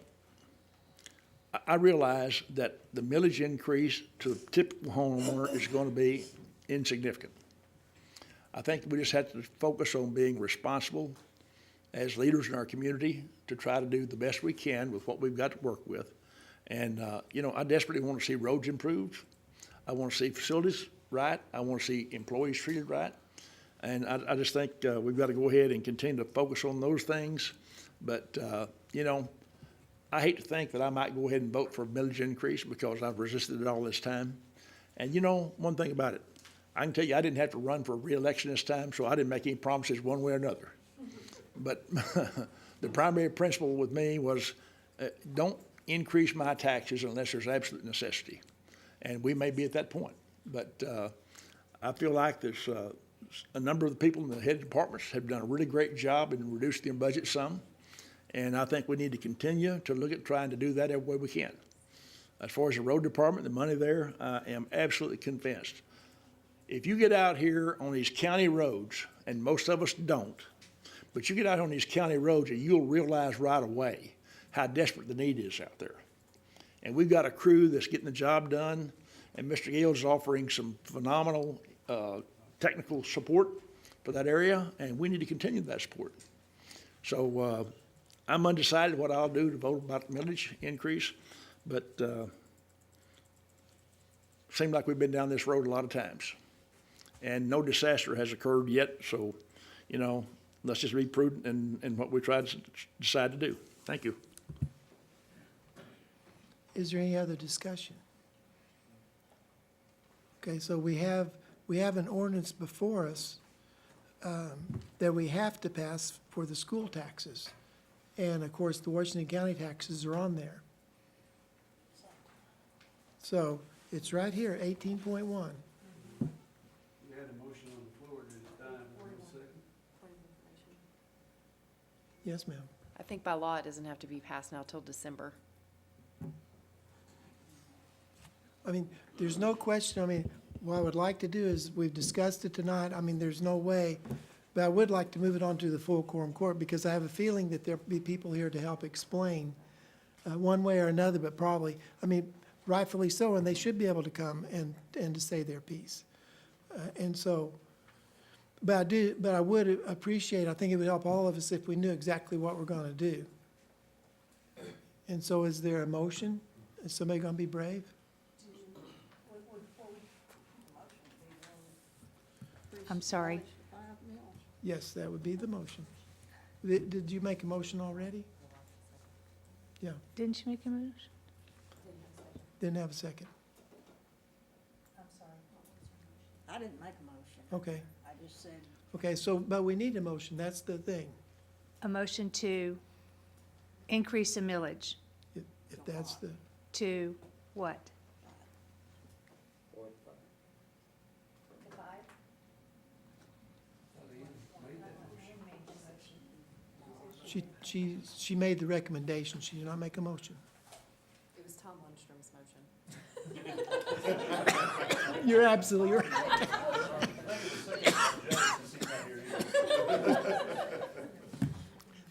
I realize that the millage increase to the typical homeowner is going to be insignificant. I think we just have to focus on being responsible as leaders in our community to try to do the best we can with what we've got to work with. And, I desperately want to see roads improved. I want to see facilities right. I want to see employees treated right. And I just think we've got to go ahead and continue to focus on those things. But, I hate to think that I might go ahead and vote for a millage increase because I've resisted it all this time. And one thing about it, I can tell you I didn't have to run for re-election this time, so I didn't make any promises one way or another. But the primary principle with me was don't increase my taxes unless there's absolute necessity. And we may be at that point. But I feel like there's a number of the people in the head departments have done a really great job in reducing their budget some. And I think we need to continue to look at trying to do that every way we can. As far as the road department, the money there, I am absolutely convinced. If you get out here on these county roads, and most of us don't, but you get out on these county roads and you'll realize right away how desperate the need is out there. And we've got a crew that's getting the job done, and Mr. Gales is offering some phenomenal technical support for that area, and we need to continue that support. So I'm undecided what I'll do to vote about the millage increase, but seems like we've been down this road a lot of times. And no disaster has occurred yet, so, let's just be prudent in what we try to decide to do. Thank you. Is there any other discussion? Okay, so we have an ordinance before us that we have to pass for the school taxes. And of course, the Washington County taxes are on there. So it's right here, 18.1. You had a motion on the floor, did it die in a second? Yes, ma'am. I think by law, it doesn't have to be passed now till December. I mean, there's no question, what I would like to do is, we've discussed it tonight, there's no way, but I would like to move it on to the full quorum court, because I have a feeling that there'll be people here to help explain one way or another, but probably, rightfully so, and they should be able to come and to say their piece. And so, but I would appreciate, I think it would help all of us if we knew exactly what we're gonna do. And so is there a motion? Is somebody gonna be brave? I'm sorry. Yes, that would be the motion. Did you make a motion already? Yeah, Didn't you make a motion? didn't have a second. I didn't make a motion. Okay, I just said. okay, so, but we need a motion, that's the thing, A motion to increase the millage if that's the, to what? she made the recommendation, she did not make a motion. It was Tom Lundstrom's motion. You're absolutely right.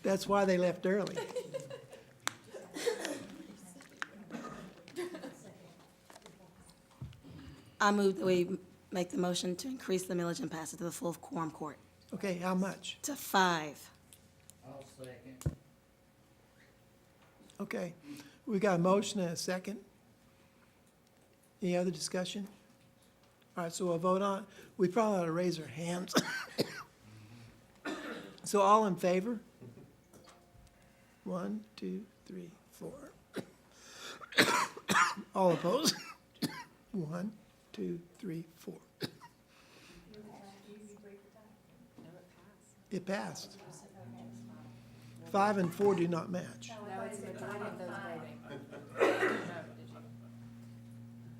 That's why they left early. I move that we make the motion to increase the millage and pass it to the full quorum court Okay, how much? to 5. I'll second. Okay, we got a motion and a second. Any other discussion? All right, so we'll vote on, we probably ought to raise our hands. So all in favor? 1, 2, 3, 4. All opposed? 1, 2, 3, 4. It passed. 5 and 4 do not match. No, it's a majority of those voting. No, did you?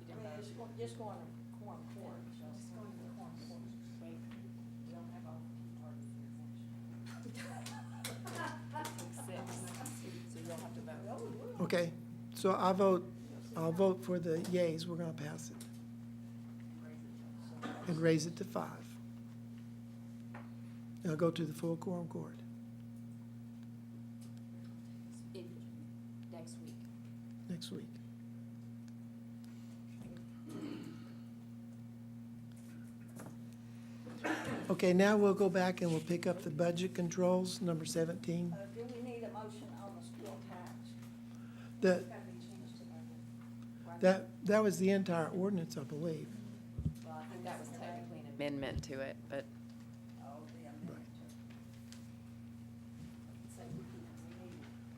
You didn't vote. Just going to quorum court. Just going to quorum court. Wait. You don't have all Take 6, so you'll have to vote. Okay, so I'll vote for the yays, we're gonna pass it. And raise it to 5. Now go to the full quorum court. Next week. Next week. Okay, now we'll go back and we'll pick up the budget controls, number 17. Do we need a motion on the school tax? The, that was the entire ordinance, I believe. Well, I think that was technically an amendment to it, but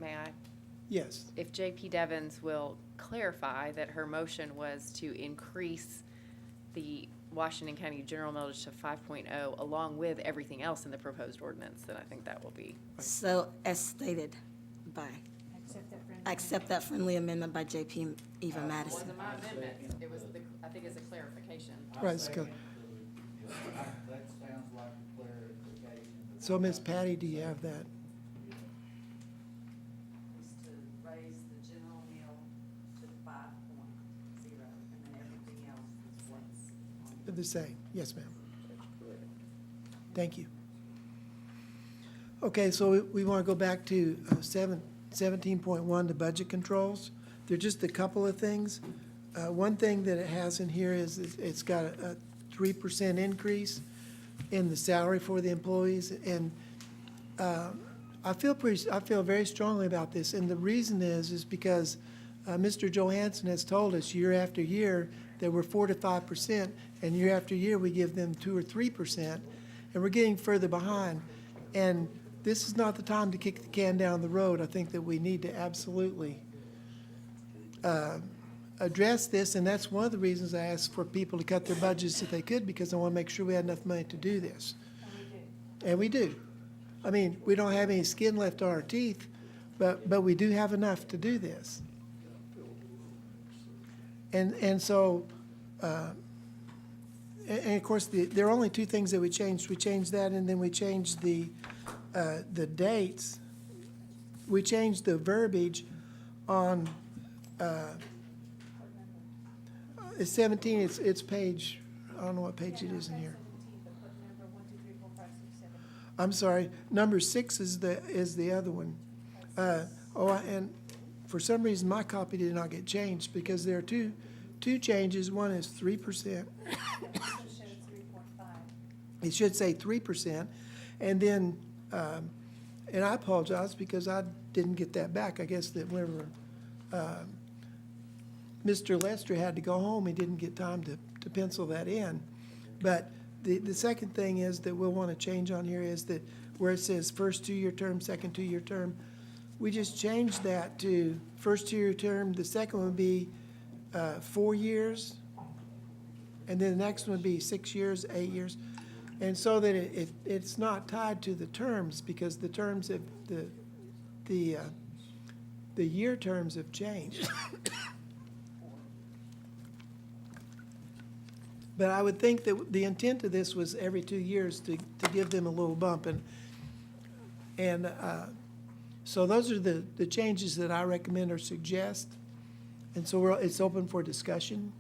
may I? Yes. If JP Devens will clarify that her motion was to increase the Washington County general millage to 5.0 along with everything else in the proposed ordinance, then I think that will be. So as stated by, I accept that friendly amendment by JP Eva It Madison. wasn't my amendment, it was I think it's a clarification. Right, it's good. That sounds like a clarification. So, Ms. Patty, do you have that? Was to raise the general meal to 5.0, and then everything else is what's on. The same, yes, ma'am. Thank you. Okay, so we want to go back to 17.1, the budget controls. There are just a couple of things. One thing that it has in here is it's got a 3% increase in the salary for the employees, and I feel very strongly about this, and the reason is because Mr. Johansson has told us year after year that we're 4 to 5%, and year after year we give them 2 or 3%, and we're getting further behind. And this is not the time to kick the can down the road. I think that we need to absolutely address this, and that's one of the reasons I asked for people to cut their budgets if they could, because I want to make sure we had enough money to do this. And we do. I mean, we don't have any skin left on our teeth, but we do have enough to do this. And so, and of course, there are only two things that we changed. We changed that, and then we changed the dates. We changed the verbiage on, it's 17, it's page, I don't know what page it is in here. I'm sorry, number 6 is the other one. And for some reason, my copy did not get changed, because there are two changes. One is 3%. It should say 3%, and then, and I apologize because I didn't get that back. I guess that whenever Mr. Lester had to go home, he didn't get time to pencil that in. But the second thing is that we'll want to change on here is that where it says first 2-year term, second 2-year term, we just changed that to first 2-year term. The second one would be 4 years, and then the next one would be 6 years, 8 years. And so that it's not tied to the terms, because the terms of the year terms have changed. But I would think that the intent of this was every 2 years to give them a little bump, and so those are the changes that I recommend or suggest, and so it's open for discussion.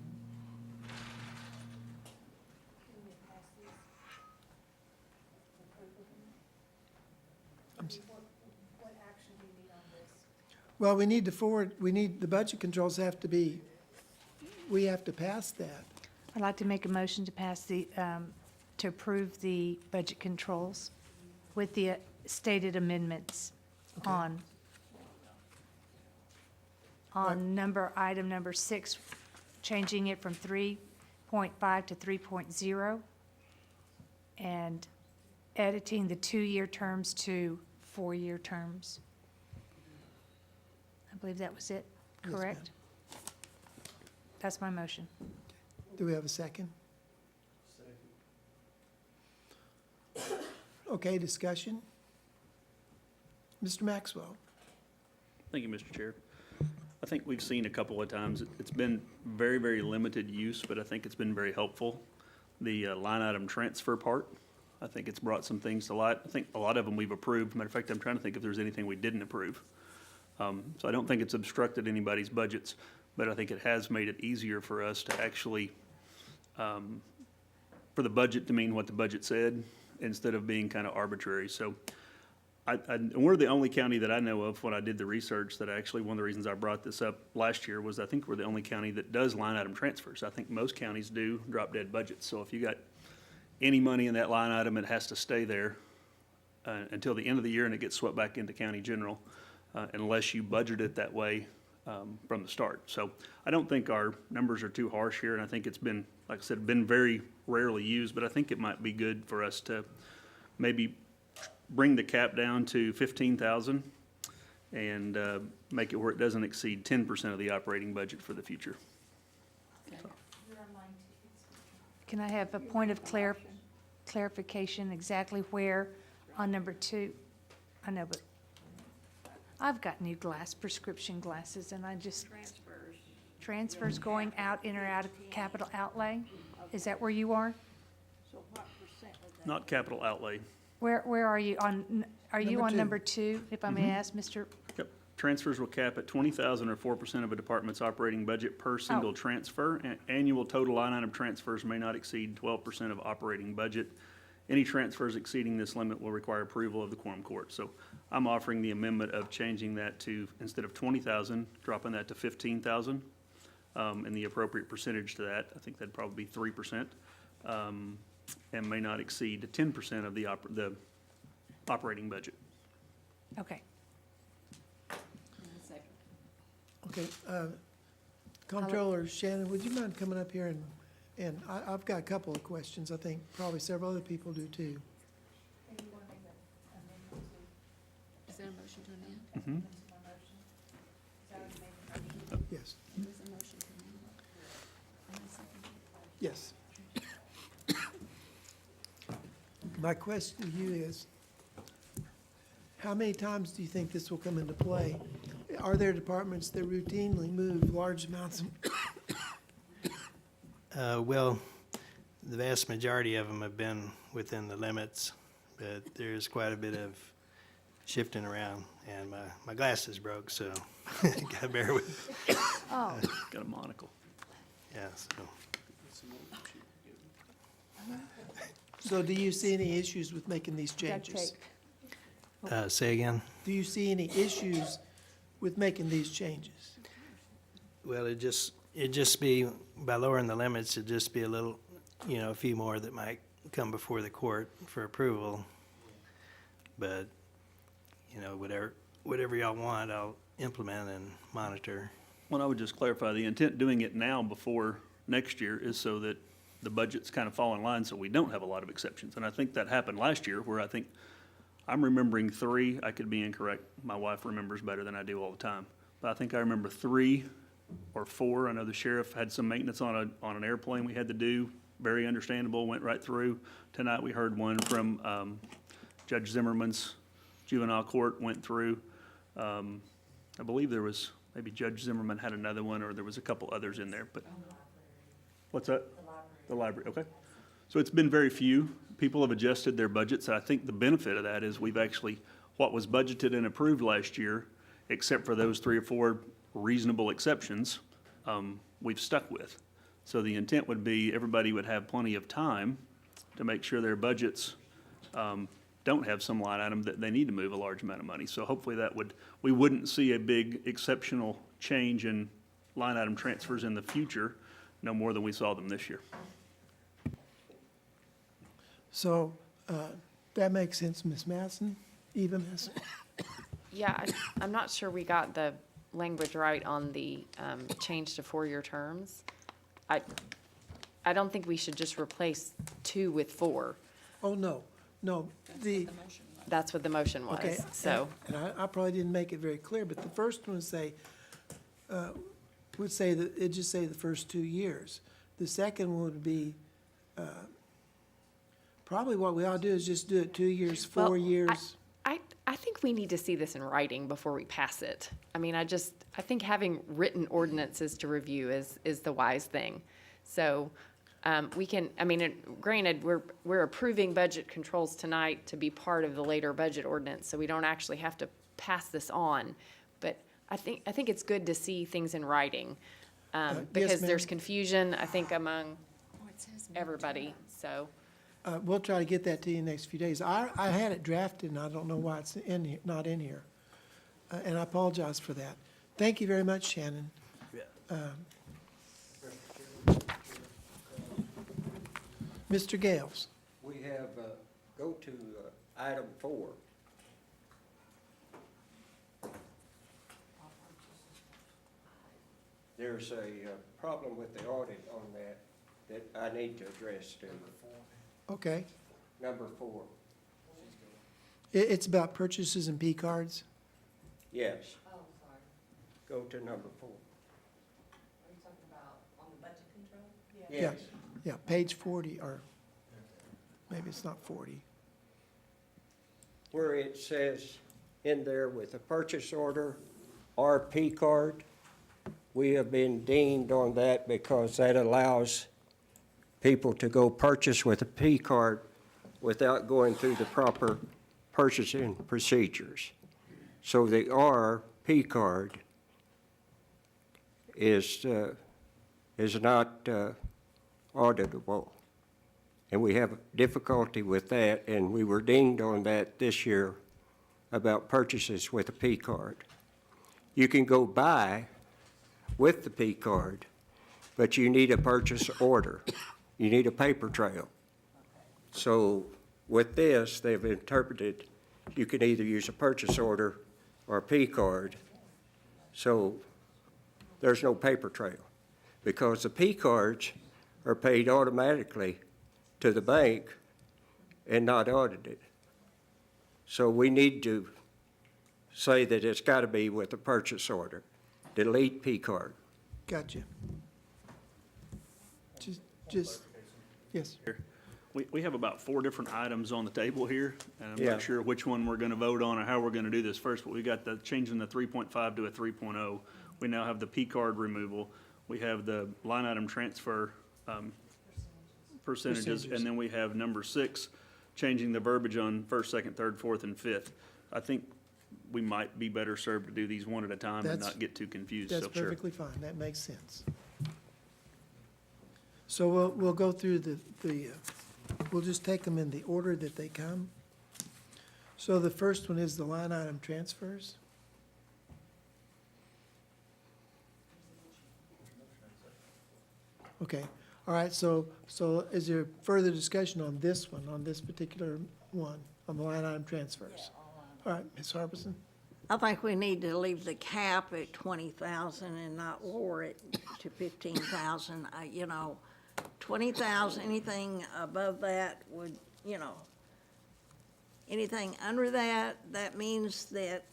Well, we need the budget controls we have to pass that. I'd like to make a motion to pass to approve the budget controls with the stated amendments on item number 6, changing it from 3.5 to 3.0, and editing the 2-year terms to 4-year terms. I believe that was it, Yes, ma'am. correct? That's my motion. Do we have a second? Okay, discussion? Mr. Maxwell? Thank you, Mr. Chair. I think we've seen a couple of times, it's been very, very limited use, but I think it's been very helpful. The line item transfer part, I think it's brought some things to light. I think a lot of them we've approved. Matter of fact, I'm trying to think if there's anything we didn't approve. So I don't think it's obstructed anybody's budgets, but I think it has made it easier for us to actually, for the budget to mean what the budget said, instead of being kind of arbitrary. So and we're the only county that I know of, when I did the research, that actually, one of the reasons I brought this up last year was I think we're the only county that does line item transfers. I think most counties do drop dead budgets. So if you got any money in that line item, it has to stay there until the end of the year, and it gets swept back into county general, unless you budget it that way from the start. So I don't think our numbers are too harsh here, and I think it's been, like I said, been very rarely used, but I think it might be good for us to maybe bring the cap down to 15,000 and make it where it doesn't exceed 10% of the operating budget for the future. Can I have a point of clarification exactly where on number 2? I know, but I've got new prescription glasses, and I just. Transfers going out, in or out of capital outlay? Is that where you are? Not capital outlay. Where are you on, are you Number on two. number 2, if I may ask, Mr.? Yep. Transfers will cap at 20,000 or 4% of a department's operating budget per single transfer. Annual total line item transfers may not exceed 12% of operating budget. Any transfers exceeding this limit will require approval of the quorum court. So I'm offering the amendment of changing that to, instead of 20,000, dropping that to 15,000. And the appropriate percentage to that, I think that'd probably be 3%, and may not exceed 10% of the operating budget. Okay. Okay, Comptroller Shannon, would you mind coming up here and I've got a couple of questions. I think probably several other people do too. Is there a motion to amend? Mm-hmm. Yes, There is a motion to amend. And a second. yes. My question to you is, how many times do you think this will come into play? Are there departments that routinely move large amounts of Well, the vast majority of them have been within the limits, but there's quite a bit of shifting around, and my glasses broke, so gotta bear with. Oh, Got a monocle. Yeah, so. So do you see any issues with making these duct changes? tape. Say again? Do you see any issues with making these changes? Well, it'd just be, by lowering the limits, it'd just be a little, a few more that might come before the court for approval. But, whatever y'all want, I'll implement and monitor. Well, I would just clarify, the intent doing it now before next year is so that the budgets kind of fall in line so we don't have a lot of exceptions. And I think that happened last year where I'm remembering 3, I could be incorrect, my wife remembers better than I do all the time. But I think I remember 3 or 4, I know the sheriff had some maintenance on an airplane we had to do, very understandable, went right through. Tonight we heard one from Judge Zimmerman's juvenile court went through. I believe there was, maybe Judge Zimmerman had another one, or there was a couple others in there, but. What's that? The library, okay. So it's been very few. People have adjusted their budgets. I think the benefit of that is we've actually, what was budgeted and approved last year, except for those 3 or 4 reasonable exceptions, we've stuck with. So the intent would be everybody would have plenty of time to make sure their budgets don't have some line item that they need to move a large amount of money. So hopefully we wouldn't see a big exceptional change in line item transfers in the future, no more than we saw them this year. So that makes sense, Ms. Masson, Eva Masson? Yeah, I'm not sure we got the language right on the change to 4-year terms. I don't think we should just replace 2 with 4. Oh, no, That's what the motion okay. was, so. And I probably didn't make it very clear, but the first one would say that, it'd just say the first 2 years. The second one would be, probably what we ought to do is just do it 2 years, 4 Well, years. I think we need to see this in writing before we pass it. I mean, I think having written ordinances to review is the wise thing. So, we can, granted, we're approving budget controls tonight to be part of the later budget ordinance, so we don't actually have to pass this on. But I think it's good to see things in writing, because ma'am. there's confusion, I think, among everybody, so. We'll try to get that to you in the next few days. I had it drafted, and I don't know why it's not in here. And I apologize for that. Thank you very much, Shannon. Mr. Gales. We have, go to item 4. There's a problem with the audit on that I need to address too. Okay. Number 4. It's about purchases and P cards. Yes, Oh, sorry. go to number 4. Are you talking about on the budget control? Yes. Yeah, page 40, or maybe it's not 40. Where it says in there with a purchase order or P card, we have been dinged on that because that allows people to go purchase with a P card without going through the proper purchasing procedures. So the RP card is not auditable. And we have difficulty with that, and we were dinged on that this year about purchases with a P card. You can go buy with the P card, but you need a purchase order. You need a paper trail. So with this, they've interpreted you can either use a purchase order or a P card. So there's no paper trail because the P cards are paid automatically to the bank and not audited. So we need to say that it's got to be with a purchase order. Delete P card. Gotcha. Just, yes. We have about 4 different items on the table here, and I'm Yeah. not sure which one we're gonna vote on or how we're gonna do this first, but we got the changing the 3.5 to a 3.0. We now have the P card removal. We have the line item transfer, percentages, and then we have number 6, changing the verbiage on first, second, third, fourth, and fifth. I think we might be better served to do these one at a time and That's- not get too confused, That's so sure. perfectly fine, that makes sense. So we'll go through we'll just take them in the order that they come. So the first one is the line item transfers. Okay, all right, so is there further discussion on this one, on this particular one, on the line item transfers? All right, Ms. Harbison? I think we need to leave the cap at 20,000 and not lower it to 15,000. You know, 20,000, anything above that would, you know, anything under that, that means that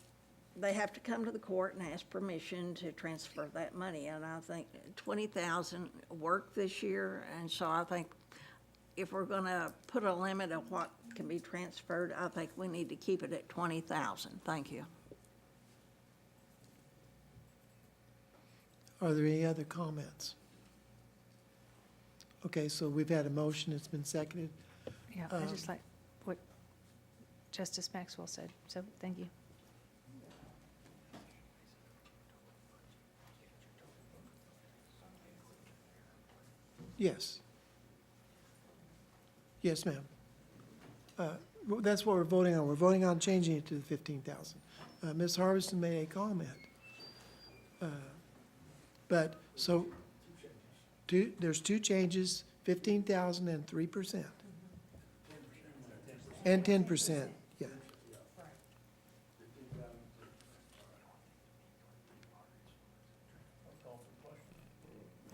they have to come to the court and ask permission to transfer that money. And I think 20,000 worked this year, and so I think if we're gonna put a limit of what can be transferred, I think we need to keep it at 20,000. Thank you. Are there any other comments? Okay, so we've had a motion, it's been seconded. Yeah, I just like what Justice Maxwell said, so thank you. Yes. Yes, ma'am. Well, that's what we're voting on. We're voting on changing it to the 15,000. Ms. Harbison made a comment. But, so, there's 2 changes, 15,000 and 3%. And 10%, yeah.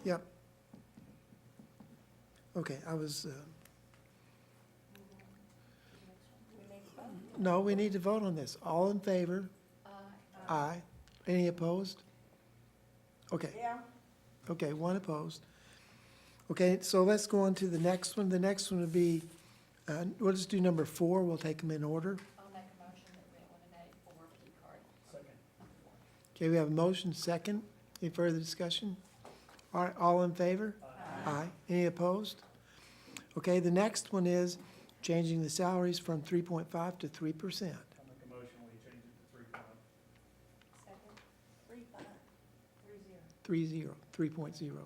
Yep. Okay, I was, no, we need to vote on this. All in favor? Aye. Any opposed? Okay. Yeah. Okay, 1 opposed. Okay, so let's go on to the next one. The next one would be, we'll just do number 4. We'll take them in order. I'll make a motion that we eliminate 4 P card. Okay, we have a motion, second. Any further discussion? All right, all in favor? Aye. Any opposed? Okay, the next one is changing the salaries from 3.5 to 3%. I'll make a motion, we change it to 3.0. Second, 3.0.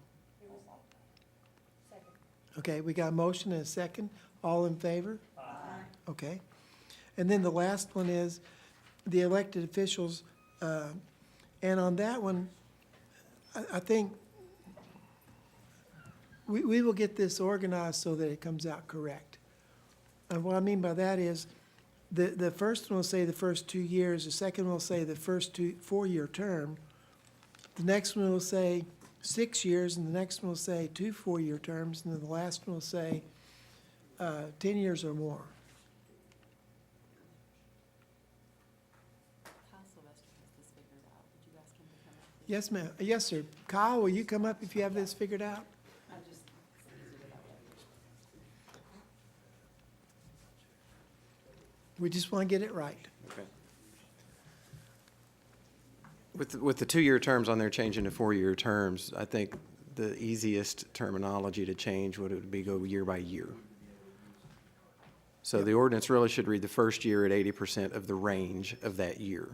Okay, we got a motion and a second. All in favor? Aye. Okay. And then the last one is the elected officials, and on that one, I think we will get this organized so that it comes out correct. What I mean by that is, the first one will say the first 2 years, the second one will say the first 4-year term. The next one will say 6 years, and the next one will say 2 4-year terms, and then the last one will say 10 years or more. Yes, ma'am. Yes, sir. Kyle, will you come up if you have this figured out? We just want to get it right. Okay. With the 2-year terms on there changing to 4-year terms, I think the easiest terminology to change would be go year by year. So the ordinance really should read the first year at 80% of the range of that year.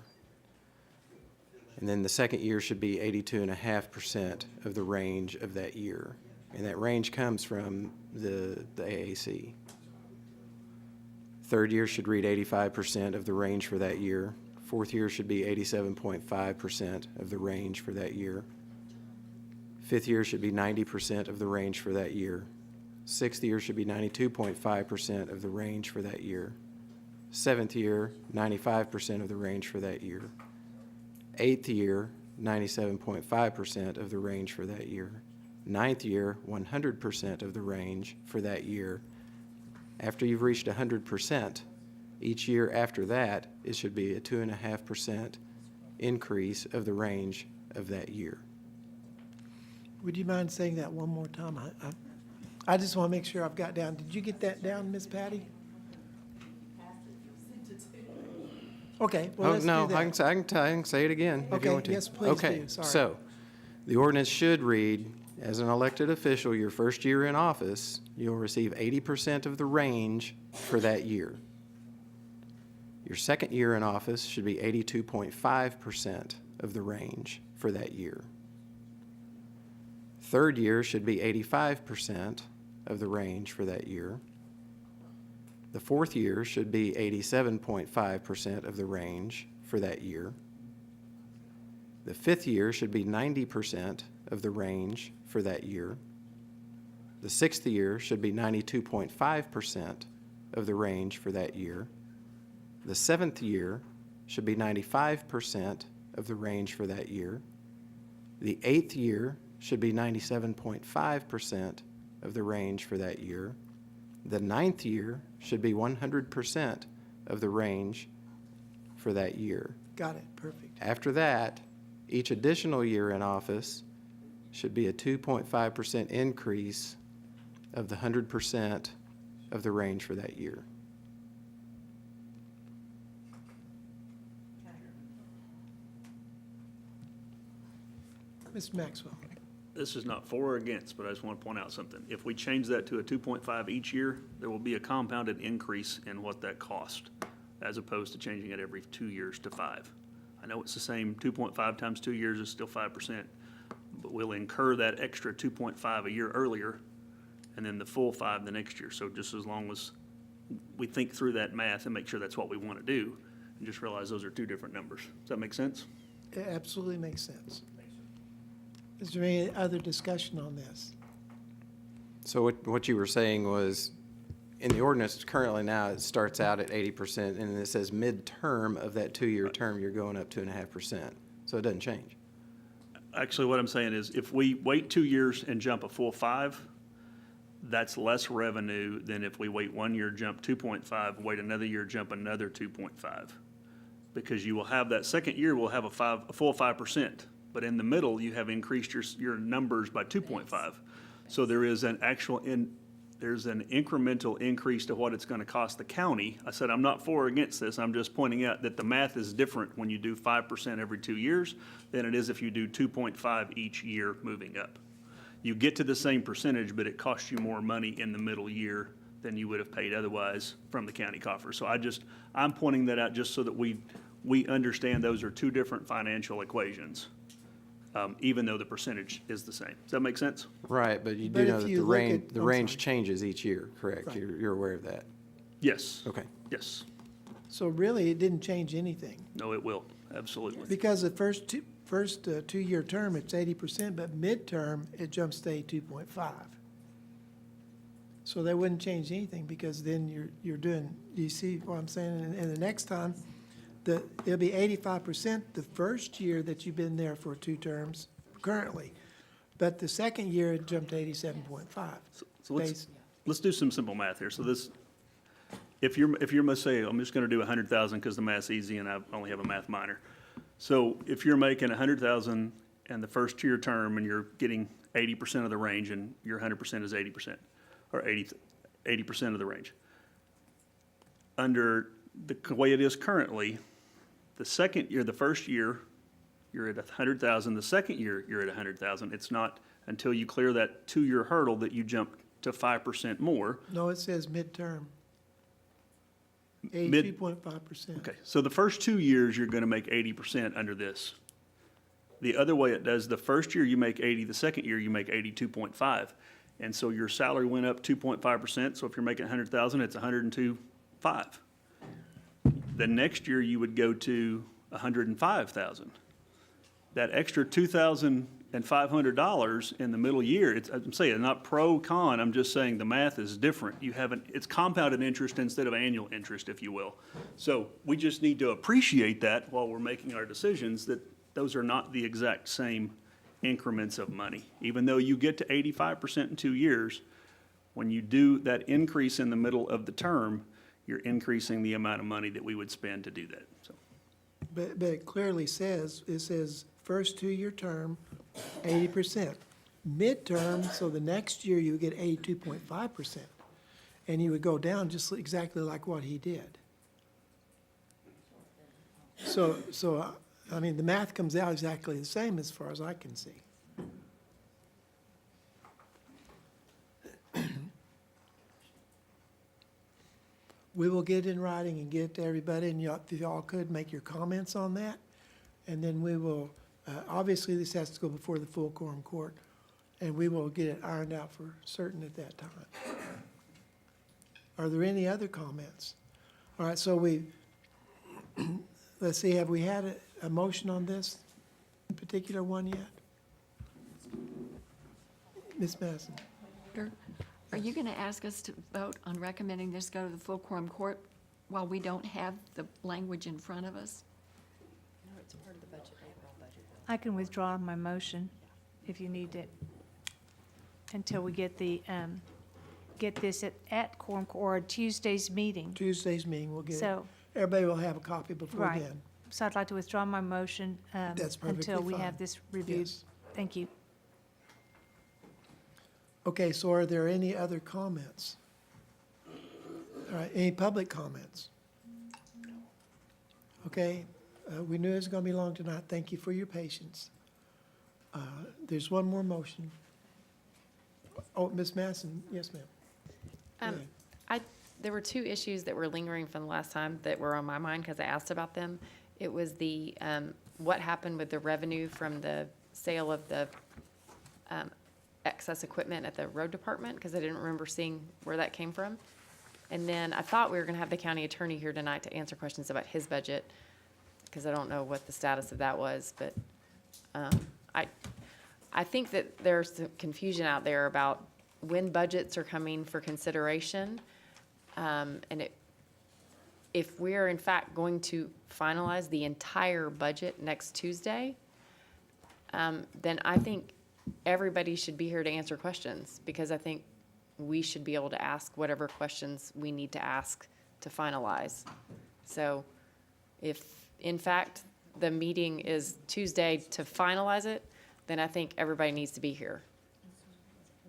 And then the second year should be 82.5% of the range of that year. And that range comes from the AAC. Third year should read 85% of the range for that year. Fourth year should be 87.5% of the range for that year. Fifth year should be 90% of the range for that year. Sixth year should be 92.5% of the range for that year. Seventh year, 95% of the range for that year. Eighth year, 97.5% of the range for that year. Ninth year, 100% of the range for that year. After you've reached 100%, each year after that, it should be a 2.5% increase of the range of that year. Would you mind saying that one more time? I just want to make sure I've got down. Did you get that down, Miss Patty? Okay, well, let's do no, that. I can say it again if you Okay, want to. yes, please Okay, do. Sorry. so the ordinance should read, as an elected official, your first year in office, you'll receive 80% of the range for that year. Your second year in office should be 82.5% of the range for that year. Third year should be 85% of the range for that year. The fourth year should be 87.5% of the range for that year. The fifth year should be 90% of the range for that year. The sixth year should be 92.5% of the range for that year. The seventh year should be 95% of the range for that year. The eighth year should be 97.5% of the range for that year. The ninth year should be 100% of the range for that year. Got it, perfect. After that, each additional year in office should be a 2.5% increase of the 100% of the range for that year. Mr. Maxwell. This is not for or against, but I just want to point out something. If we change that to a 2.5 each year, there will be a compounded increase in what that cost, as opposed to changing it every 2 years to 5. I know it's the same, 2.5 times 2 years is still 5%, but we'll incur that extra 2.5 a year earlier, and then the full 5 the next year. So just as long as we think through that math and make sure that's what we want to do, and just realize those are two different numbers. Does that make sense? It absolutely makes sense. Is there any other discussion on this? So what you were saying was, in the ordinance currently now, it starts out at 80%, and it says midterm of that 2-year term, you're going up 2.5%. So it doesn't change. Actually, what I'm saying is if we wait 2 years and jump a full 5, that's less revenue than if we wait 1 year, jump 2.5, wait another year, jump another 2.5. Because you will have that second year, will have a full 5%. But in the middle, you have increased your numbers by 2.5. So there is an there's an incremental increase to what it's going to cost the county. I said I'm not for or against this. I'm just pointing out that the math is different when you do 5% every 2 years than it is if you do 2.5 each year moving up. You get to the same percentage, but it costs you more money in the middle year than you would have paid otherwise from the county coffers. So I'm pointing that out just so that we understand those are two different financial equations. Even though the percentage is the same. Does that make sense? Right, but you But do if know that you the look range, at- the I'm range sorry. changes each year, correct? Right. You're aware of that? Yes. Okay. Yes. So really, it didn't change anything. No, it will. Absolutely. Because the first 2-year term, it's 80%, but midterm, it jumps to 2.5. So that wouldn't change anything, because then you're doing, do you see what I'm saying? And the next time, it'll be 85% the first year that you've been there for 2 terms currently. But the second year, it jumped to 87.5. So let's do some simple math here. So this, if you're gonna say, I'm just gonna do 100,000 because the math's easy and I only have a math minor. So if you're making 100,000 and the first year term and you're getting 80% of the range and your 100% is 80%, or 80% of the range. Under the way it is currently, the second year, the first year, you're at 100,000. The second year, you're at 100,000. It's not until you clear that 2-year hurdle that you jump to 5% more. No, it says midterm. Mid- 82.5%. Okay, so the first 2 years, you're gonna make 80% under this. The other way it does, the first year you make 80, the second year you make 82.5. And so your salary went up 2.5%, so if you're making 100,000, it's 102.5. The next year you would go to 105,000. That extra $2,500 in the middle year, I'm saying, not pro, con, I'm just saying the math is different. It's compounded interest instead of annual interest, if you will. So we just need to appreciate that while we're making our decisions, that those are not the exact same increments of money. Even though you get to 85% in 2 years, when you do that increase in the middle of the term, you're increasing the amount of money that we would spend to do that, so. But it clearly says, first 2-year term, 80%. Midterm, so the next year you would get 82.5%. And you would go down just exactly like what he did. So, I mean, the math comes out exactly the same as far as I can see. We will get in writing and get it to everybody, and if y'all could make your comments on that. And then we will, obviously, this has to go before the full quorum court, and we will get it ironed out for certain at that time. Are there any other comments? All right, so let's see, have we had a motion on this particular one yet? Ms. Madison? Are you going to ask us to vote on recommending this go to the full quorum court while we don't have the language in front of us? No, it's part of the budget, overall budget. I can withdraw my motion if you need it until we get get this at quorum or Tuesday's meeting. Tuesday's meeting, we'll get it. So, Everybody will have a copy before right. then. So I'd like to withdraw my motion That's perfectly until we fine. have this reviewed. Yes. Thank you. Okay, so are there any other comments? All right, any public comments? Okay, we knew it was going to be long tonight. Thank you for your patience. There's one more motion. Oh, Ms. Madison, yes, ma'am. Go ahead. There were 2 issues that were lingering from the last time that were on my mind because I asked about them. It was the, what happened with the revenue from the sale of the excess equipment at the road department, because I didn't remember seeing where that came from. And then I thought we were gonna have the county attorney here tonight to answer questions about his budget, because I don't know what the status of that was, but, I think that there's some confusion out there about when budgets are coming for consideration. If we're in fact going to finalize the entire budget next Tuesday, then I think everybody should be here to answer questions, because I think we should be able to ask whatever questions we need to ask to finalize. So if, in fact, the meeting is Tuesday to finalize it, then I think everybody needs to be here.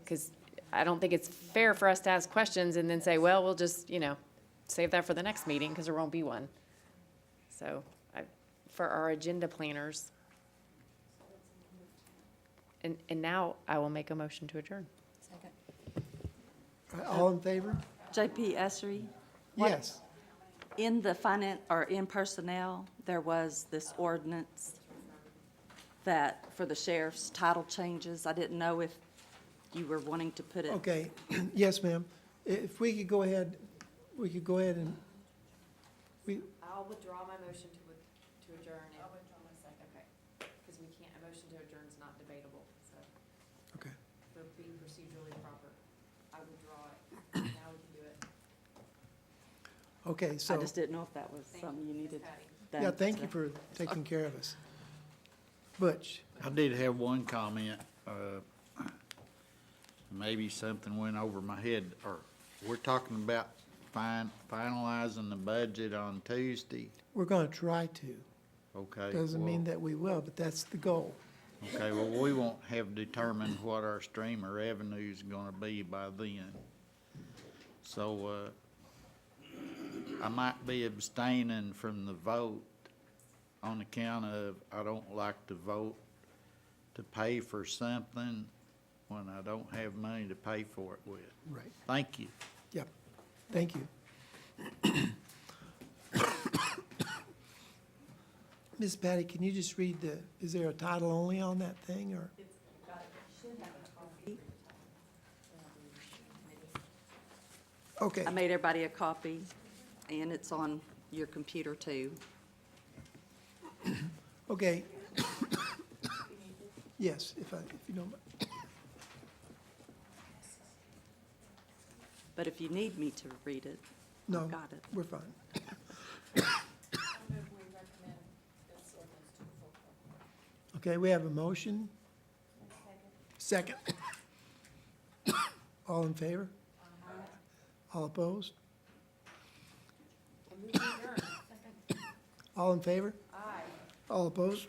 Because I don't think it's fair for us to ask questions and then say, well, we'll just, save that for the next meeting, because there won't be one. So for our agenda planners, and now I will make a motion to adjourn. Second. All right, all in favor? JP Ussery? What- Yes. In the finance, or in personnel, there was this ordinance that, for the sheriff's title changes, I didn't know if you were wanting to put it. Okay, yes, ma'am. If we could go ahead, and, I'll withdraw my motion to adjourn. I'll withdraw my second. Okay, because we can't, a motion to adjourn is not debatable, so. okay. For being procedurally proper, I withdraw it. Okay, I so, just didn't know if that was something you needed done. yeah, thank you today. for taking care of us. Butch? I did have one comment, maybe something went over my head, or we're talking about finalizing the budget on Tuesday, We're gonna try to. okay? Doesn't mean well- that we will, but that's the goal. Okay, well, we won't have determined what our stream of revenue is gonna be by then. So, I might be abstaining from the vote on account of I don't like to vote to pay for something when I don't have money to pay for it with. Right. Thank you. Yep, thank you. Ms. Patty, can you just read is there a title only on that thing, or? Okay, I made everybody a copy, and it's on your computer too. okay. Yes, if you don't mind. But if you need me to read it, No, I've got it. we're fine. Okay, we have a motion. Second. All in favor? All opposed? All in favor? Aye. All opposed?